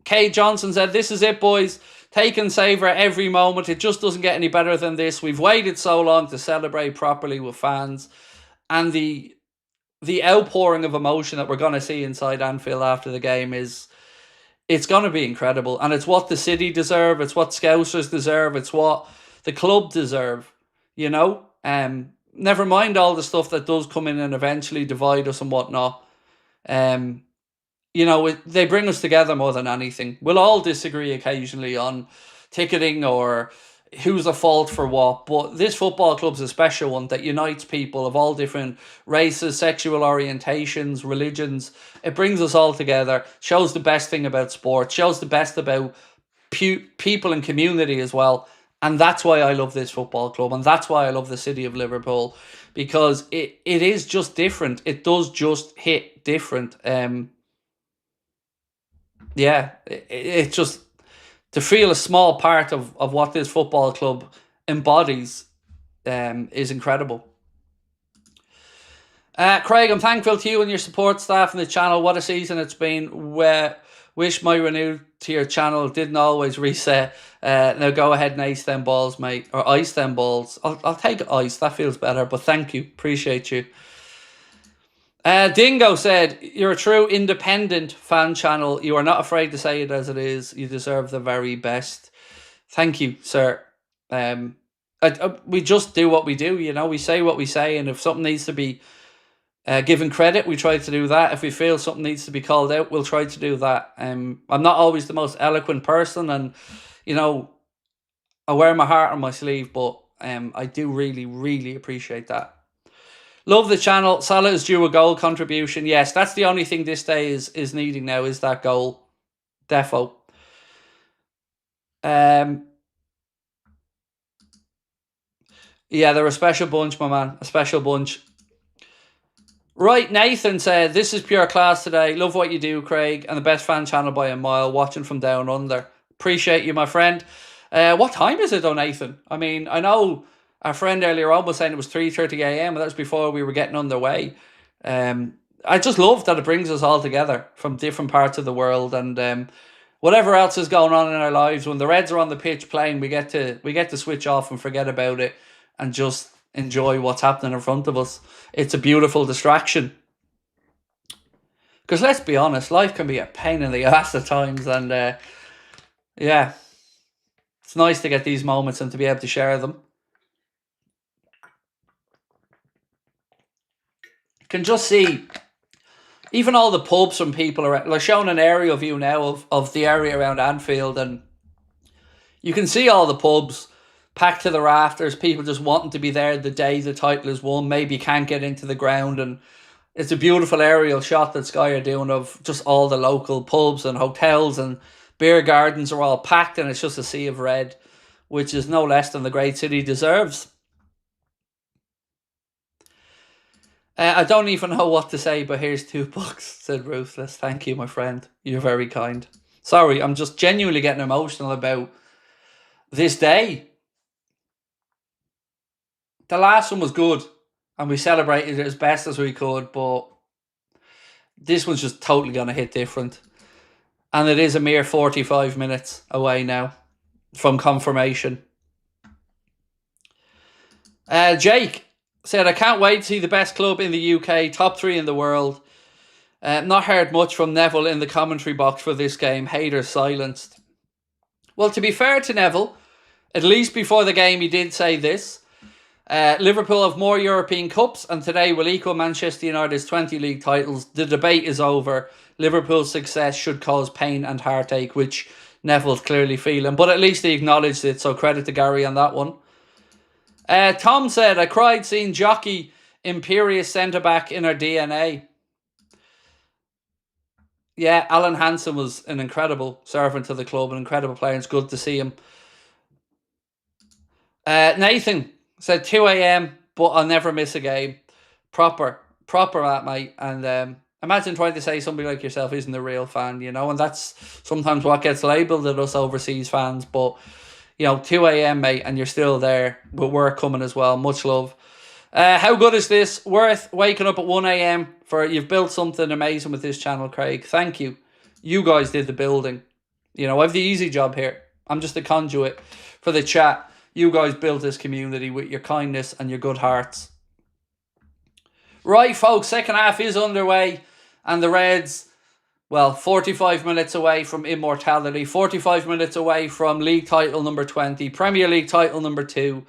Kay Johnson said, this is it, boys. Take and savour every moment. It just doesn't get any better than this. We've waited so long to celebrate properly with fans. And the the outpouring of emotion that we're going to see inside Anfield after the game it's going to be incredible. And it's what the city deserve. It's what Scousers deserve. It's what the club deserve, you know? Never mind all the stuff that does come in and eventually divide us and whatnot. You know, they bring us together more than anything. We'll all disagree occasionally on ticketing or who's at fault for what, but this football club's a special one that unites people of all different races, sexual orientations, religions. It brings us all together, shows the best thing about sport, shows the best about people and community as well. And that's why I love this football club, and that's why I love the city of Liverpool, because it is just different. It does just hit different. Yeah, it's just to feel a small part of what this football club embodies is incredible. Craig, I'm thankful to you and your support staff and the channel. What a season it's been. Wish my renewed to your channel didn't always reset. Now go ahead and ace them balls, mate. Or ice them balls. I'll take ice. That feels better. But thank you. Appreciate you. Dingo said, you're a true independent fan channel. You are not afraid to say it as it is. You deserve the very best. Thank you, sir. We just do what we do, you know. We say what we say, and if something needs to be given credit, we try to do that. If we feel something needs to be called out, we'll try to do that. I'm not always the most eloquent person, and, you know, I wear my heart on my sleeve, but I do really, really appreciate that. Love the channel. Salah is due a goal contribution. Yes, that's the only thing this day is needing now, is that goal. Defo. Yeah, they're a special bunch, my man. A special bunch. Right, Nathan said, this is pure class today. Love what you do, Craig. And the best fan channel by a mile. Watching from down under. Appreciate you, my friend. What time is it though, Nathan? I mean, I know our friend earlier on was saying it was 3:30 a.m. and that was before we were getting underway. I just love that it brings us all together from different parts of the world, and whatever else is going on in our lives, when the Reds are on the pitch playing, we get to switch off and forget about it and just enjoy what's happening in front of us. It's a beautiful distraction. Because let's be honest, life can be a pain in the ass at times, and yeah, it's nice to get these moments and to be able to share them. Can just see even all the pubs from people around. Like, showing an aerial view now of the area around Anfield, and you can see all the pubs packed to the rafters, people just wanting to be there the day the title is won, maybe can't get into the ground, and it's a beautiful aerial shot that Sky are doing of just all the local pubs and hotels and beer gardens are all packed, and it's just a sea of red, which is no less than the great city deserves. I don't even know what to say, but here's $2, said Ruthless. Thank you, my friend. You're very kind. Sorry, I'm just genuinely getting emotional about this day. The last one was good, and we celebrated it as best as we could, but this one's just totally going to hit different. And it is a mere 45 minutes away now from confirmation. Jake said, I can't wait to see the best club in the UK, top 3 in the world. Not heard much from Neville in the commentary box for this game. Haters silenced. Well, to be fair to Neville, at least before the game he did say this. Liverpool have more European Cups and today will equal Manchester United's 20 league titles. The debate is over. Liverpool's success should cause pain and heartache, which Neville's clearly feeling. But at least he acknowledged it, so credit to Gary on that one. Tom said, I cried seeing Jockey Imperious centre-back in our DNA. Yeah, Alan Hansen was an incredible servant to the club, an incredible player. It's good to see him. Nathan said 2 a.m, but I'll never miss a game. Proper that, mate. And imagine trying to say somebody like yourself isn't a real fan, you know, and that's sometimes what gets labelled at us overseas fans. But, you know, 2 a.m, mate, and you're still there with work coming as well. Much love. How good is this? Worth waking up at 1 a.m. for. You've built something amazing with this channel, Craig. Thank you. You guys did the building. You know, I have the easy job here. I'm just a conduit for the chat. You guys built this community with your kindness and your good hearts. Right, folks, second half is underway, and the Reds, well, 45 minutes away from immortality, 45 minutes away from league title number 20, Premier League title number 2,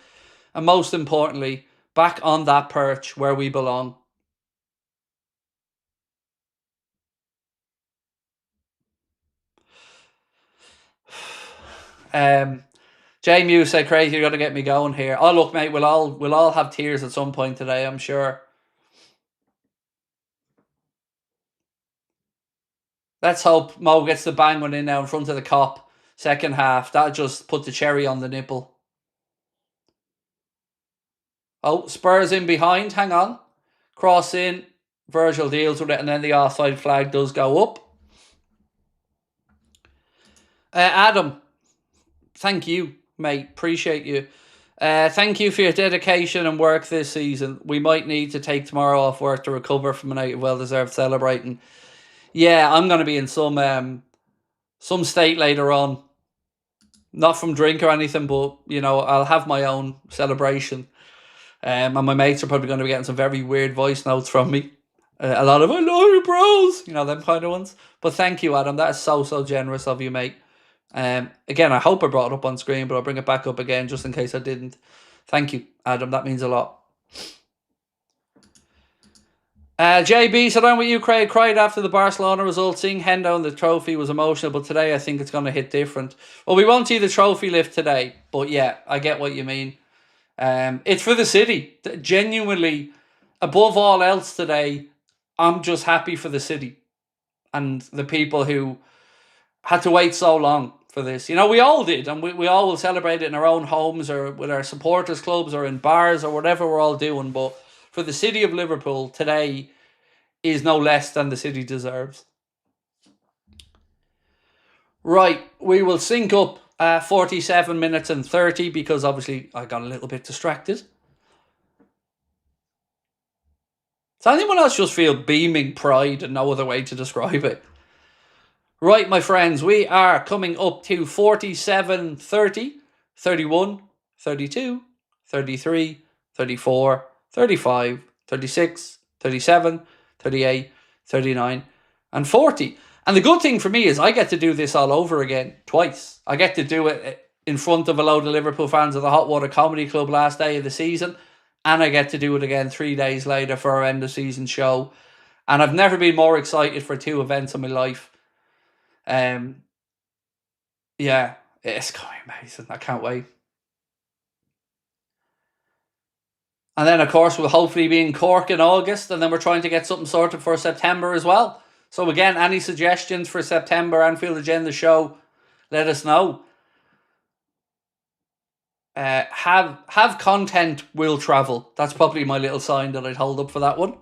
and most importantly, back on that perch where we belong. Jay Mew said, "Craig, you're gonna get me going here." Oh, look, mate, we'll all have tears at some point today, I'm sure. Let's hope Mo gets the bang one in now in front of the cop. Second half, that just put the cherry on the nipple. Oh, Spurs in behind. Hang on, cross in. Virgil deals with it, and then the offside flag does go up. Adam, thank you, mate. Appreciate you. Thank you for your dedication and work this season. We might need to take tomorrow off work to recover from a night of well-deserved celebrating. Yeah, I'm going to be in some state later on. Not from drink or anything, but, you know, I'll have my own celebration. And my mates are probably going to be getting some very weird voice notes from me. A lot of, "I love you, bros," you know, them kind of ones. But thank you, Adam. That is so generous of you, mate. Again, I hope I brought it up on screen, but I'll bring it back up again just in case I didn't. Thank you, Adam. That means a lot. JB said, "I'm with you, Craig. Cried after the Barcelona result. Seeing Hendo and the trophy was emotional, but today I think it's going to hit different." Well, we won't see the trophy lift today, but yeah, I get what you mean. It's for the city. Genuinely, above all else today, I'm just happy for the city and the people who had to wait so long for this. You know, we all did, and we all will celebrate it in our own homes or with our supporters clubs or in bars or whatever we're all doing. But for the city of Liverpool, today is no less than the city deserves. Right, we will sync up 47 minutes and 30 because obviously I got a little bit distracted. Does anyone else just feel beaming pride and no other way to describe it? Right, my friends, we are coming up to 47, 30, 31, 32, 33, 34, 35, 36, 37, 38, 39, and 40. And the good thing for me is I get to do this all over again twice. I get to do it in front of a load of Liverpool fans at the Hot Water Comedy Club last day of the season, and I get to do it again 3 days later for our end of season show. And I've never been more excited for two events in my life. Yeah, it's going to be amazing. I can't wait. And then, of course, we'll hopefully be in Cork in August, and then we're trying to get something sorted for September as well. So again, any suggestions for September Anfield Agenda show, let us know. Have content will travel. That's probably my little sign that I'd hold up for that one.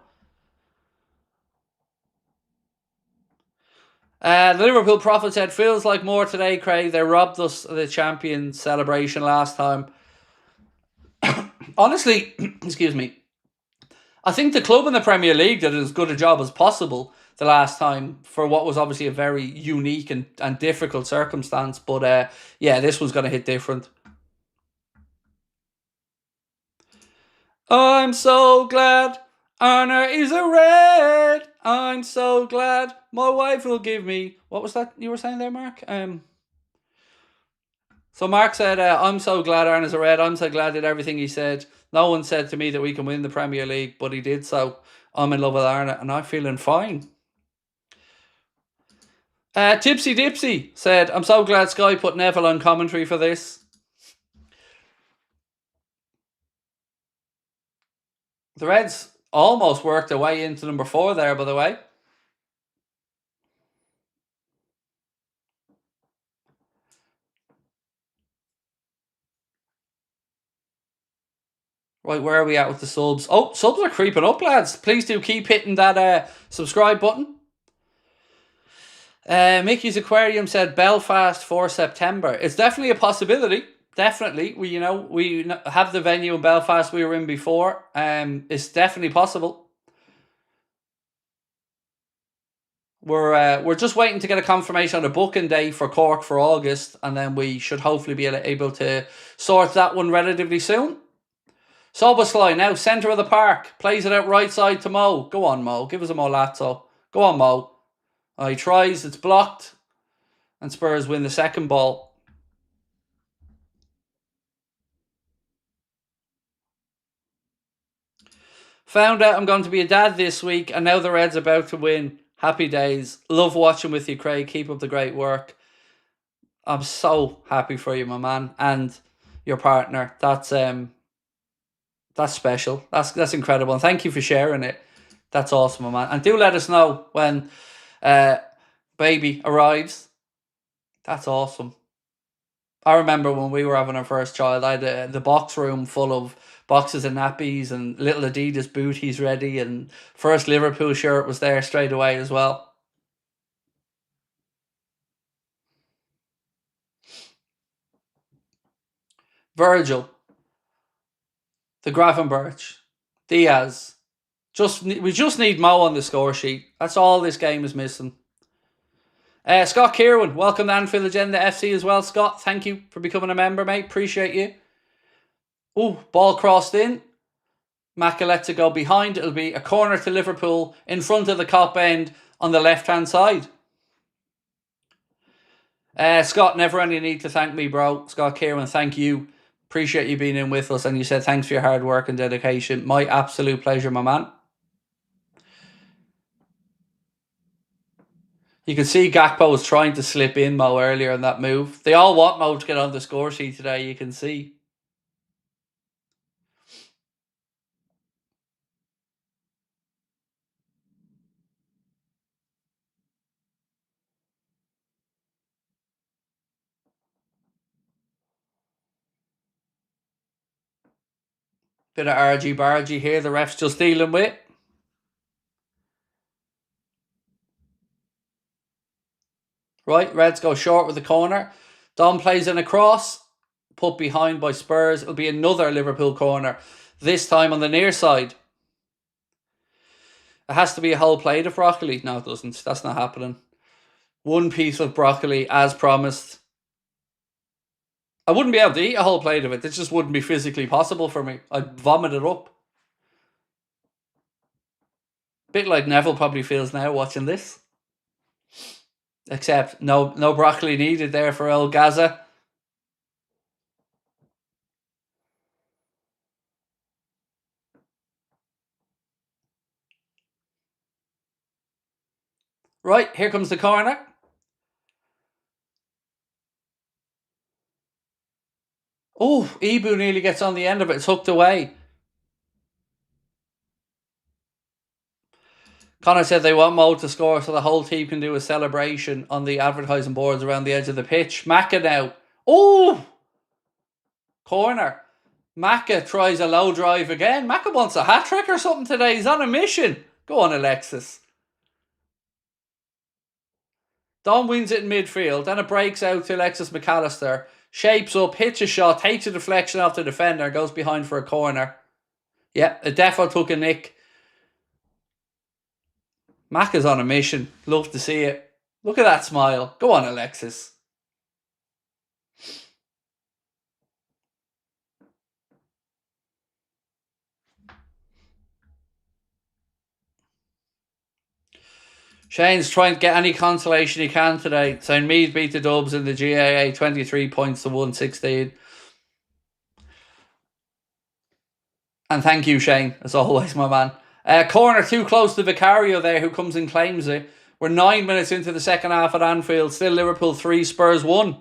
The Liverpool prophet said, "Feels like more today, Craig. They robbed us of the champion celebration last time." Honestly, excuse me, I think the club in the Premier League did as good a job as possible the last time for what was obviously a very unique and difficult circumstance. But yeah, this was going to hit different. I'm so glad Arne is a Red. I'm so glad my wife will give me... What was that you were saying there, Mark? So Mark said, "I'm so glad Arne is a Red. I'm so glad did everything he said. No one said to me that we can win the Premier League, but he did so. I'm in love with Arne and I'm feeling fine." Tipsy Dipsy said, "I'm so glad Sky put Neville on commentary for this." The Reds almost worked their way into number 4 there, by the way. Right, where are we at with the subs? Oh, subs are creeping up, lads. Please do keep hitting that subscribe button. Mickey's Aquarium said Belfast for September. It's definitely a possibility. Definitely. We have the venue in Belfast we were in before. It's definitely possible. We're just waiting to get a confirmation on a booking day for Cork for August, and then we should hopefully be able to sort that one relatively soon. Soboslai now, centre of the park. Plays it out right side to Mo. Go on, Mo. Give us a Molazzo. Go on, Mo. Oh, he tries. It's blocked. And Spurs win the second ball. Found out I'm going to be a dad this week, and now the Reds about to win. Happy days. Love watching with you, Craig. Keep up the great work. I'm so happy for you, my man, and your partner. That's special. That's incredible. And thank you for sharing it. That's awesome, my man. And do let us know when baby arrives. That's awesome. I remember when we were having our first child, I had the box room full of boxes of nappies and little Adidas booties ready, and first Liverpool shirt was there straight away as well. Virgil, the Gravenberch, Diaz. We just need Mo on the score sheet. That's all this game is missing. Scott Kieran, welcome to Anfield Agenda FC as well. Scott, thank you for becoming a member, mate. Appreciate you. Oh, ball crossed in. Maka lets it go behind. It'll be a corner to Liverpool in front of the Kop end on the left-hand side. Scott, never any need to thank me, bro. Scott Kieran, thank you. Appreciate you being in with us. And you said thanks for your hard work and dedication. My absolute pleasure, my man. You can see Gakpo was trying to slip in Mo earlier in that move. They all want Mo to get on the score sheet today, you can see. Bit of argy-bargy here, the ref's just dealing with. Right, Reds go short with the corner. Don plays in a cross. Put behind by Spurs. It'll be another Liverpool corner. This time on the near side. It has to be a whole plate of broccoli. No, it doesn't. That's not happening. One piece of broccoli as promised. I wouldn't be able to eat a whole plate of it. It just wouldn't be physically possible for me. I'd vomit it up. Bit like Neville probably feels now watching this. Except no broccoli needed there for El Gaza. Right, here comes the corner. Oh, Ibu nearly gets on the end of it. It's hooked away. Connor said they want Mo to score so the whole team can do a celebration on the advertising boards around the edge of the pitch. Maka now. Oh! Corner. Maka tries a low drive again. Maka wants a hat-trick or something today. He's on a mission. Go on, Alexis. Don wins it in midfield. Then it breaks out to Alexis McAllister. Shapes up, hits a shot, takes a deflection off the defender, goes behind for a corner. Yeah, a defo took a nick. Maka's on a mission. Love to see it. Look at that smile. Go on, Alexis. Shane's trying to get any consolation he can today. St. Mead beat the Dubs in the GAA 23 points to 116. And thank you, Shane, as always, my man. Corner too close to Vicario there, who comes and claims it. We're 9 minutes into the second half at Anfield. Still Liverpool 3, Spurs 1.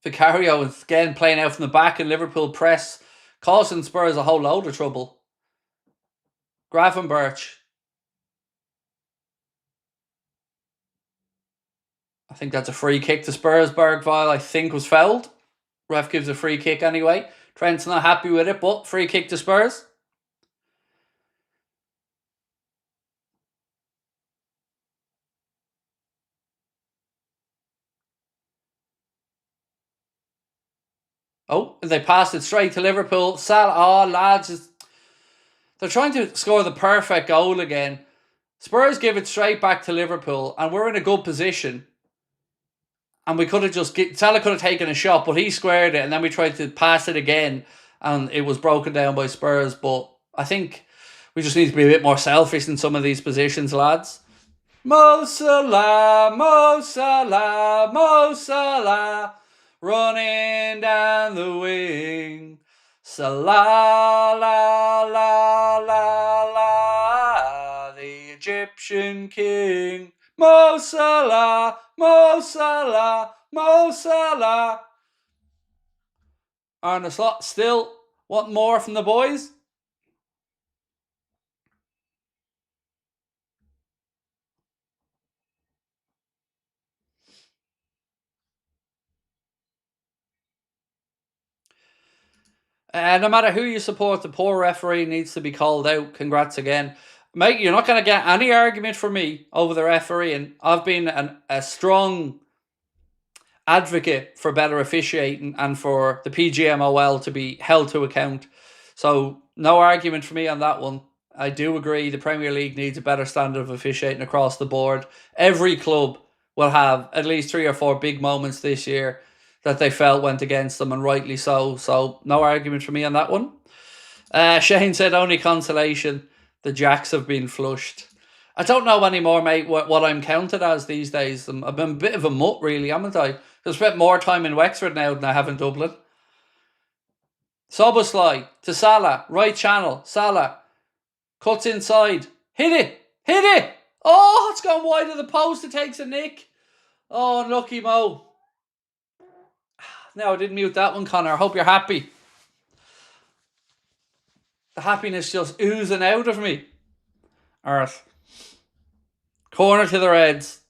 Vicario is again playing out from the back, and Liverpool press, causing Spurs a whole load of trouble. Gravenberch. I think that's a free kick to Spurs. Bergvile, I think, was fouled. Ref gives a free kick anyway. Trent's not happy with it, but free kick to Spurs. Oh, they passed it straight to Liverpool. Salah, lads, they're trying to score the perfect goal again. Spurs give it straight back to Liverpool, and we're in a good position. And we could have Salah could have taken a shot, but he squared it, and then we tried to pass it again, and it was broken down by Spurs. But I think we just need to be a bit more selfish in some of these positions, lads. Mo Salah, Mo Salah, Mo Salah, running down the wing. Salah, la, la, la, la, the Egyptian king. Mo Salah, Mo Salah, Mo Salah. Arne still want more from the boys? No matter who you support, the poor referee needs to be called out. Congrats again. Mate, you're not going to get any argument from me over the referee, and I've been a strong advocate for better officiating and for the PGMOL to be held to account. So no argument for me on that one. I do agree the Premier League needs a better standard of officiating across the board. Every club will have at least 3 or 4 big moments this year that they felt went against them, and rightly so. So no argument for me on that one. Shane said only consolation, the Jacks have been flushed. I don't know anymore, mate, what I'm counted as these days. I've been a bit of a mutt, really, haven't I? I've spent more time in Wexford now than I have in Dublin. Soboslai to Salah, right channel, Salah cuts inside, hit it! Oh, it's gone wide of the post, it takes a nick. Oh, unlucky Mo. No, I didn't mute that one, Connor. I hope you're happy. The happiness just oozing out of me. Earth. Corner to the Reds.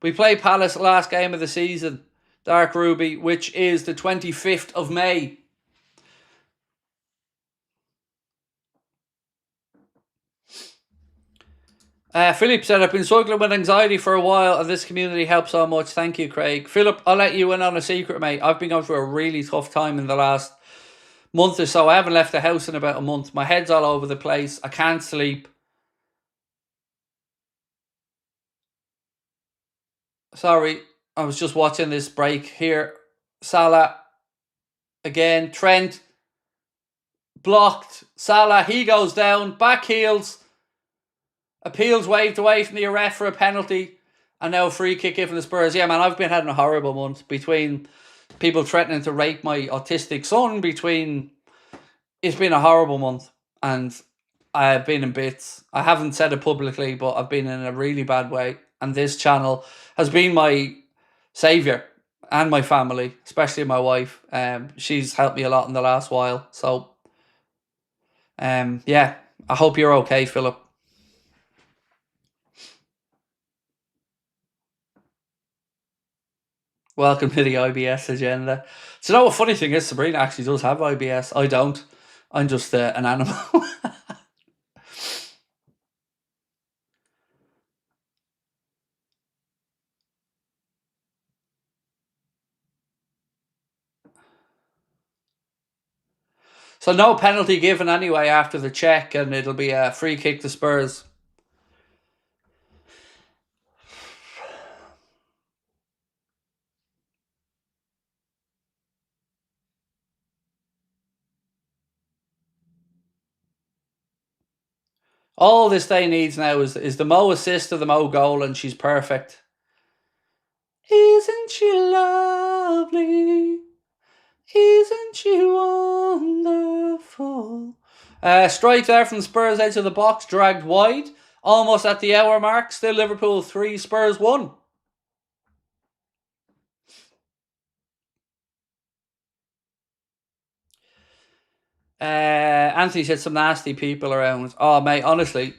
We play Palace last game of the season, Dark Ruby, which is the 25th of May. Philip said, I've been struggling with anxiety for a while, and this community helps so much. Thank you, Craig. Philip, I'll let you in on a secret, mate. I've been going through a really tough time in the last month or so. I haven't left the house in about a month. My head's all over the place. I can't sleep. Sorry, I was just watching this break here. Salah again. Trent blocked. Salah, he goes down. Back heels. Appeals waved away from the ref for a penalty. And now a free kick given the Spurs. Yeah, man, I've been having a horrible month. Between people threatening to rape my autistic son. It's been a horrible month. And I've been in bits. I haven't said it publicly, but I've been in a really bad way. And this channel has been my saviour and my family, especially my wife. She's helped me a lot in the last while. So, yeah, I hope you're okay, Philip. Welcome to the IBS agenda. So, you know what funny thing is, Sabrina actually does have IBS. I don't. I'm just an animal. So no penalty given anyway after the check, and it'll be a free kick to Spurs. All this day needs now is the Mo assist to the Mo goal, and she's perfect. Isn't she lovely? Isn't she wonderful? Strike there from Spurs edge of the box, dragged wide. Almost at the hour mark. Still Liverpool 3, Spurs 1. Anthony said some nasty people around. Oh, mate, honestly,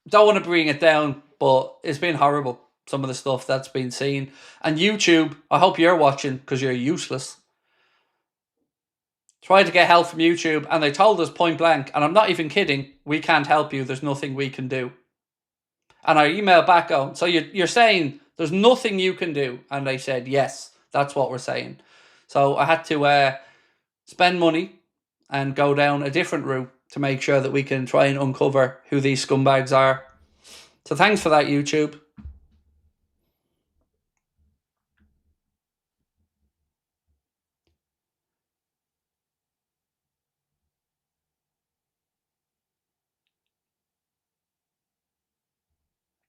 don't want to bring it down, but it's been horrible. Some of the stuff that's been seen. And YouTube, I hope you're watching because you're useless. Tried to get help from YouTube, and they told us point blank, and I'm not even kidding, we can't help you, there's nothing we can do. And I emailed back on, so you're saying there's nothing you can do? And they said, yes, that's what we're saying. So I had to spend money and go down a different route to make sure that we can try and uncover who these scumbags are. So thanks for that, YouTube.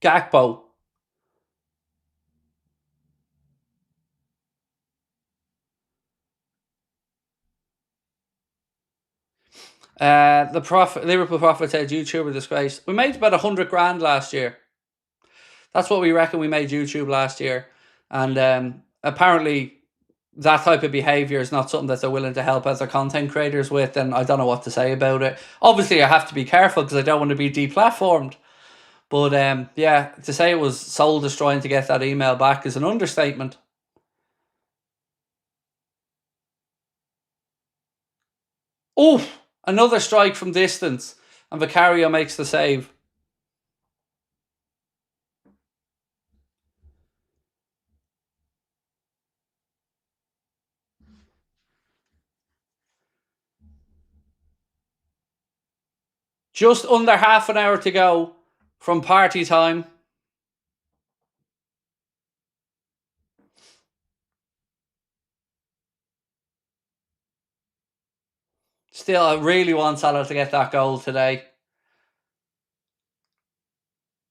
Gakpo. Liverpool prophet said YouTuber disgrace. We made about 100 grand last year. That's what we reckon we made YouTube last year. And apparently that type of behaviour is not something that they're willing to help other content creators with, and I don't know what to say about it. Obviously, I have to be careful because I don't want to be deplatformed. But yeah, to say it was soul destroying to get that email back is an understatement. Oh, another strike from distance, and Vicario makes the save. Just under half an hour to go from party time. Still, I really want Salah to get that goal today.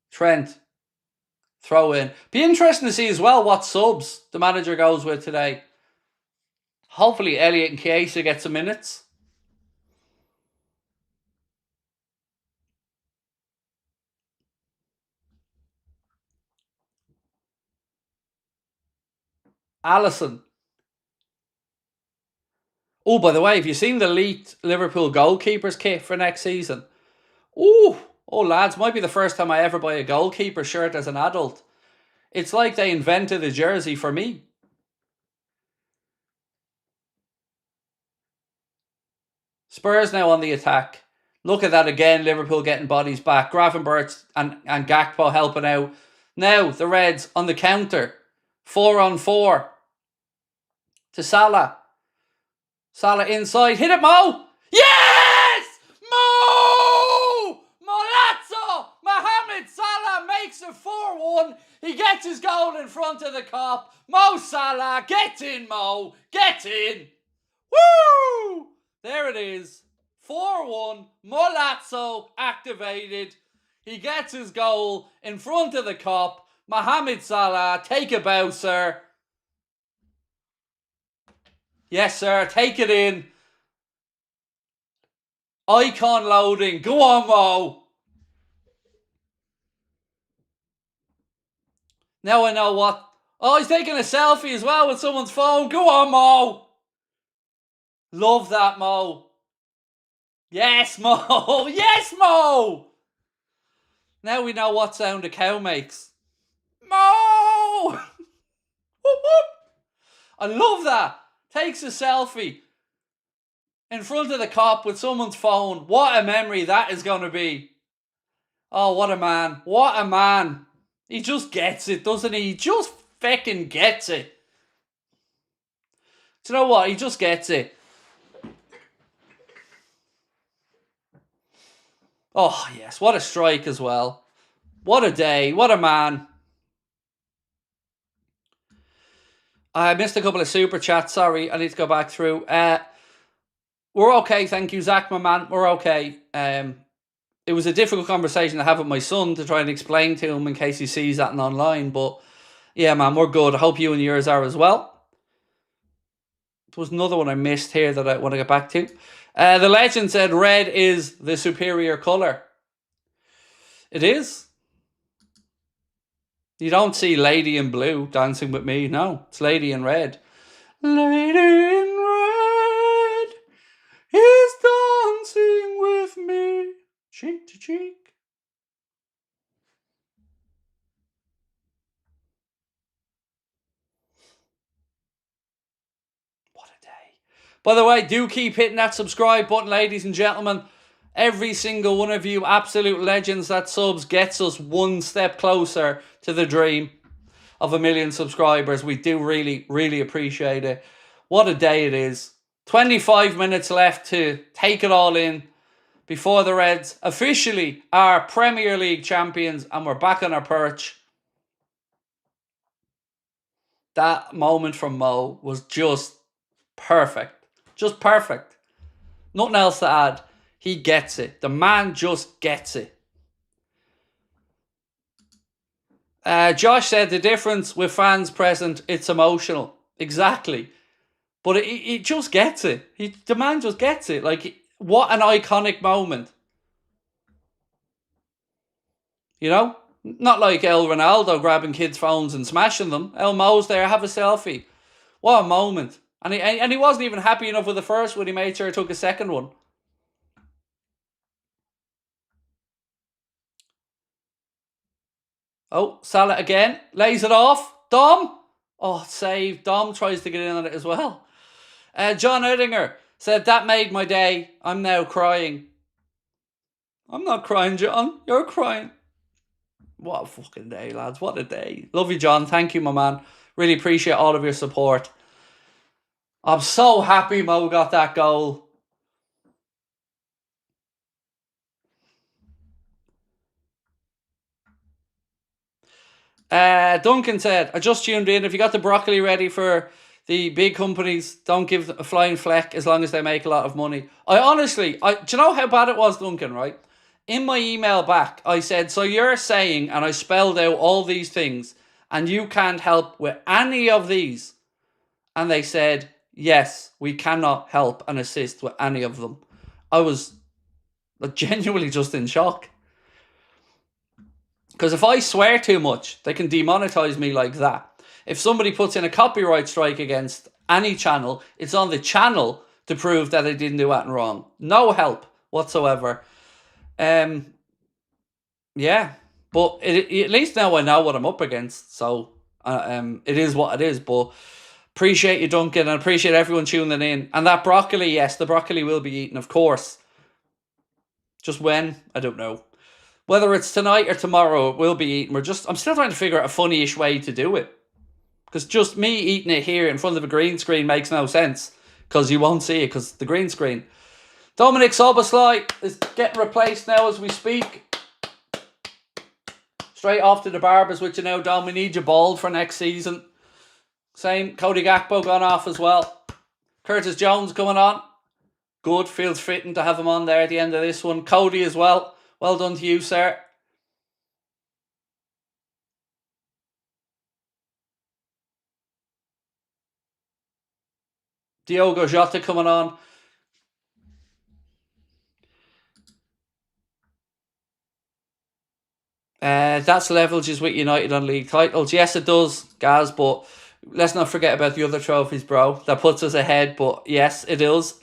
Trent, throw in. Be interesting to see as well what subs the manager goes with today. Hopefully Elliot and Chiesa get some minutes. Alisson. Oh, by the way, have you seen the leaked Liverpool goalkeepers kit for next season? Oh, lads, might be the first time I ever buy a goalkeeper shirt as an adult. It's like they invented a jersey for me. Spurs now on the attack. Look at that again, Liverpool getting bodies back. Gravenberch and Gakpo helping out. Now, the Reds on the counter. 4-on-4. To Salah. Salah inside. Hit it, Mo! Yes! Mo! Molazzo! Mohamed Salah makes it 4-1. He gets his goal in front of the Kop. Mo Salah, get in, Mo. Get in. Woo! There it is. 4-1. Molazzo activated. He gets his goal in front of the Kop. Mohamed Salah, take a bow, sir. Yes, sir. Take it in. Icon loading. Go on, Mo. Now I know what. Oh, he's taking a selfie as well with someone's phone. Go on, Mo. Love that, Mo. Yes, Mo. Yes, Mo. Now we know what sound a cow makes. Mo. Whoop, whoop. I love that. Takes a selfie in front of the Kop with someone's phone. What a memory that is going to be. Oh, what a man. What a man. He just gets it, doesn't he? He just fucking gets it. Do you know what? He just gets it. Oh, yes. What a strike as well. What a day. What a man. I missed a couple of super chats. Sorry, I need to go back through. We're okay, thank you, Zach, my man. We're okay. It was a difficult conversation to have with my son to try and explain to him in case he sees that online. But yeah, man, we're good. I hope you and yours are as well. There was another one I missed here that I want to get back to. The legend said red is the superior colour. It is. You don't see Lady in Blue dancing with me. No, it's Lady in Red. Lady in Red is dancing with me, cheek to cheek. What a day. By the way, do keep hitting that subscribe button, ladies and gentlemen. Every single one of you absolute legends that subs gets us one step closer to the dream of 1 million subscribers. We do really, really appreciate it. What a day it is. 25 minutes left to take it all in before the Reds officially are Premier League champions and we're back on our perch. That moment from Mo was just perfect. Just perfect. Nothing else to add. He gets it. The man just gets it. Josh said the difference with fans present, it's emotional. Exactly. But it just gets it. The man just gets it. Like, what an iconic moment. You know? Not like El Ronaldo grabbing kids' phones and smashing them. El Mo's there, have a selfie. What a moment. And he wasn't even happy enough with the first one. He made sure he took a second one. Oh, Salah again. Lays it off. Dom. Oh, save. Dom tries to get in on it as well. John Oettinger said, that made my day. I'm now crying. I'm not crying, John. You're crying. What a fucking day, lads. What a day. Love you, John. Thank you, my man. Really appreciate all of your support. I'm so happy Mo got that goal. Duncan said, I just tuned in. If you got the broccoli ready for the big companies, don't give a flying fleck as long as they make a lot of money. I honestly, do you know how bad it was, Duncan, right? In my email back, I said, so you're saying, and I spelled out all these things, and you can't help with any of these. And they said, yes, we cannot help and assist with any of them. I was genuinely just in shock. Because if I swear too much, they can demonetize me like that. If somebody puts in a copyright strike against any channel, it's on the channel to prove that I didn't do anything wrong. No help whatsoever. Yeah, but at least now I know what I'm up against. So it is what it is. But appreciate you, Duncan, and appreciate everyone tuning in. And that broccoli, yes, the broccoli will be eaten, of course. Just when? I don't know. Whether it's tonight or tomorrow, it will be eaten. I'm still trying to figure out a funny-ish way to do it. Because just me eating it here in front of a green screen makes no sense. Because you won't see it because the green screen. Dominic Soboslai is getting replaced now as we speak. Straight off to the barbers with you now, Dom. We need you bald for next season. Same, Cody Gakpo gone off as well. Curtis Jones coming on. Good, feels fitting to have him on there at the end of this one. Cody as well. Well done to you, sir. Diogo Jota coming on. That's levels with United on league titles. Yes, it does, Gaz, but let's not forget about the other trophies, bro. That puts us ahead, but yes, it does.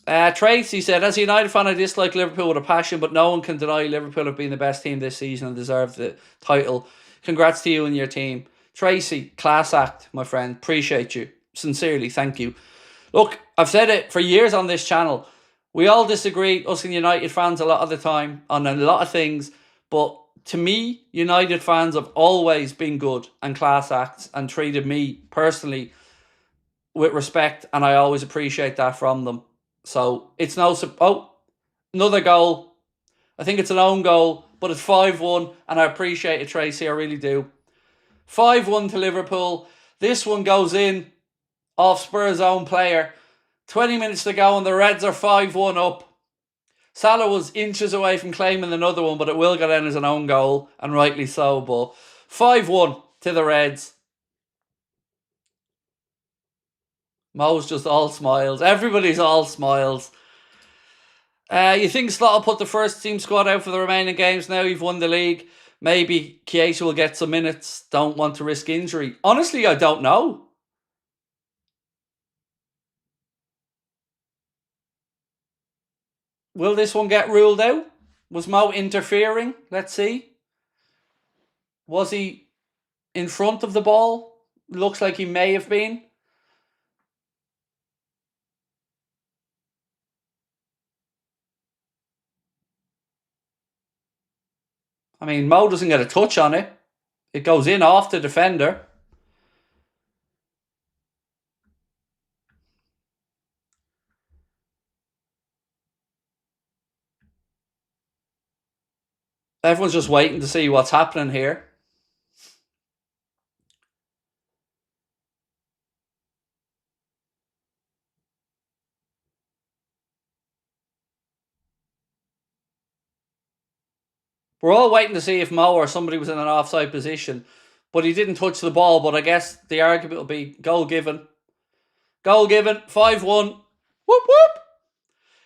Tracy said, as a United fan, I dislike Liverpool with a passion, but no one can deny Liverpool have been the best team this season and deserve the title. Congrats to you and your team. Tracy, class act, my friend. Appreciate you. Sincerely, thank you. Look, I've said it for years on this channel. We all disagree, us and United fans, a lot of the time on a lot of things. But to me, United fans have always been good and class acts and treated me personally with respect. And I always appreciate that from them. So it's no... Oh, another goal. I think it's an own goal, but it's 5-1. And I appreciate it, Tracy. I really do. 5-1 to Liverpool. This one goes in off Spurs' own player. 20 minutes to go and the Reds are 5-1 up. Salah was inches away from claiming another one, but it will go down as an own goal, and rightly so. But 5-1 to the Reds. Mo's just all smiles. Everybody's all smiles. You think Slot will put the first team squad out for the remaining games now? You've won the league. Maybe Chiesa will get some minutes. Don't want to risk injury. Honestly, I don't know. Will this one get ruled out? Was Mo interfering? Let's see. Was he in front of the ball? Looks like he may have been. I mean, Mo doesn't get a touch on it. It goes in off the defender. Everyone's just waiting to see what's happening here. We're all waiting to see if Mo or somebody was in an offside position, but he didn't touch the ball. But I guess the argument will be goal given. Goal given, 5-1. Whoop, whoop.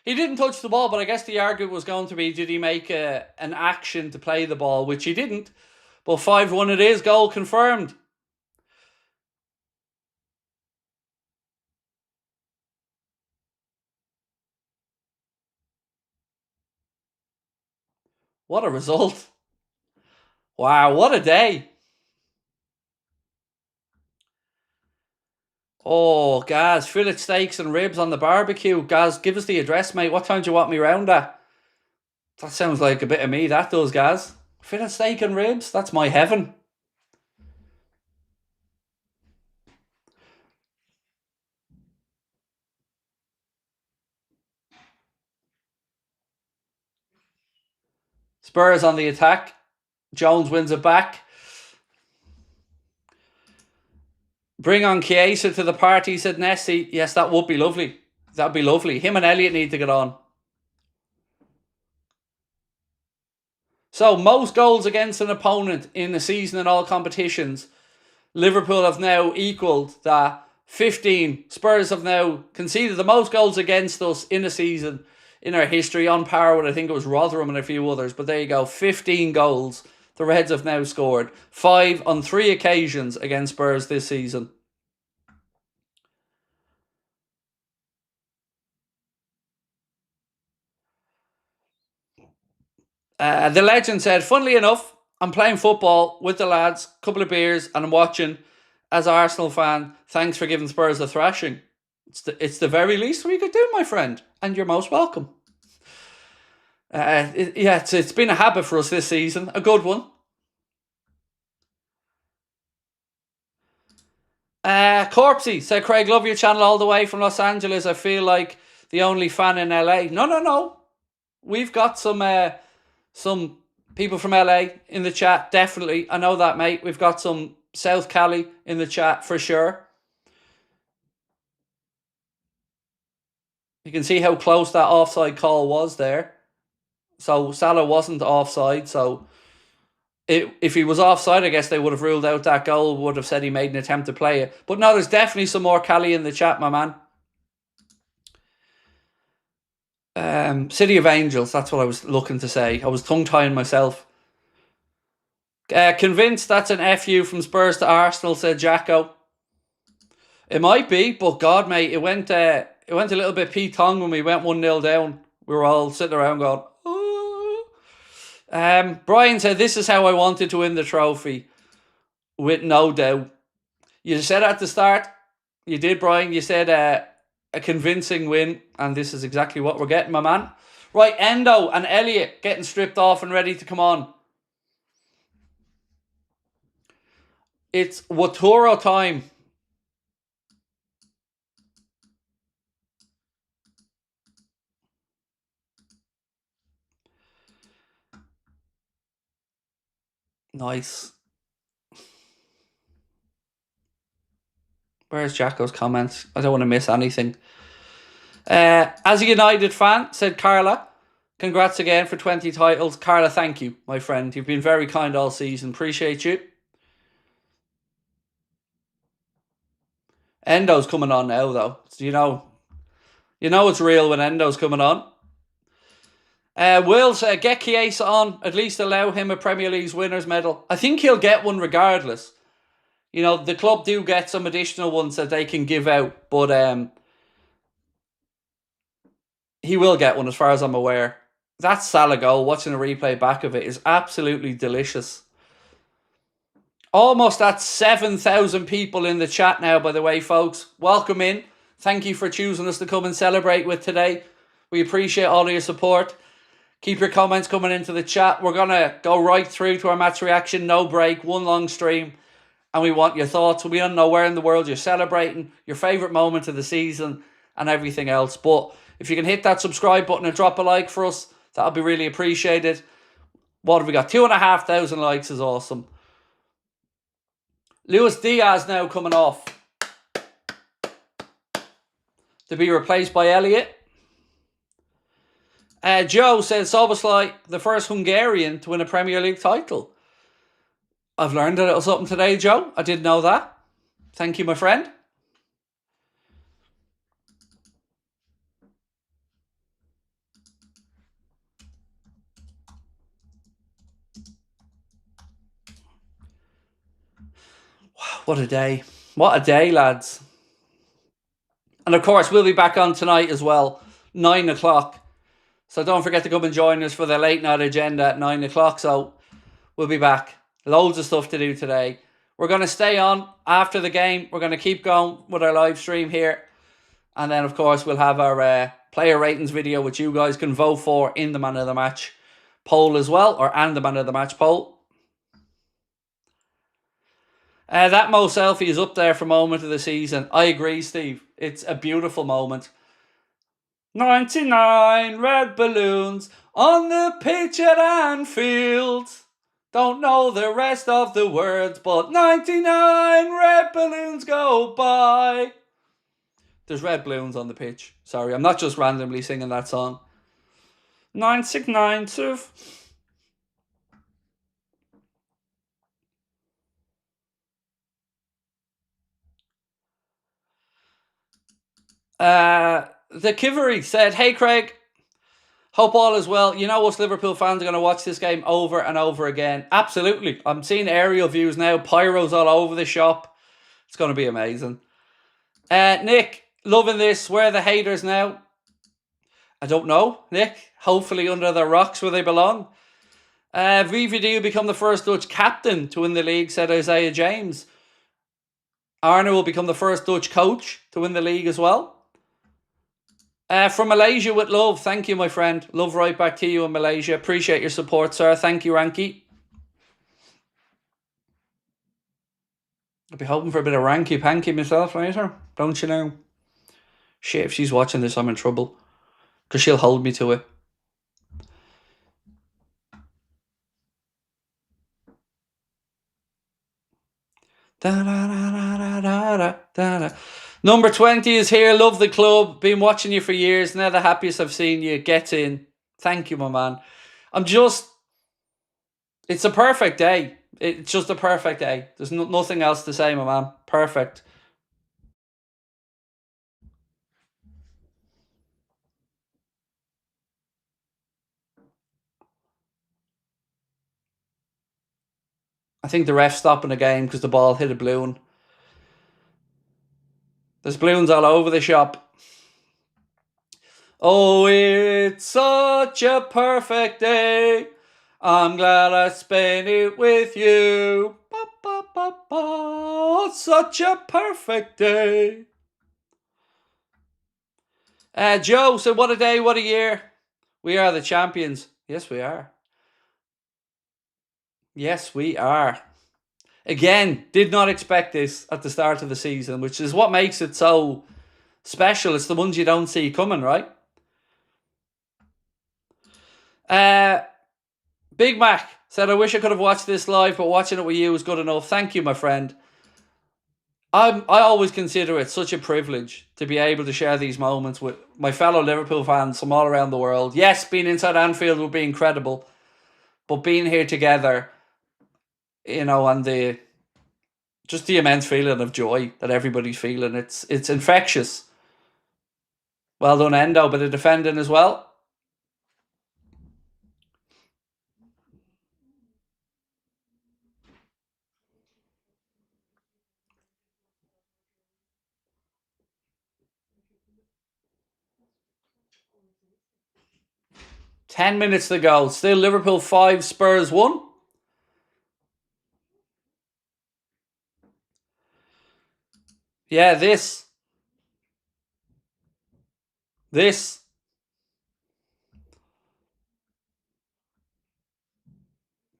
He didn't touch the ball, but I guess the argument was going to be, did he make an action to play the ball, which he didn't. But 5-1 it is, goal confirmed. What a result. Wow, what a day. Oh, Gaz, fillet steaks and ribs on the barbecue. Gaz, give us the address, mate. What time do you want me round at? That sounds like a bit of me, that does, Gaz. Fillet steak and ribs? That's my heaven. Spurs on the attack. Jones wins it back. Bring on Chiesa to the party, said Nessie. Yes, that would be lovely. That'd be lovely. Him and Elliot need to get on. So, most goals against an opponent in the season in all competitions. Liverpool have now equalled that. 15. Spurs have now conceded the most goals against us in a season in our history, on par with, I think it was Rotherham and a few others. But there you go, 15 goals the Reds have now scored. 5 on 3 occasions against Spurs this season. The legend said, funnily enough, I'm playing football with the lads, couple of beers, and I'm watching as Arsenal fan. Thanks for giving Spurs a thrashing. It's the very least we could do, my friend, and you're most welcome. It's been a habit for us this season, a good one. Corpsey said, Craig, love your channel all the way from Los Angeles. I feel like the only fan in LA. No. We've got some people from LA in the chat, definitely. I know that, mate. We've got some South Cali in the chat for sure. You can see how close that offside call was there. So Salah wasn't offside. So if he was offside, I guess they would have ruled out that goal, would have said he made an attempt to play it. But no, there's definitely some more Cali in the chat, my man. City of Angels, that's what I was looking to say. I was tongue-tying myself. Convinced that's an FU from Spurs to Arsenal, said Jacko. It might be, but God, mate, it went a little bit P-tongue when we went 1-0 down. We were all sitting around going, oh. Brian said, this is how I wanted to win the trophy. With no doubt. You said at the start, you did, Brian, you said a convincing win, and this is exactly what we're getting, my man. Right, Endo and Elliot getting stripped off and ready to come on. It's Waturo time. Nice. Where's Jacko's comments? I don't want to miss anything. As a United fan, said Carla, congrats again for 20 titles. Carla, thank you, my friend. You've been very kind all season. Appreciate you. Endo's coming on now, though. You know it's real when Endo's coming on. Will say, get Chiesa on. At least allow him a Premier League's winners medal. I think he'll get one regardless. You know, the club do get some additional ones that they can give out, but he will get one as far as I'm aware. That Salah goal, watching a replay back of it, is absolutely delicious. Almost at 7,000 people in the chat now, by the way, folks. Welcome in. Thank you for choosing us to come and celebrate with today. We appreciate all of your support. Keep your comments coming into the chat. We're going to go right through to our match reaction. No break, one long stream. And we want your thoughts. We don't know where in the world you're celebrating, your favourite moment of the season, and everything else. But if you can hit that subscribe button and drop a like for us, that'll be really appreciated. What have we got? 2,500 likes is awesome. Luis Diaz now coming off to be replaced by Elliott. Joe says Soboslai, the first Hungarian to win a Premier League title. I've learned a little something today, Joe. I didn't know that. Thank you, my friend. What a day. What a day, lads. And of course, we'll be back on tonight as well, 9 o'clock. So don't forget to come and join us for the late night agenda at 9 o'clock. So we'll be back. Loads of stuff to do today. We're going to stay on after the game. We're going to keep going with our live stream here. And then, of course, we'll have our player ratings video, which you guys can vote for in the Man of the Match poll as well, and the Man of the Match poll. That Mo selfie is up there for moment of the season. I agree, Steve. It's a beautiful moment. 99 red balloons on the pitch at Anfield. Don't know the rest of the words, but 99 red balloons go by. There's red balloons on the pitch. Sorry, I'm not just randomly singing that song. 969 2. The Kivery said, "Hey Craig, hope all is well. You know us Liverpool fans are going to watch this game over and over again." Absolutely. I'm seeing aerial views now. Pyros all over the shop. It's going to be amazing. Nick, loving this. Where are the haters now? I don't know, Nick. Hopefully under the rocks where they belong. VVD will become the first Dutch captain to win the league, said Isaiah James. Arne will become the first Dutch coach to win the league as well. From Malaysia with love. Thank you, my friend. Love right back to you in Malaysia. Appreciate your support, sir. Thank you, Ranky. I'll be hoping for a bit of ranky-panky myself later. Don't you know? Shit, if she's watching this, I'm in trouble. Because she'll hold me to it. Number 20 is here. Love the club. Been watching you for years. Now the happiest I've seen you. Get in. Thank you, my man. It's a perfect day. It's just a perfect day. There's nothing else to say, my man. Perfect. I think the ref's stopping the game because the ball hit a balloon. There's balloons all over the shop. Oh, it's such a perfect day. I'm glad I spent it with you. Ba, ba, ba, ba. Such a perfect day. Joe said, what a day, what a year. We are the champions. Yes, we are. Yes, we are. Again, did not expect this at the start of the season, which is what makes it so special. It's the ones you don't see coming, right? Big Mac said, I wish I could have watched this live, but watching it with you was good enough. Thank you, my friend. I always consider it such a privilege to be able to share these moments with my fellow Liverpool fans from all around the world. Yes, being inside Anfield would be incredible, but being here together, you know, and the immense feeling of joy that everybody's feeling, it's infectious. Well done, Endo, but the defending as well. Ten minutes to go. Still Liverpool 5, Spurs 1. Yeah, this.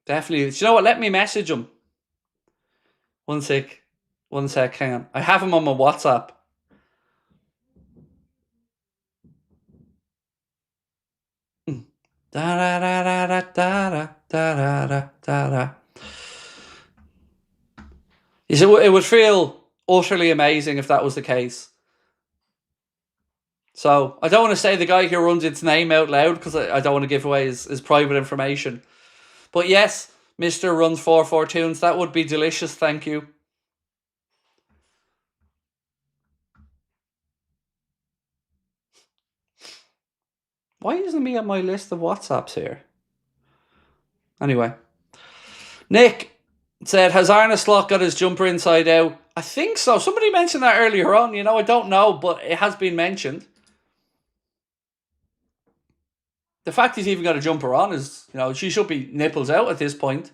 Definitely. Do you know what? Let me message him. One sec. Hang on. I have him on my WhatsApp. Da da da da da da da da da da. You see, it would feel utterly amazing if that was the case. So I don't want to say the guy who runs its name out loud because I don't want to give away his private information. But yes, Mr. Runs 4 Tunes, that would be delicious, thank you. Why isn't me on my list of WhatsApps here? Anyway. Nick said, has Arne Slot got his jumper inside out? I think so. Somebody mentioned that earlier on. I don't know, but it has been mentioned. The fact he's even got a jumper on is, she should be nipples out at this point.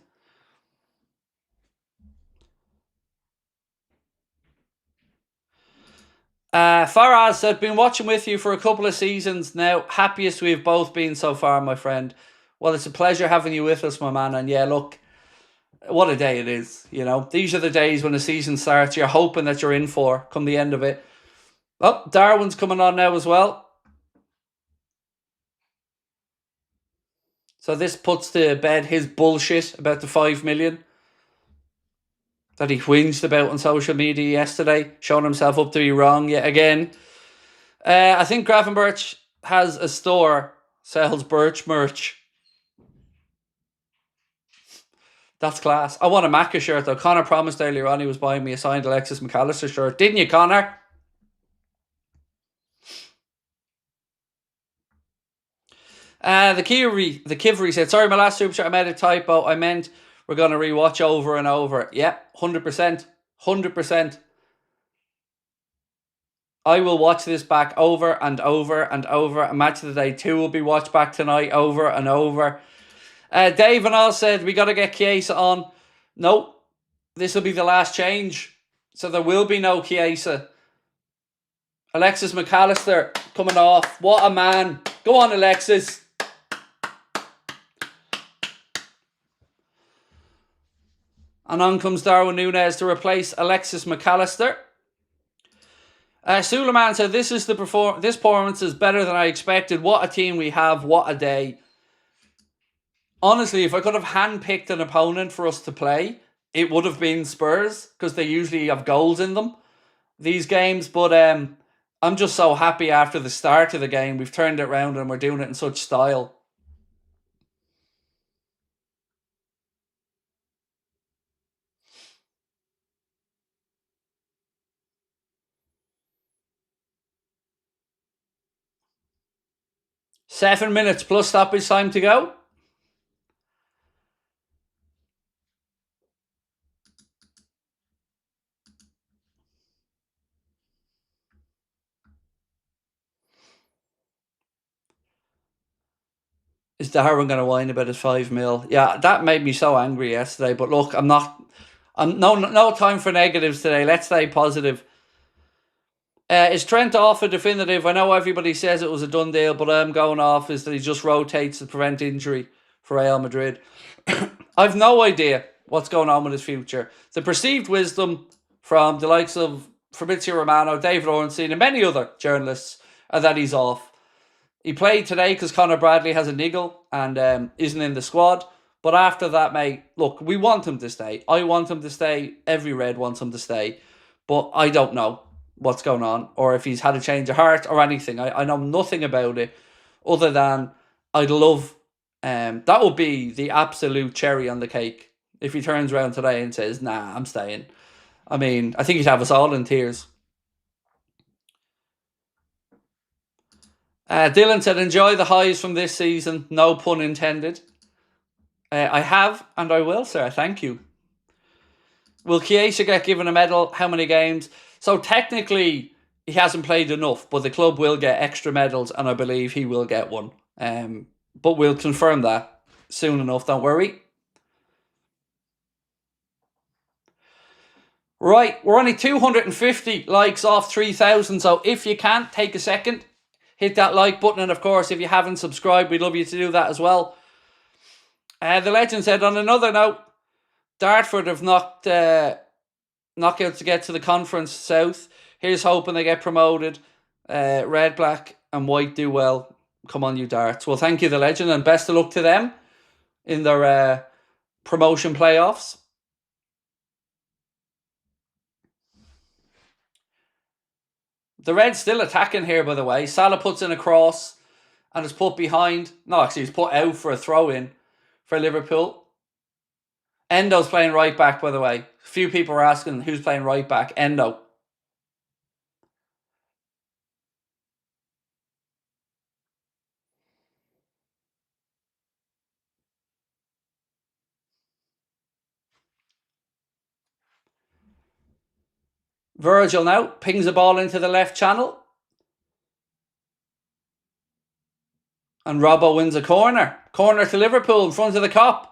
Faraz said, been watching with you for a couple of seasons now. Happiest we've both been so far, my friend. Well, it's a pleasure having you with us, my man. And yeah, look, what a day it is. These are the days when the season starts. You're hoping that you're in for come the end of it. Oh, Darwin's coming on now as well. So this puts to bed his bullshit about the 5 million that he whinged about on social media yesterday, showing himself up to be wrong yet again. I think Gravenberch has a store, sells Birch merch. That's class. I want a Macca shirt though. Connor promised earlier on he was buying me a signed Alexis McAllister shirt. Didn't you, Connor? The Kivery said, sorry, my last super chat, I made a typo. I meant we're going to rewatch over and over. Yeah, 100%. 100%. I will watch this back over and over and over. A Match of the Day 2 will be watched back tonight over and over. Dave and all said, we got to get Chiesa on. No, this will be the last change. So there will be no Chiesa. Alexis McAllister coming off. What a man. Go on, Alexis. And on comes Darwin Núñez to replace Alexis McAllister. Suleiman said, this performance is better than I expected. What a team we have. What a day. Honestly, if I could have handpicked an opponent for us to play, it would have been Spurs, because they usually have goals in them, these games. But I'm just so happy after the start of the game. We've turned it around and we're doing it in such style. Seven minutes plus stoppage time to go. Is Darwin going to whine about his 5 mil? Yeah, that made me so angry yesterday. But look, I'm no time for negatives today. Let's stay positive. Is Trent off a definitive? I know everybody says it was a done deal, but I'm going off is that he just rotates to prevent injury for Real Madrid. I've no idea what's going on with his future. The perceived wisdom from the likes of Fabrizio Romano, David Ornstein, and many other journalists are that he's off. He played today because Conor Bradley has a niggle and isn't in the squad. But after that, mate, look, we want him to stay. I want him to stay. Every Red wants him to stay. But I don't know what's going on or if he's had a change of heart or anything. I know nothing about it other than I'd love... that would be the absolute cherry on the cake if he turns around today and says, nah, I'm staying. I mean, I think he'd have us all in tears. Dylan said, enjoy the highs from this season. No pun intended. I have, and I will, sir. Thank you. Will Chiesa get given a medal? How many games? So technically, he hasn't played enough, but the club will get extra medals, and I believe he will get one. But we'll confirm that soon enough, don't worry. Right, we're only 250 likes off 3,000, so if you can, take a second. Hit that like button, and of course, if you haven't subscribed, we'd love you to do that as well. The legend said, on another note, Dartford have knockouts to get to the Conference South. Here's hoping they get promoted. Red, black, and white do well. Come on, you darts. Well, thank you, the legend, and best of luck to them in their promotion playoffs. The Reds still attacking here, by the way. Salah puts in a cross and is put behind. No, actually, he's put out for a throw-in for Liverpool. Endo's playing right back, by the way. A few people are asking who's playing right back. Endo. Virgil now pings the ball into the left channel. And Robbo wins a corner. Corner to Liverpool in front of the Kop.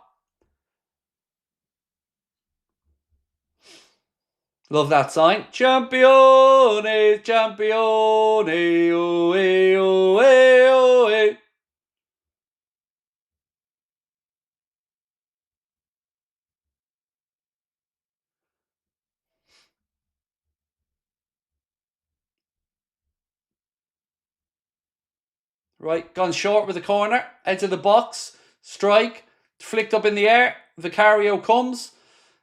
Love that sign. Champione, champione, oh, eh, oh, eh, oh, eh. Right, gone short with the corner. Edge of the box. Strike. Flicked up in the air. Vicario comes.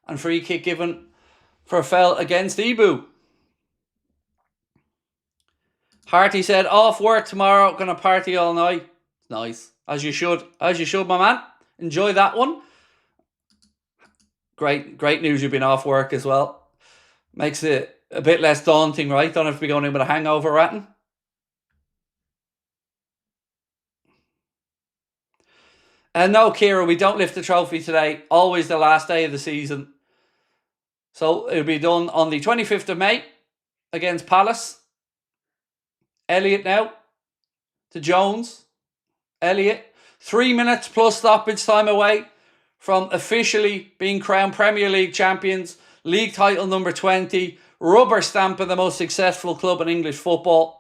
And free kick given for a foul against Ibu. Harty said, off work tomorrow. Gonna party all night. Nice. As you should. As you should, my man. Enjoy that one. Great news you've been off work as well. Makes it a bit less daunting, right? Don't have to be going in with a hangover ratting. And no, Kira, we don't lift the trophy today. Always the last day of the season. So it'll be done on the 25th of May against Palace. Elliott now to Jones. Elliott, 3 minutes plus stoppage time away from officially being crowned Premier League champions. League title number 20. Rubber stamp of the most successful club in English football.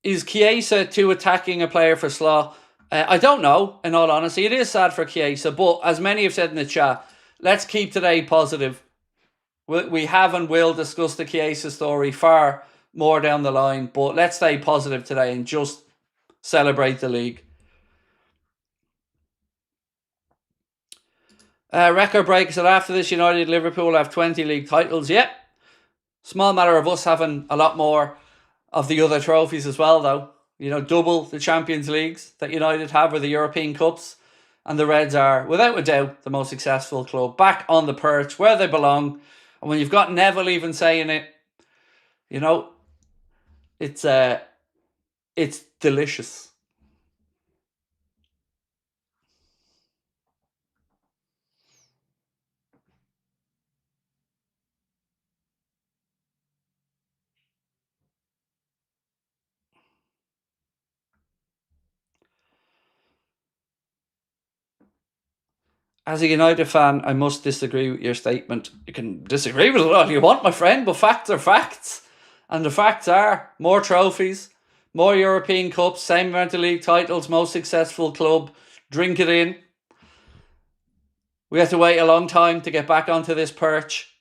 Is Chiesa too attacking a player for Salah? I don't know, in all honesty. It is sad for Chiesa, but as many have said in the chat, let's keep today positive. We have and will discuss the Chiesa story far more down the line, but let's stay positive today and just celebrate the league. Record break said after this, United Liverpool have 20 league titles. Yep. Small matter of us having a lot more of the other trophies as well, though. You know, double the Champions Leagues that United have, or the European Cups. And the Reds are, without a doubt, the most successful club. Back on the perch, where they belong. And when you've got Neville even saying it, you know, it's delicious. As a United fan, I must disagree with your statement. You can disagree with it all you want, my friend, but facts are facts. And the facts are more trophies, more European Cups, same amount of league titles, most successful club. Drink it in. We have to wait a long time to get back onto this perch.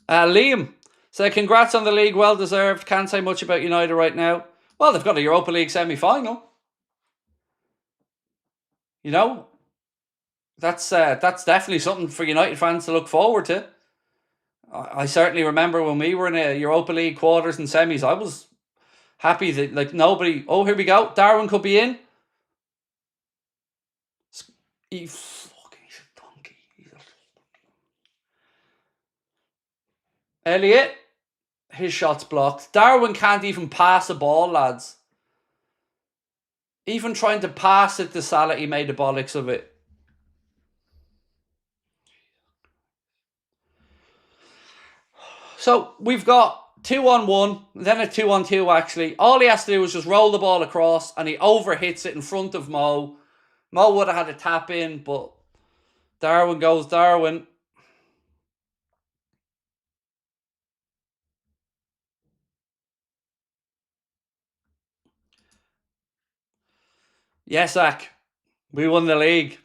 Liam said, congrats on the league, well deserved. Can't say much about United right now. Well, they've got a Europa League semi-final. You know, that's definitely something for United fans to look forward to. I certainly remember when we were in a Europa League quarters and semis, I was happy that like nobody. Oh, here we go. Darwin could be in. He's a donkey. Elliott, his shot's blocked. Darwin can't even pass a ball, lads. Even trying to pass it to Salah, he made a bollocks of it. So we've got 2-on-1, then a 2-on-2 actually. All he has to do is just roll the ball across and he overhits it in front of Mo. Mo would have had a tap in, but Darwin goes Darwin. Yes, Zach. We won the league.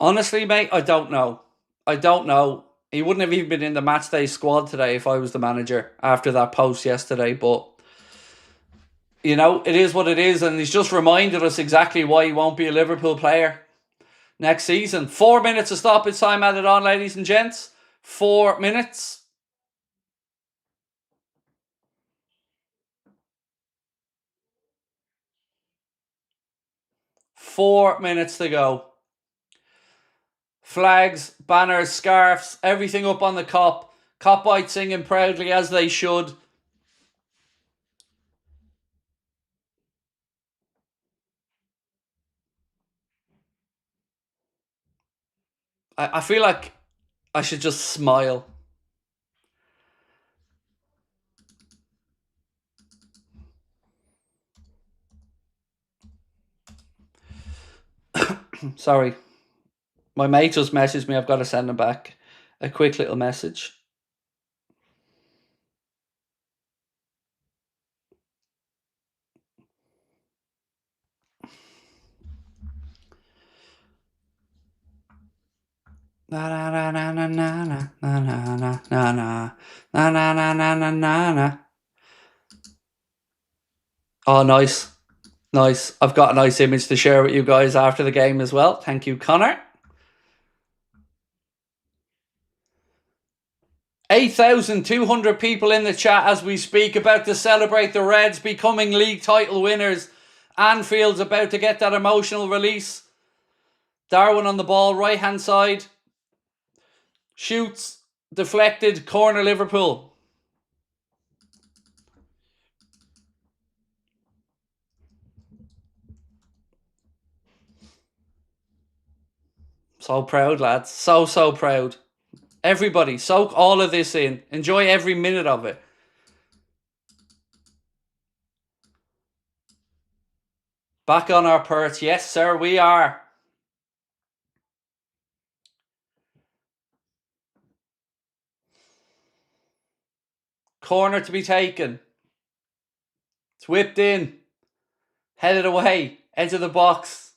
Honestly, mate, I don't know. I don't know. He wouldn't have even been in the matchday squad today if I was the manager after that post yesterday. But, you know, it is what it is. And he's just reminded us exactly why he won't be a Liverpool player next season. 4 minutes of stoppage time added on, ladies and gents. 4 minutes. Four minutes to go. Flags, banners, scarves, everything up on the cop. Cop bite singing proudly as they should. I feel like I should just smile. Sorry. My mate just messaged me. I've got to send him back a quick little message. Na na na na na na na na na na na na na na na na. Oh, nice. Nice. I've got a nice image to share with you guys after the game as well. Thank you, Connor. 8,200 people in the chat as we speak, about to celebrate the Reds becoming league title winners. Anfield's about to get that emotional release. Darwin on the ball, right hand side. Shoots, deflected, corner Liverpool. So proud, lads. So proud. Everybody, soak all of this in. Enjoy every minute of it. Back on our perch. Yes, sir, we are. Corner to be taken. It's whipped in. Headed away. Edge of the box.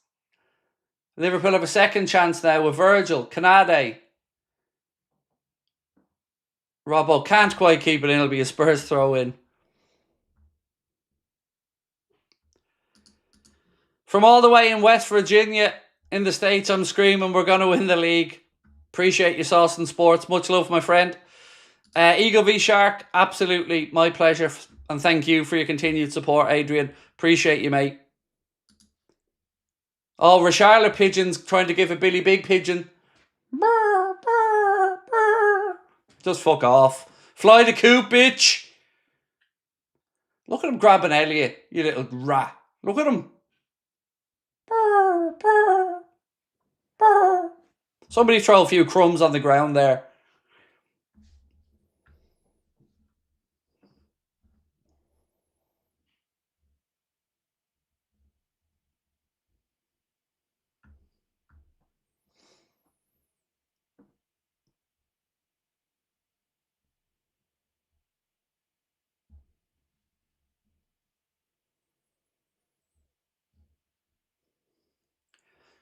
Liverpool have a second chance now with Virgil. Canade. Robbo can't quite keep it in. It'll be a Spurs throw in. From all the way in West Virginia, in the States, I'm screaming, we're going to win the league. Appreciate you, Sauce and Sports. Much love, my friend. Eagle v Shark, absolutely my pleasure. And thank you for your continued support, Adrian. Appreciate you, mate. Oh, Rasharla Pigeon's trying to give a Billy Big Pigeon. Just fuck off. Fly the coop, bitch. Look at him grabbing Elliot, you little rat. Look at him. Somebody throw a few crumbs on the ground there.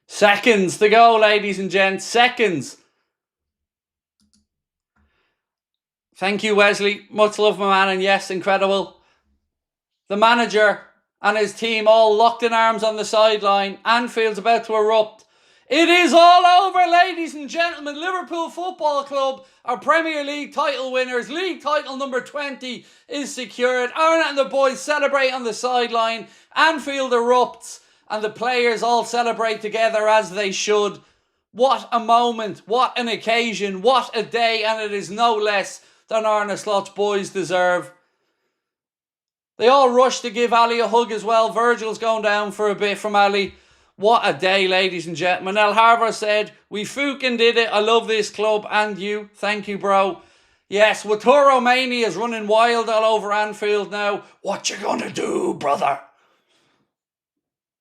Seconds to go, ladies and gents. Seconds. Thank you, Wesley. Much love, my man. And yes, incredible. The manager and his team all locked in arms on the sideline. Anfield's about to erupt. It is all over, ladies and gentlemen. Liverpool Football Club are Premier League title winners. League title number 20 is secured. Arne and the boys celebrate on the sideline. Anfield erupts and the players all celebrate together as they should. What a moment, what an occasion, what a day, and it is no less than Arne Slot's boys deserve. They all rush to give Ali a hug as well. Virgil's going down for a bit from Ali. What a day, ladies and gentlemen. El Harbour said, we fucking did it. I love this club and you. Thank you, bro. Yes, Waturo Mania is running wild all over Anfield now. What you gonna do, brother?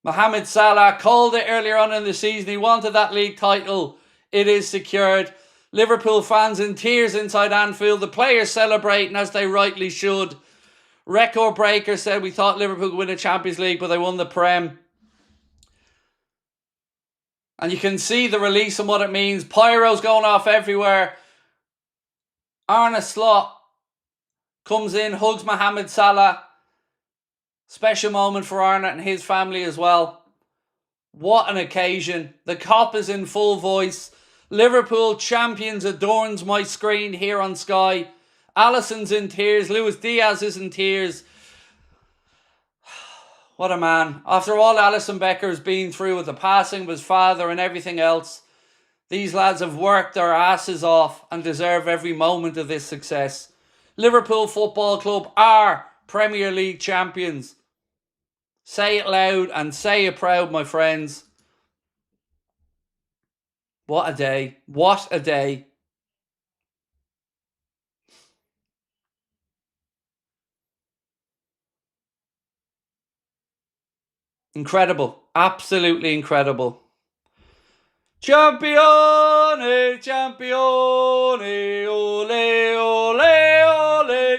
Mohamed Salah called it earlier on in the season. He wanted that league title. It is secured. Liverpool fans in tears inside Anfield. The players celebrating as they rightly should. Record breaker said we thought Liverpool would win the Champions League, but they won the Prem. And you can see the release and what it means. Pyros going off everywhere. Arne Slot comes in, hugs Mohamed Salah. Special moment for Arne and his family as well. What an occasion. The cop is in full voice. Liverpool champions adorns my screen here on Sky. Alisson's in tears. Luis Diaz is in tears. What a man. After all Alisson Becker's been through with the passing of his father and everything else, these lads have worked their asses off and deserve every moment of this success. Liverpool Football Club are Premier League champions. Say it loud and say it proud, my friends. What a day. What a day. Incredible. Absolutely incredible. Champione, champione, ole, ole, ole.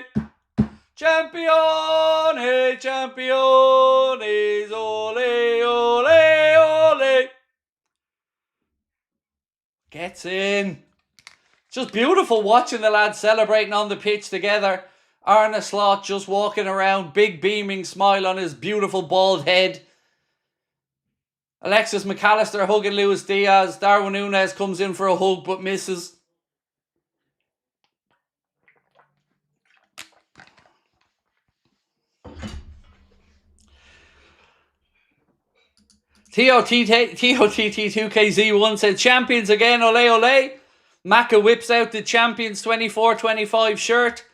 Champione, championes, ole, ole, ole. Gets in. Just beautiful watching the lads celebrating on the pitch together. Arne Slot just walking around, big beaming smile on his beautiful bald head. Alexis McAllister hugging Luis Diaz. Darwin Núñez comes in for a hug but misses. TOTT2KZ1 said, champions again, ole ole. Maka whips out the Champions 24-25 shirt.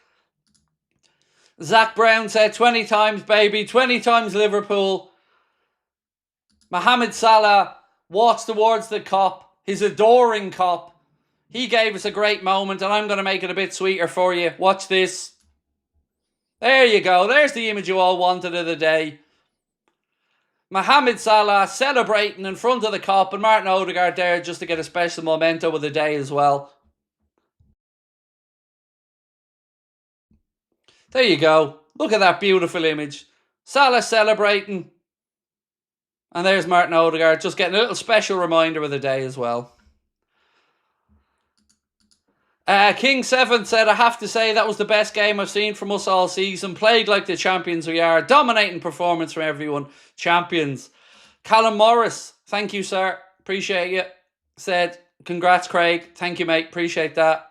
Zach Brown said, 20 times baby, 20 times Liverpool. Mohamed Salah walks towards the cop, his adoring cop. He gave us a great moment and I'm going to make it a bit sweeter for you. Watch this. There you go. There's the image you all wanted of the day. Mohamed Salah celebrating in front of the cop and Martin Odegaard there just to get a special memento of the day as well. There you go. Look at that beautiful image. Salah celebrating. And there's Martin Odegaard just getting a little special reminder of the day as well. King7 said, I have to say that was the best game I've seen from us all season. Played like the champions we are. Dominating performance from everyone. Champions. Callum Morris, thank you, sir. Appreciate you. Said, congrats, Craig. Thank you, mate. Appreciate that.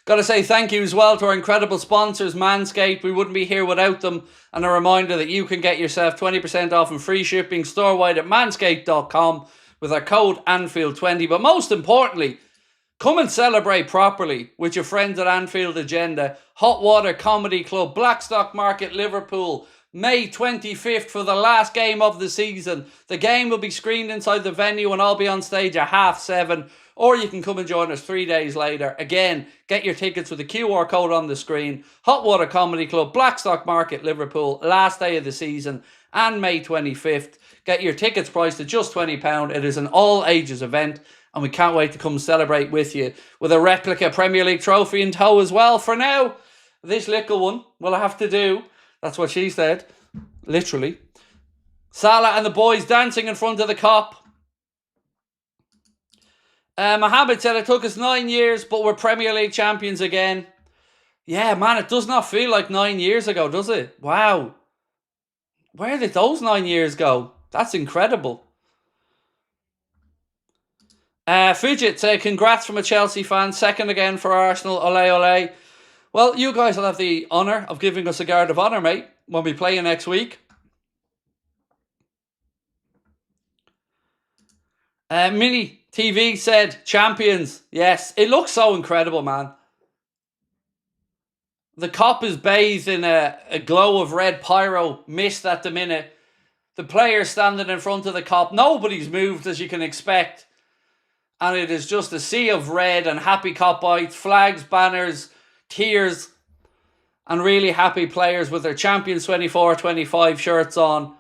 Gotta say thank you as well to our incredible sponsors, Manscaped. We wouldn't be here without them. And a reminder that you can get yourself 20% off and free shipping store-wide at manscaped.com with our code Anfield20. But most importantly, come and celebrate properly with your friends at Anfield Agenda, Hot Water Comedy Club, Blackstock Market, Liverpool, May 25th for the last game of the season. The game will be screened inside the venue and I'll be on stage at 7:30. Or you can come and join us 3 days later. Again, get your tickets with the QR code on the screen. Hot Water Comedy Club, Blackstock Market, Liverpool, last day of the season and May 25th. Get your tickets priced at just £20. It is an all-ages event and we can't wait to come celebrate with you with a replica Premier League trophy in tow as well. For now, this little one will have to do. That's what she said, literally. Salah and the boys dancing in front of the cop. Mohammed said, it took us 9 years, but we're Premier League champions again. Yeah, man, it does not feel like 9 years ago, does it? Wow. Where did those 9 years go? That's incredible. Fidget said, congrats from a Chelsea fan. Second again for Arsenal. Ole, ole. Well, you guys will have the honour of giving us a guard of honour, mate, when we play you next week. Mini TV said, champions. Yes, it looks so incredible, man. The cop is bathed in a glow of red pyro mist at the minute. The players standing in front of the cop. Nobody's moved, as you can expect. And it is just a sea of red and happy copites, flags, banners, tears, and really happy players with their Champions 24-25 shirts on.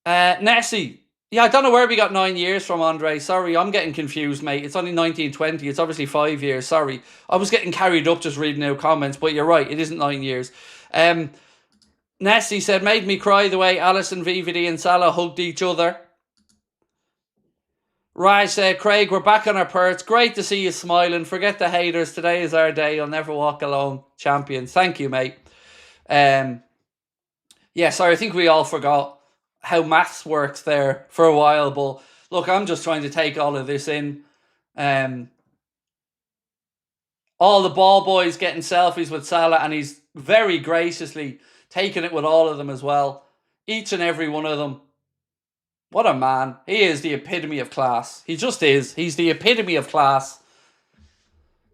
Nessie. Yeah, I don't know where we got 9 years from, Andre. Sorry, I'm getting confused, mate. It's only 1920. It's obviously 5 years. Sorry. I was getting carried up just reading out comments, but you're right. It isn't 9 years. Nessie said, made me cry the way Alisson, VVD and Salah hugged each other. Raj said, Craig, we're back on our perch. Great to see you smiling. Forget the haters. Today is our day. You'll never walk alone. Champions. Thank you, mate. Yeah, sorry, I think we all forgot how maths works there for a while, but look, I'm just trying to take all of this in. All the ball boys getting selfies with Salah, and he's very graciously taking it with all of them as well. Each and every one of them. What a man. He is the epitome of class. He just is. He's the epitome of class.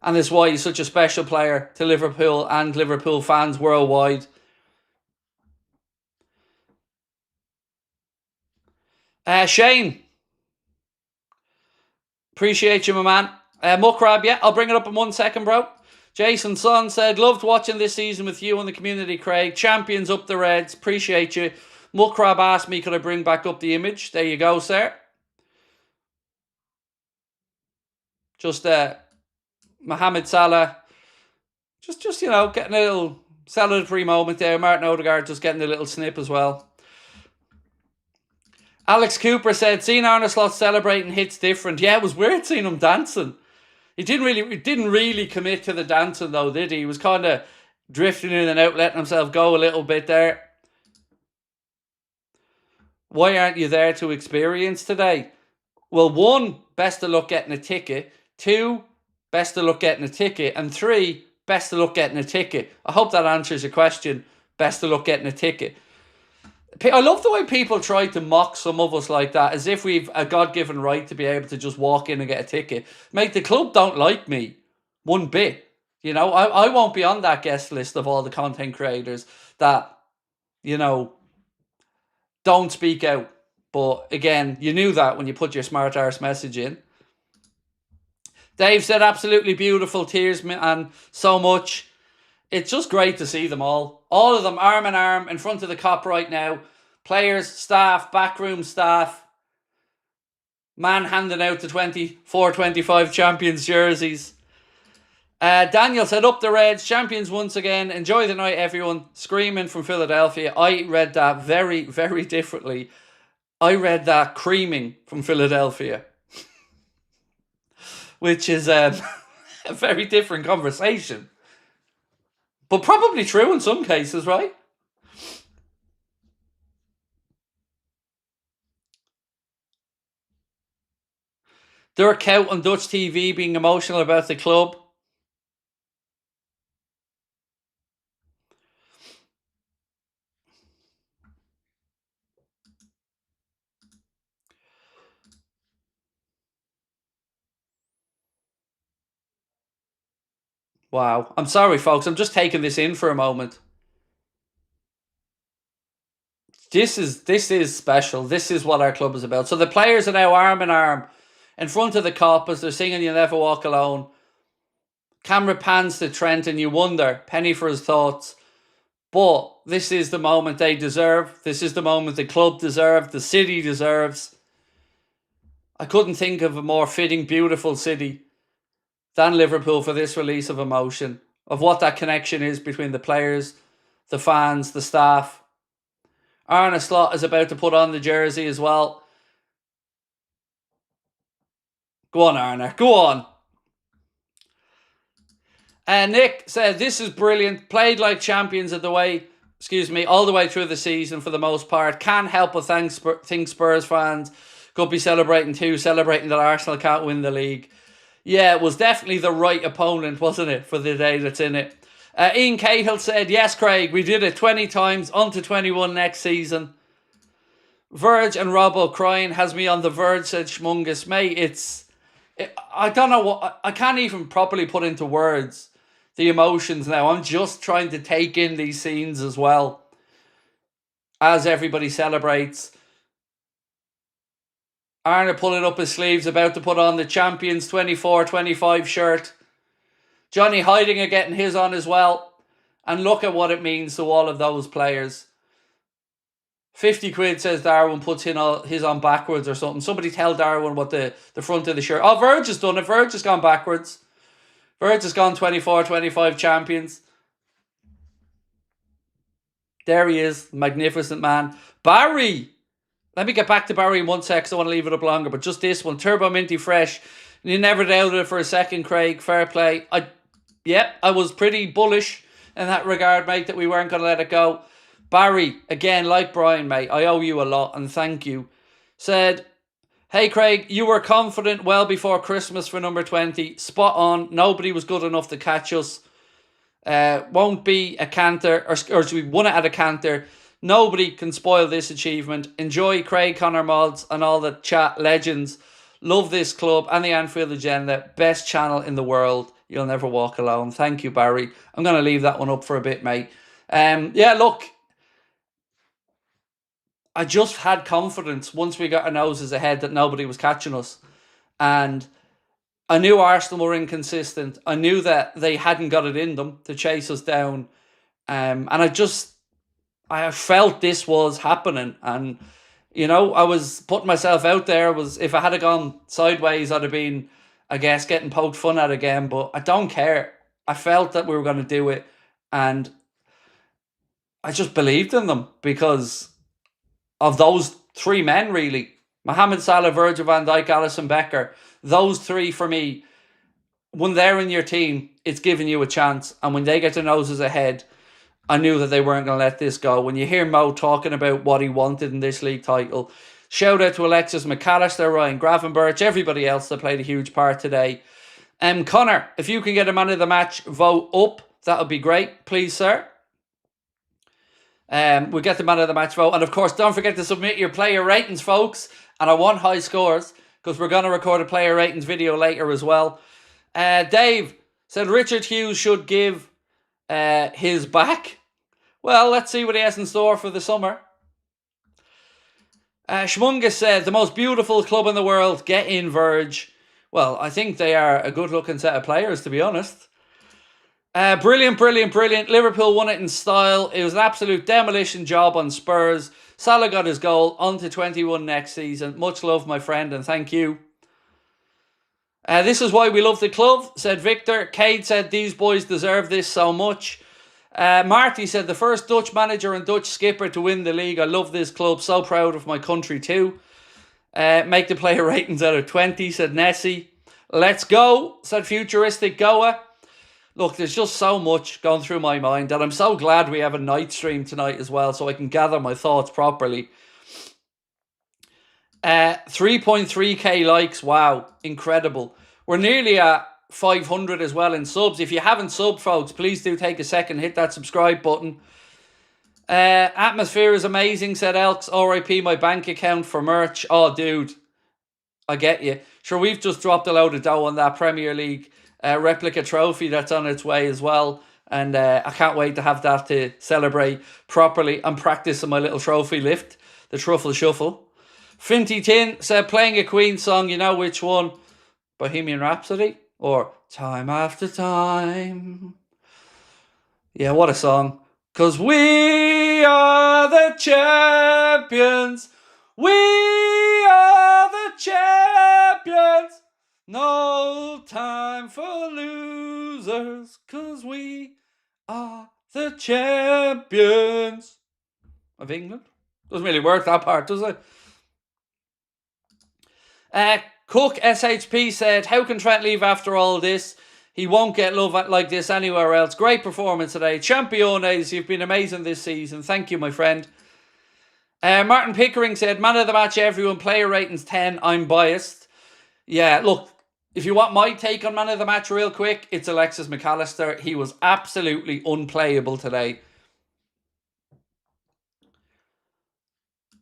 And that's why he's such a special player to Liverpool and Liverpool fans worldwide. Shane. Appreciate you, my man. Muckrab, yeah, I'll bring it up in 1 second, bro. Jason Son said, loved watching this season with you and the community, Craig. Champions up the Reds. Appreciate you. Muckrab asked me, could I bring back up the image? There you go, sir. Just Mohamed Salah. Just, you know, getting a little celebratory moment there. Martin Odegaard just getting a little snip as well. Alex Cooper said, seeing Arne Slot celebrating hits different. Yeah, it was weird seeing him dancing. He didn't really commit to the dancing though, did he? He was kind of drifting in and out, letting himself go a little bit there. Why aren't you there to experience today? Well, 1, best of luck getting a ticket. 2, best of luck getting a ticket. And 3, best of luck getting a ticket. I hope that answers your question. Best of luck getting a ticket. I love the way people try to mock some of us like that, as if we've a God-given right to be able to just walk in and get a ticket. Mate, the club don't like me one bit. You know, I won't be on that guest list of all the content creators that, you know, don't speak out. But again, you knew that when you put your smart arse message in. Dave said, absolutely beautiful. Tears, and so much. It's just great to see them all. All of them arm in arm in front of the cop right now. Players, staff, backroom staff. Man handing out the 24-25 champions jerseys. Daniel said, up the Reds, champions once again. Enjoy the night, everyone. Screaming from Philadelphia. I read that very, very differently. I read that creaming from Philadelphia. Which is a very different conversation. But probably true in some cases, right? Dirk Kuyt on Dutch TV being emotional about the club. Wow. I'm sorry, folks. I'm just taking this in for a moment. This is special. This is what our club is about. So the players are now arm in arm in front of the cop as they're singing You'll Never Walk Alone. Camera pans to Trent and you wonder, penny for his thoughts. But this is the moment they deserve. This is the moment the club deserves. The city deserves. I couldn't think of a more fitting, beautiful city than Liverpool for this release of emotion, of what that connection is between the players, the fans, the staff. Arne Slot is about to put on the jersey as well. Go on, Arne. Go on. Nick said, this is brilliant. Played like champions all the way through the season for the most part. Can't help but think Spurs fans could be celebrating too, celebrating that Arsenal can't win the league. Yeah, it was definitely the right opponent, wasn't it, for the day that's in it. Ian Cahill said, yes, Craig, we did it 20 times, on to 21 next season. Verge and Robbo crying has me on the verge, said Schmungus. Mate, I don't know what, I can't even properly put into words the emotions now. I'm just trying to take in these scenes as well as everybody celebrates. Arne pulling up his sleeves, about to put on the Champions 24-25 shirt. Johnny Heidinger getting his on as well. And look at what it means to all of those players. 50 quid, says Darwin, puts his on backwards or something. Somebody tell Darwin what the front of the shirt. Oh, Verge has done it. Verge has gone backwards. Verge has gone 24-25 champions. There he is. Magnificent man. Barry. Let me get back to Barry in 1 sec, because I want to leave it up longer. But just this one. Turbo Minty Fresh. You never doubted it for a second, Craig. Fair play. I was pretty bullish in that regard, mate, that we weren't going to let it go. Barry, again, like Brian, mate, I owe you a lot, and thank you. Said, hey, Craig, you were confident well before Christmas for number 20. Spot on. Nobody was good enough to catch us. Won't be a canter, or we won it at a canter. Nobody can spoil this achievement. Enjoy Craig, Connor Mods, and all the chat legends. Love this club and the Anfield Agenda. Best channel in the world. You'll never walk alone. Thank you, Barry. I'm going to leave that one up for a bit, mate. Yeah, look, I just had confidence once we got our noses ahead that nobody was catching us. And I knew Arsenal were inconsistent. I knew that they hadn't got it in them to chase us down. And I felt this was happening. And, you know, I was putting myself out there. If I had gone sideways, I'd have been, I guess, getting poked fun at again. But I don't care. I felt that we were going to do it. And I just believed in them because of those three men, really. Mohamed Salah, Virgil van Dijk, Alisson Becker. Those three, for me, when they're in your team, it's giving you a chance. And when they get their noses ahead, I knew that they weren't going to let this go. When you hear Mo talking about what he wanted in this league title, shout out to Alexis McAllister, Ryan Gravenberch, everybody else that played a huge part today. Connor, if you can get a man of the match vote up, that would be great. Please, sir. We'll get the man of the match vote. And of course, don't forget to submit your player ratings, folks. And I want high scores, because we're going to record a player ratings video later as well. Dave said Richard Hughes should give his back. Well, let's see what he has in store for the summer. Shmungus said, the most beautiful club in the world, get in, Verge. Well, I think they are a good-looking set of players, to be honest. Brilliant. Liverpool won it in style. It was an absolute demolition job on Spurs. Salah got his goal. On to 21 next season. Much love, my friend, and thank you. This is why we love the club, said Victor. Cade said these boys deserve this so much. Marty said the first Dutch manager and Dutch skipper to win the league. I love this club. So proud of my country too. Make the player ratings out of 20, said Nessie. Let's go, said Futuristic Goa. Look, there's just so much going through my mind, and I'm so glad we have a night stream tonight as well, so I can gather my thoughts properly. 3.3k likes, wow, incredible. We're nearly at 500 as well in subs. If you haven't subbed, folks, please do take a second, hit that subscribe button. Atmosphere is amazing, said Elks. RIP my bank account for merch. Oh, dude, I get you. Sure, we've just dropped a load of dough on that Premier League replica trophy that's on its way as well, and I can't wait to have that to celebrate properly. I'm practicing my little trophy lift, the truffle shuffle. Finty Tin said playing a Queen song, you know which one? Bohemian Rhapsody or Time After Time. Yeah, what a song. 'Cause we are the champions, we are the champions. No time for losers, 'cause we are the champions of England. Doesn't really work, that part, does it? Cook SHP said, how can Trent leave after all this? He won't get love like this anywhere else. Great performance today. Championes, you've been amazing this season. Thank you, my friend. Martin Pickering said, man of the match, everyone. Player ratings 10. I'm biased. Yeah, look, if you want my take on man of the match real quick, it's Alexis McAllister. He was absolutely unplayable today.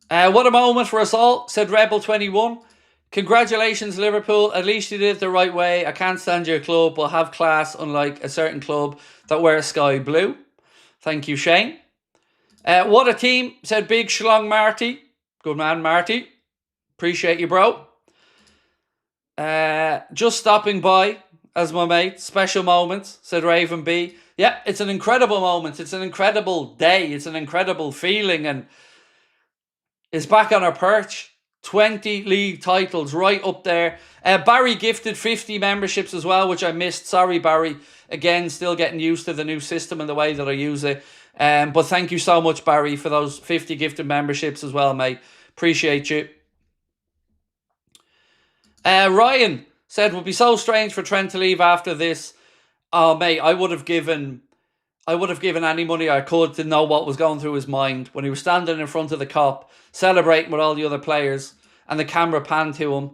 What a moment for us all, said Rebel21. Congratulations, Liverpool. At least you did it the right way. I can't stand your club, but have class, unlike a certain club that wears sky blue. Thank you, Shane. What a team, said Big Schlong Marty. Good man, Marty. Appreciate you, bro. Just stopping by as my mate. Special moments, said Raven B. Yeah, it's an incredible moment. It's an incredible day. It's an incredible feeling. And is back on our perch. 20 league titles right up there. Barry gifted 50 memberships as well, which I missed. Sorry, Barry. Again, still getting used to the new system and the way that I use it. But thank you so much, Barry, for those 50 gifted memberships as well, mate. Appreciate you. Ryan said, would be so strange for Trent to leave after this. Oh, mate, I would have given any money I could to know what was going through his mind when he was standing in front of the Kop, celebrating with all the other players, and the camera panned to him.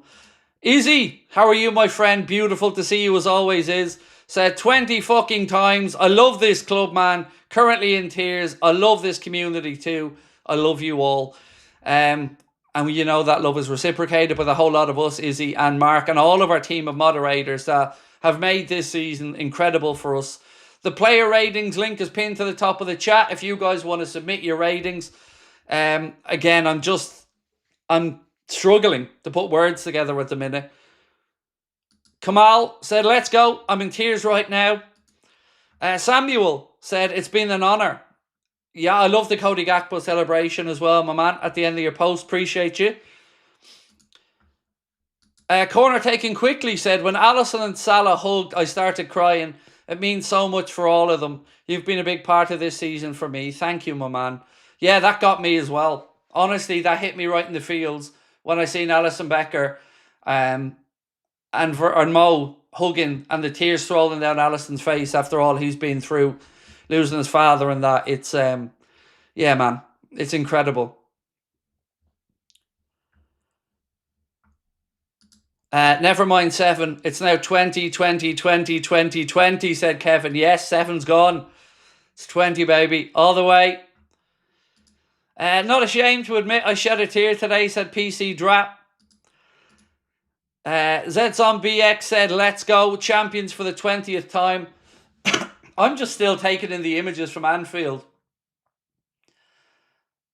Izzy, how are you, my friend? Beautiful to see you as always is. Said 20 fucking times, I love this club, man. Currently in tears. I love this community too. I love you all. And you know that love is reciprocated with a whole lot of us, Izzy and Mark, and all of our team of moderators that have made this season incredible for us. The player ratings link is pinned to the top of the chat if you guys want to submit your ratings. Again, I'm struggling to put words together at the minute. Kamal said, let's go. I'm in tears right now. Samuel said, it's been an honour. Yeah, I love the Cody Gakpo celebration as well, my man, at the end of your post. Appreciate you. Corner taking quickly said, when Alisson and Salah hugged, I started crying. It means so much for all of them. You've been a big part of this season for me. Thank you, my man. Yeah, that got me as well. Honestly, that hit me right in the feels when I seen Alisson Becker and Mo hugging and the tears rolling down Alisson's face after all he's been through, losing his father and that. It's, yeah, man, it's incredible. Never mind 7. It's now 20, 20, 20, 20, 20, said Kevin. Yes, 7's gone. It's 20, baby. All the way. Not ashamed to admit I shed a tear today, said PC Drap. ZZombieX said, let's go. Champions for the 20th time. I'm just still taking in the images from Anfield.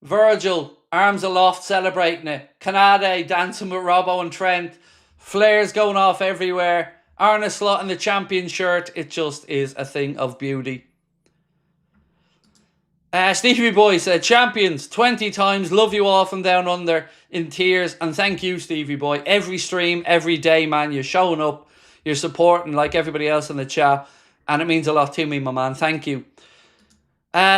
Virgil, arms aloft, celebrating it. Canade dancing with Robbo and Trent. Flares going off everywhere. Arne Slot in the champion shirt. It just is a thing of beauty. Stevie Boy said, champions, 20 times. Love you all from down under in tears. And thank you, Stevie Boy. Every stream, every day, man. You're showing up. You're supporting like everybody else in the chat. And it means a lot to me, my man. Thank you.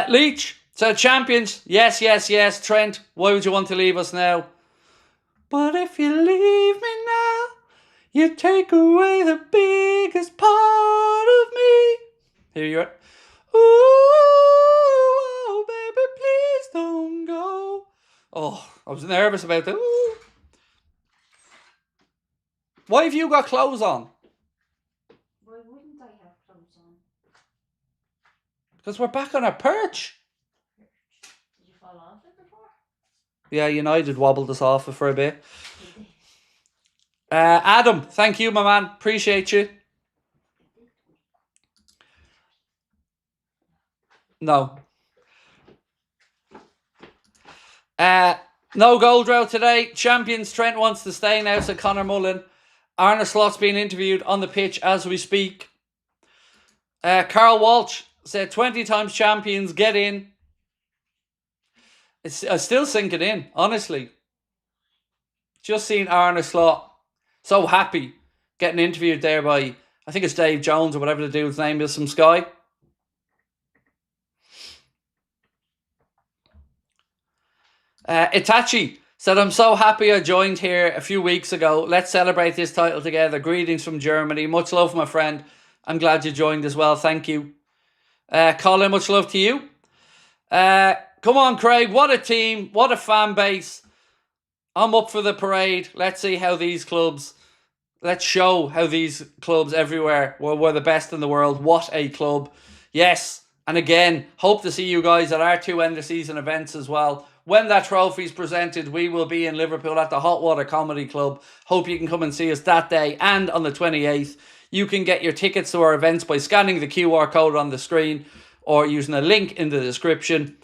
Leach said, champions. Yes, yes, yes. Trent, why would you want to leave us now? But if you leave me now, you take away the biggest part of me. Here you are. Ooh, oh, baby, please don't go. Oh, I was nervous about that. Ooh. Why have you got clothes on? Why wouldn't I have clothes on? Because we're back on our perch. Did you fall off it before? Yeah, United wobbled us off it for a bit. Adam, thank you, my man. Appreciate you. No. No goal drought today. Champions Trent wants to stay now, said Connor Mullen. Arne Slot's being interviewed on the pitch as we speak. Carl Walsh said 20 times champions, get in. It's still sinking in, honestly. Just seen Arne Slot so happy getting interviewed there by, I think it's Dave Jones or whatever the dude's name is from Sky. Itachi said, I'm so happy I joined here a few weeks ago. Let's celebrate this title together. Greetings from Germany. Much love, my friend. I'm glad you joined as well. Thank you. Colin, much love to you. Come on, Craig. What a team. What a fan base. I'm up for the parade. Let's see how these clubs... Let's show how these clubs everywhere were the best in the world. What a club. Yes. And again, hope to see you guys at our 2 end of season events as well. When that trophy is presented, we will be in Liverpool at the Hot Water Comedy Club. Hope you can come and see us that day and on the 28th. You can get your tickets to our events by scanning the QR code on the screen or using a link in the description.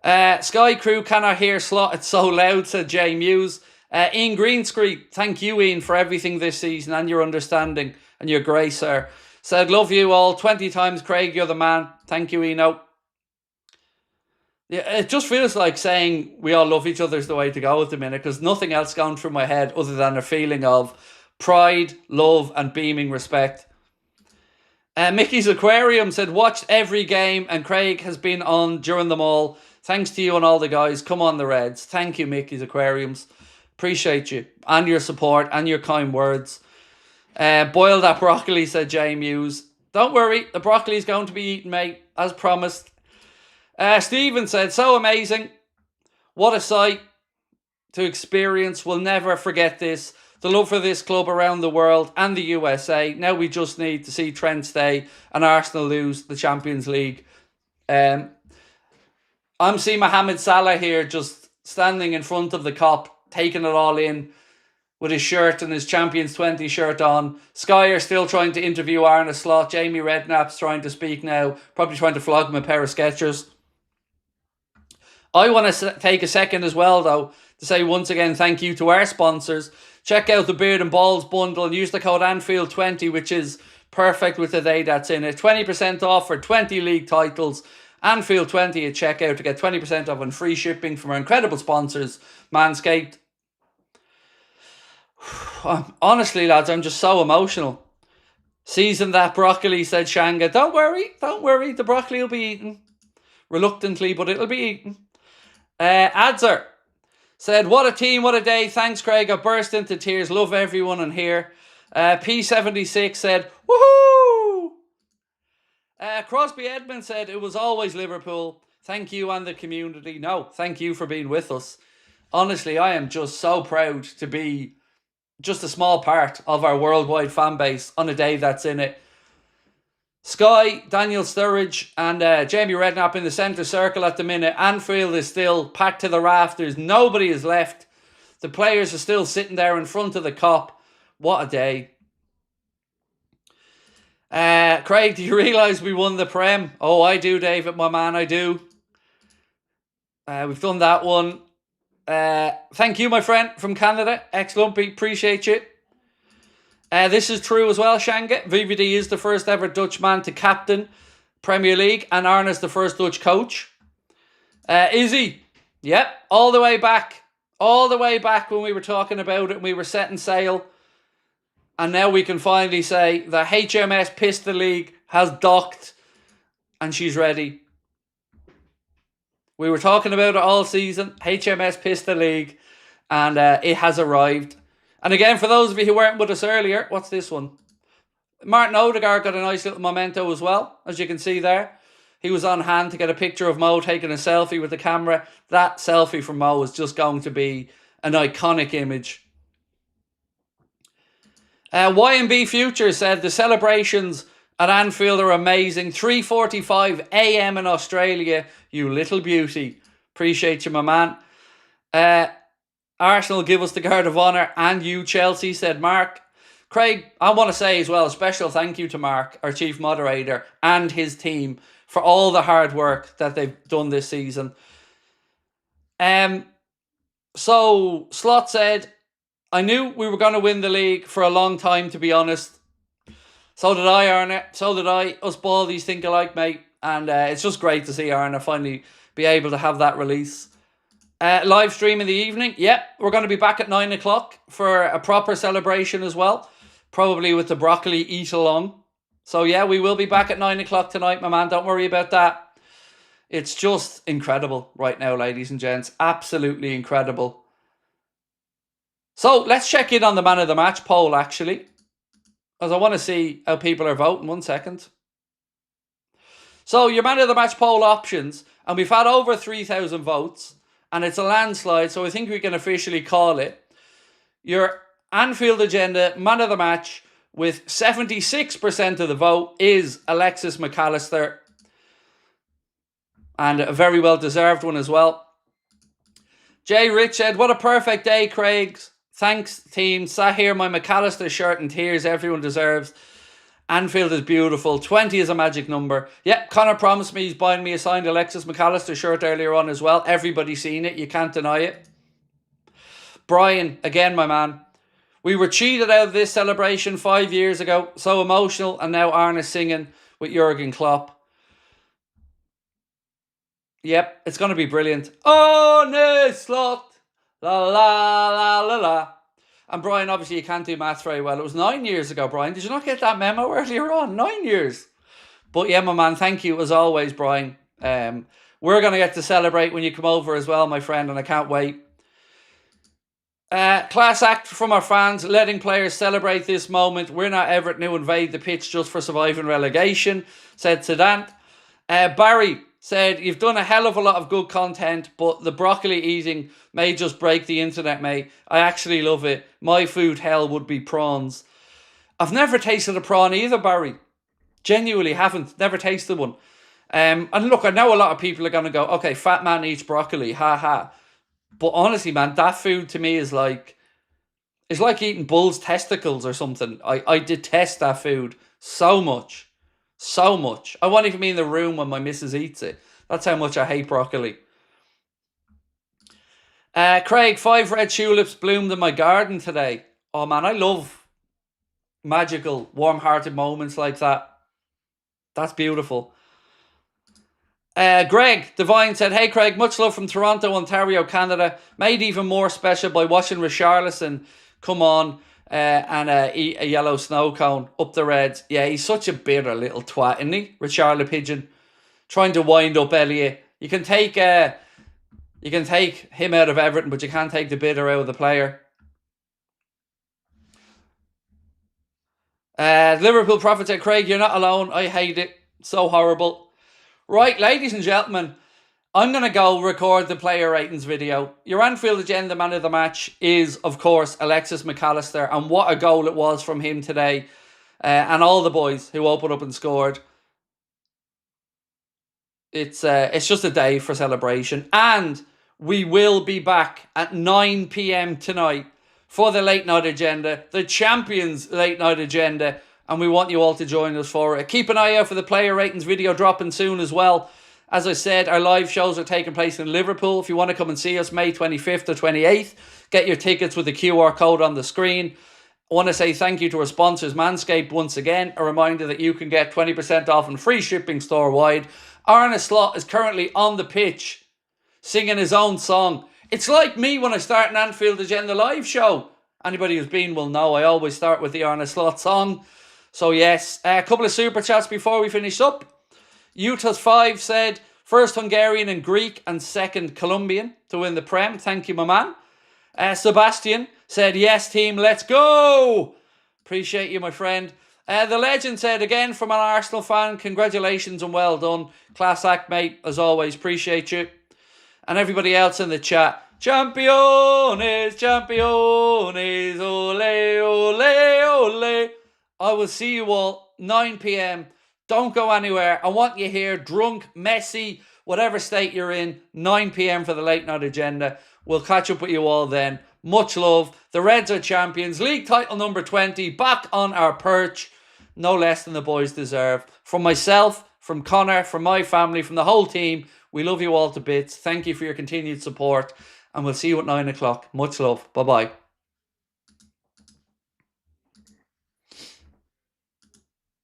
Sky Crew cannot hear Slot. It's so loud, said Jay Muse. Ian Greenscreen, thank you, Ian, for everything this season and your understanding and your grace, sir. Said, love you all. 20 times, Craig, you're the man. Thank you, Eno. Yeah, it just feels like saying we all love each other is the way to go at the minute, because nothing else going through my head other than a feeling of pride, love, and beaming respect. Mickey's Aquarium said, watched every game and Craig has been on during them all. Thanks to you and all the guys. Come on, the Reds. Thank you, Mickey's Aquariums. Appreciate you and your support and your kind words. Boil that broccoli, said Jay Muse. Don't worry, the broccoli's going to be eaten, mate, as promised. Stephen said, so amazing. What a sight to experience. We'll never forget this. The love for this club around the world and the USA. Now we just need to see Trent stay and Arsenal lose the Champions League. I'm seeing Mohamed Salah here just standing in front of the Kop, taking it all in with his shirt and his Champions 20 shirt on. Sky are still trying to interview Arne Slot. Jamie Redknapp's trying to speak now, probably trying to flog him a pair of Skechers. I want to take a second as well, though, to say once again thank you to our sponsors. Check out the Beard and Balls bundle and use the code Anfield20, which is perfect with the day that's in it. 20% off for 20 league titles. Anfield20 at checkout to get 20% off and free shipping from our incredible sponsors, Manscaped. Honestly, lads, I'm just so emotional. Season that broccoli, said Shanga. Don't worry, the broccoli will be eaten. Reluctantly, but it'll be eaten. Adzer said, what a team, what a day. Thanks, Craig. I burst into tears. Love everyone in here. P76 said, woohoo! Crosby Edmund said, it was always Liverpool. Thank you and the community. No, thank you for being with us. Honestly, I am just so proud to be just a small part of our worldwide fan base on a day that's in it. Sky, Daniel Sturridge and Jamie Redknapp in the centre circle at the minute. Anfield is still packed to the rafters. Nobody is left. The players are still sitting there in front of the Kop. What a day. Craig, do you realise we won the Prem? Oh, I do, David, my man, I do. We've done that one. Thank you, my friend from Canada. Excellent, appreciate you. This is true as well, Shanga. VVD is the first ever Dutch man to captain Premier League, and Arne is the first Dutch coach. Is he? Yep, all the way back. All the way back when we were talking about it and we were setting sail. And now we can finally say the HMS Pista League has docked and she's ready. We were talking about it all season, HMS Pista League, and it has arrived. And again, for those of you who weren't with us earlier, what's this one? Martin Odegaard got a nice little memento as well, as you can see there. He was on hand to get a picture of Mo taking a selfie with the camera. That selfie from Mo is just going to be an iconic image. YMB Future said the celebrations at Anfield are amazing. 3:45 a.m. in Australia, you little beauty. Appreciate you, my man. Arsenal give us the guard of honour, and you, Chelsea, said Mark. Craig, I want to say as well a special thank you to Mark, our chief moderator, and his team for all the hard work that they've done this season. So Slot said, I knew we were going to win the league for a long time, to be honest. So did I, Arne. So did I. Us baldies think alike, mate. And it's just great to see Arne finally be able to have that release. Live stream in the evening. Yep, we're going to be back at 9 o'clock for a proper celebration as well. Probably with the broccoli eat along. So yeah, we will be back at 9 o'clock tonight, my man. Don't worry about that. It's just incredible right now, ladies and gents. Absolutely incredible. So let's check in on the man of the match poll, actually, as I want to see how people are voting. 1 second. So your man of the match poll options, and we've had over 3,000 votes, and it's a landslide, so I think we can officially call it. Your Anfield Agenda man of the match with 76% of the vote is Alexis McAllister, and a very well deserved one as well. Jay Rich said, what a perfect day, Craig. Thanks, team. Sat here, my McAllister shirt in tears. Everyone deserves. Anfield is beautiful. 20 is a magic number. Yep, Connor promised me he's buying me a signed Alexis McAllister shirt earlier on as well. Everybody's seen it. You can't deny it. Brian, again, my man. We were cheated out of this celebration 5 years ago. So emotional. And now Arne singing with Jurgen Klopp. Yep, it's going to be brilliant. Arne slot. La la la la la. And Brian, obviously you can't do maths very well. It was 9 years ago, Brian. Did you not get that memo earlier on? 9 years. But yeah, my man, thank you as always, Brian. We're going to get to celebrate when you come over as well, my friend, and I can't wait. Class act from our fans, letting players celebrate this moment. We're not Everton who invade the pitch just for surviving relegation, said Sedant. Barry said, you've done a hell of a lot of good content, but the broccoli eating may just break the internet, mate. I actually love it. My food hell would be prawns. I've never tasted a prawn either, Barry. Genuinely haven't. Never tasted one. And look, I know a lot of people are going to go, okay, fat man eats broccoli, ha ha. But honestly, man, that food to me is like, it's like eating bull's testicles or something. I detest that food so much. So much. I won't even be in the room when my missus eats it. That's how much I hate broccoli. Craig, 5 red tulips bloomed in my garden today. Oh man, I love magical, warm-hearted moments like that. That's beautiful. Greg Devine said, hey Craig, much love from Toronto, Ontario, Canada. Made even more special by watching Richarlison come on and eat a yellow snow cone up the Reds. Yeah, he's such a bitter little twat, isn't he? Richarlison Pigeon. Trying to wind up Elliot. You can take him out of Everton, but you can't take the bitter out of the player. Liverpool Prophet said, Craig, you're not alone. I hate it. So horrible. Right, ladies and gentlemen, I'm going to go record the player ratings video. Your Anfield Agenda man of the match is, of course, Alexis McAllister. And what a goal it was from him today. And all the boys who opened up and scored. It's just a day for celebration. And we will be back at 9 p.m. tonight for the Late Night Agenda. The Champions Late Night Agenda. And we want you all to join us for it. Keep an eye out for the player ratings video dropping soon as well. As I said, our live shows are taking place in Liverpool. If you want to come and see us May 25th or 28th, get your tickets with the QR code on the screen. I want to say thank you to our sponsors, Manscaped, once again. A reminder that you can get 20% off and free shipping store-wide. Arne Slot is currently on the pitch, singing his own song. It's like me when I start an Anfield Agenda live show. Anybody who's been will know I always start with the Arne Slot song. So yes, a couple of super chats before we finish up. Utah's 5 said, first Hungarian and Greek and second Colombian to win the Prem. Thank you, my man. Sebastian said, yes, team, let's go. Appreciate you, my friend. The legend said, again, from an Arsenal fan, congratulations and well done. Class act, mate, as always. Appreciate you. And everybody else in the chat, Champions, Champions, ole, ole, ole. I will see you all 9 p.m. Don't go anywhere. I want you here, drunk, messy, whatever state you're in, 9 p.m. for the Late Night Agenda. We'll catch up with you all then. Much love. The Reds are champions. League title number 20. Back on our perch. No less than the boys deserve. From myself, from Connor, from my family, from the whole team, we love you all to bits. Thank you for your continued support. And we'll see you at 9 o'clock. Much love. Bye-bye.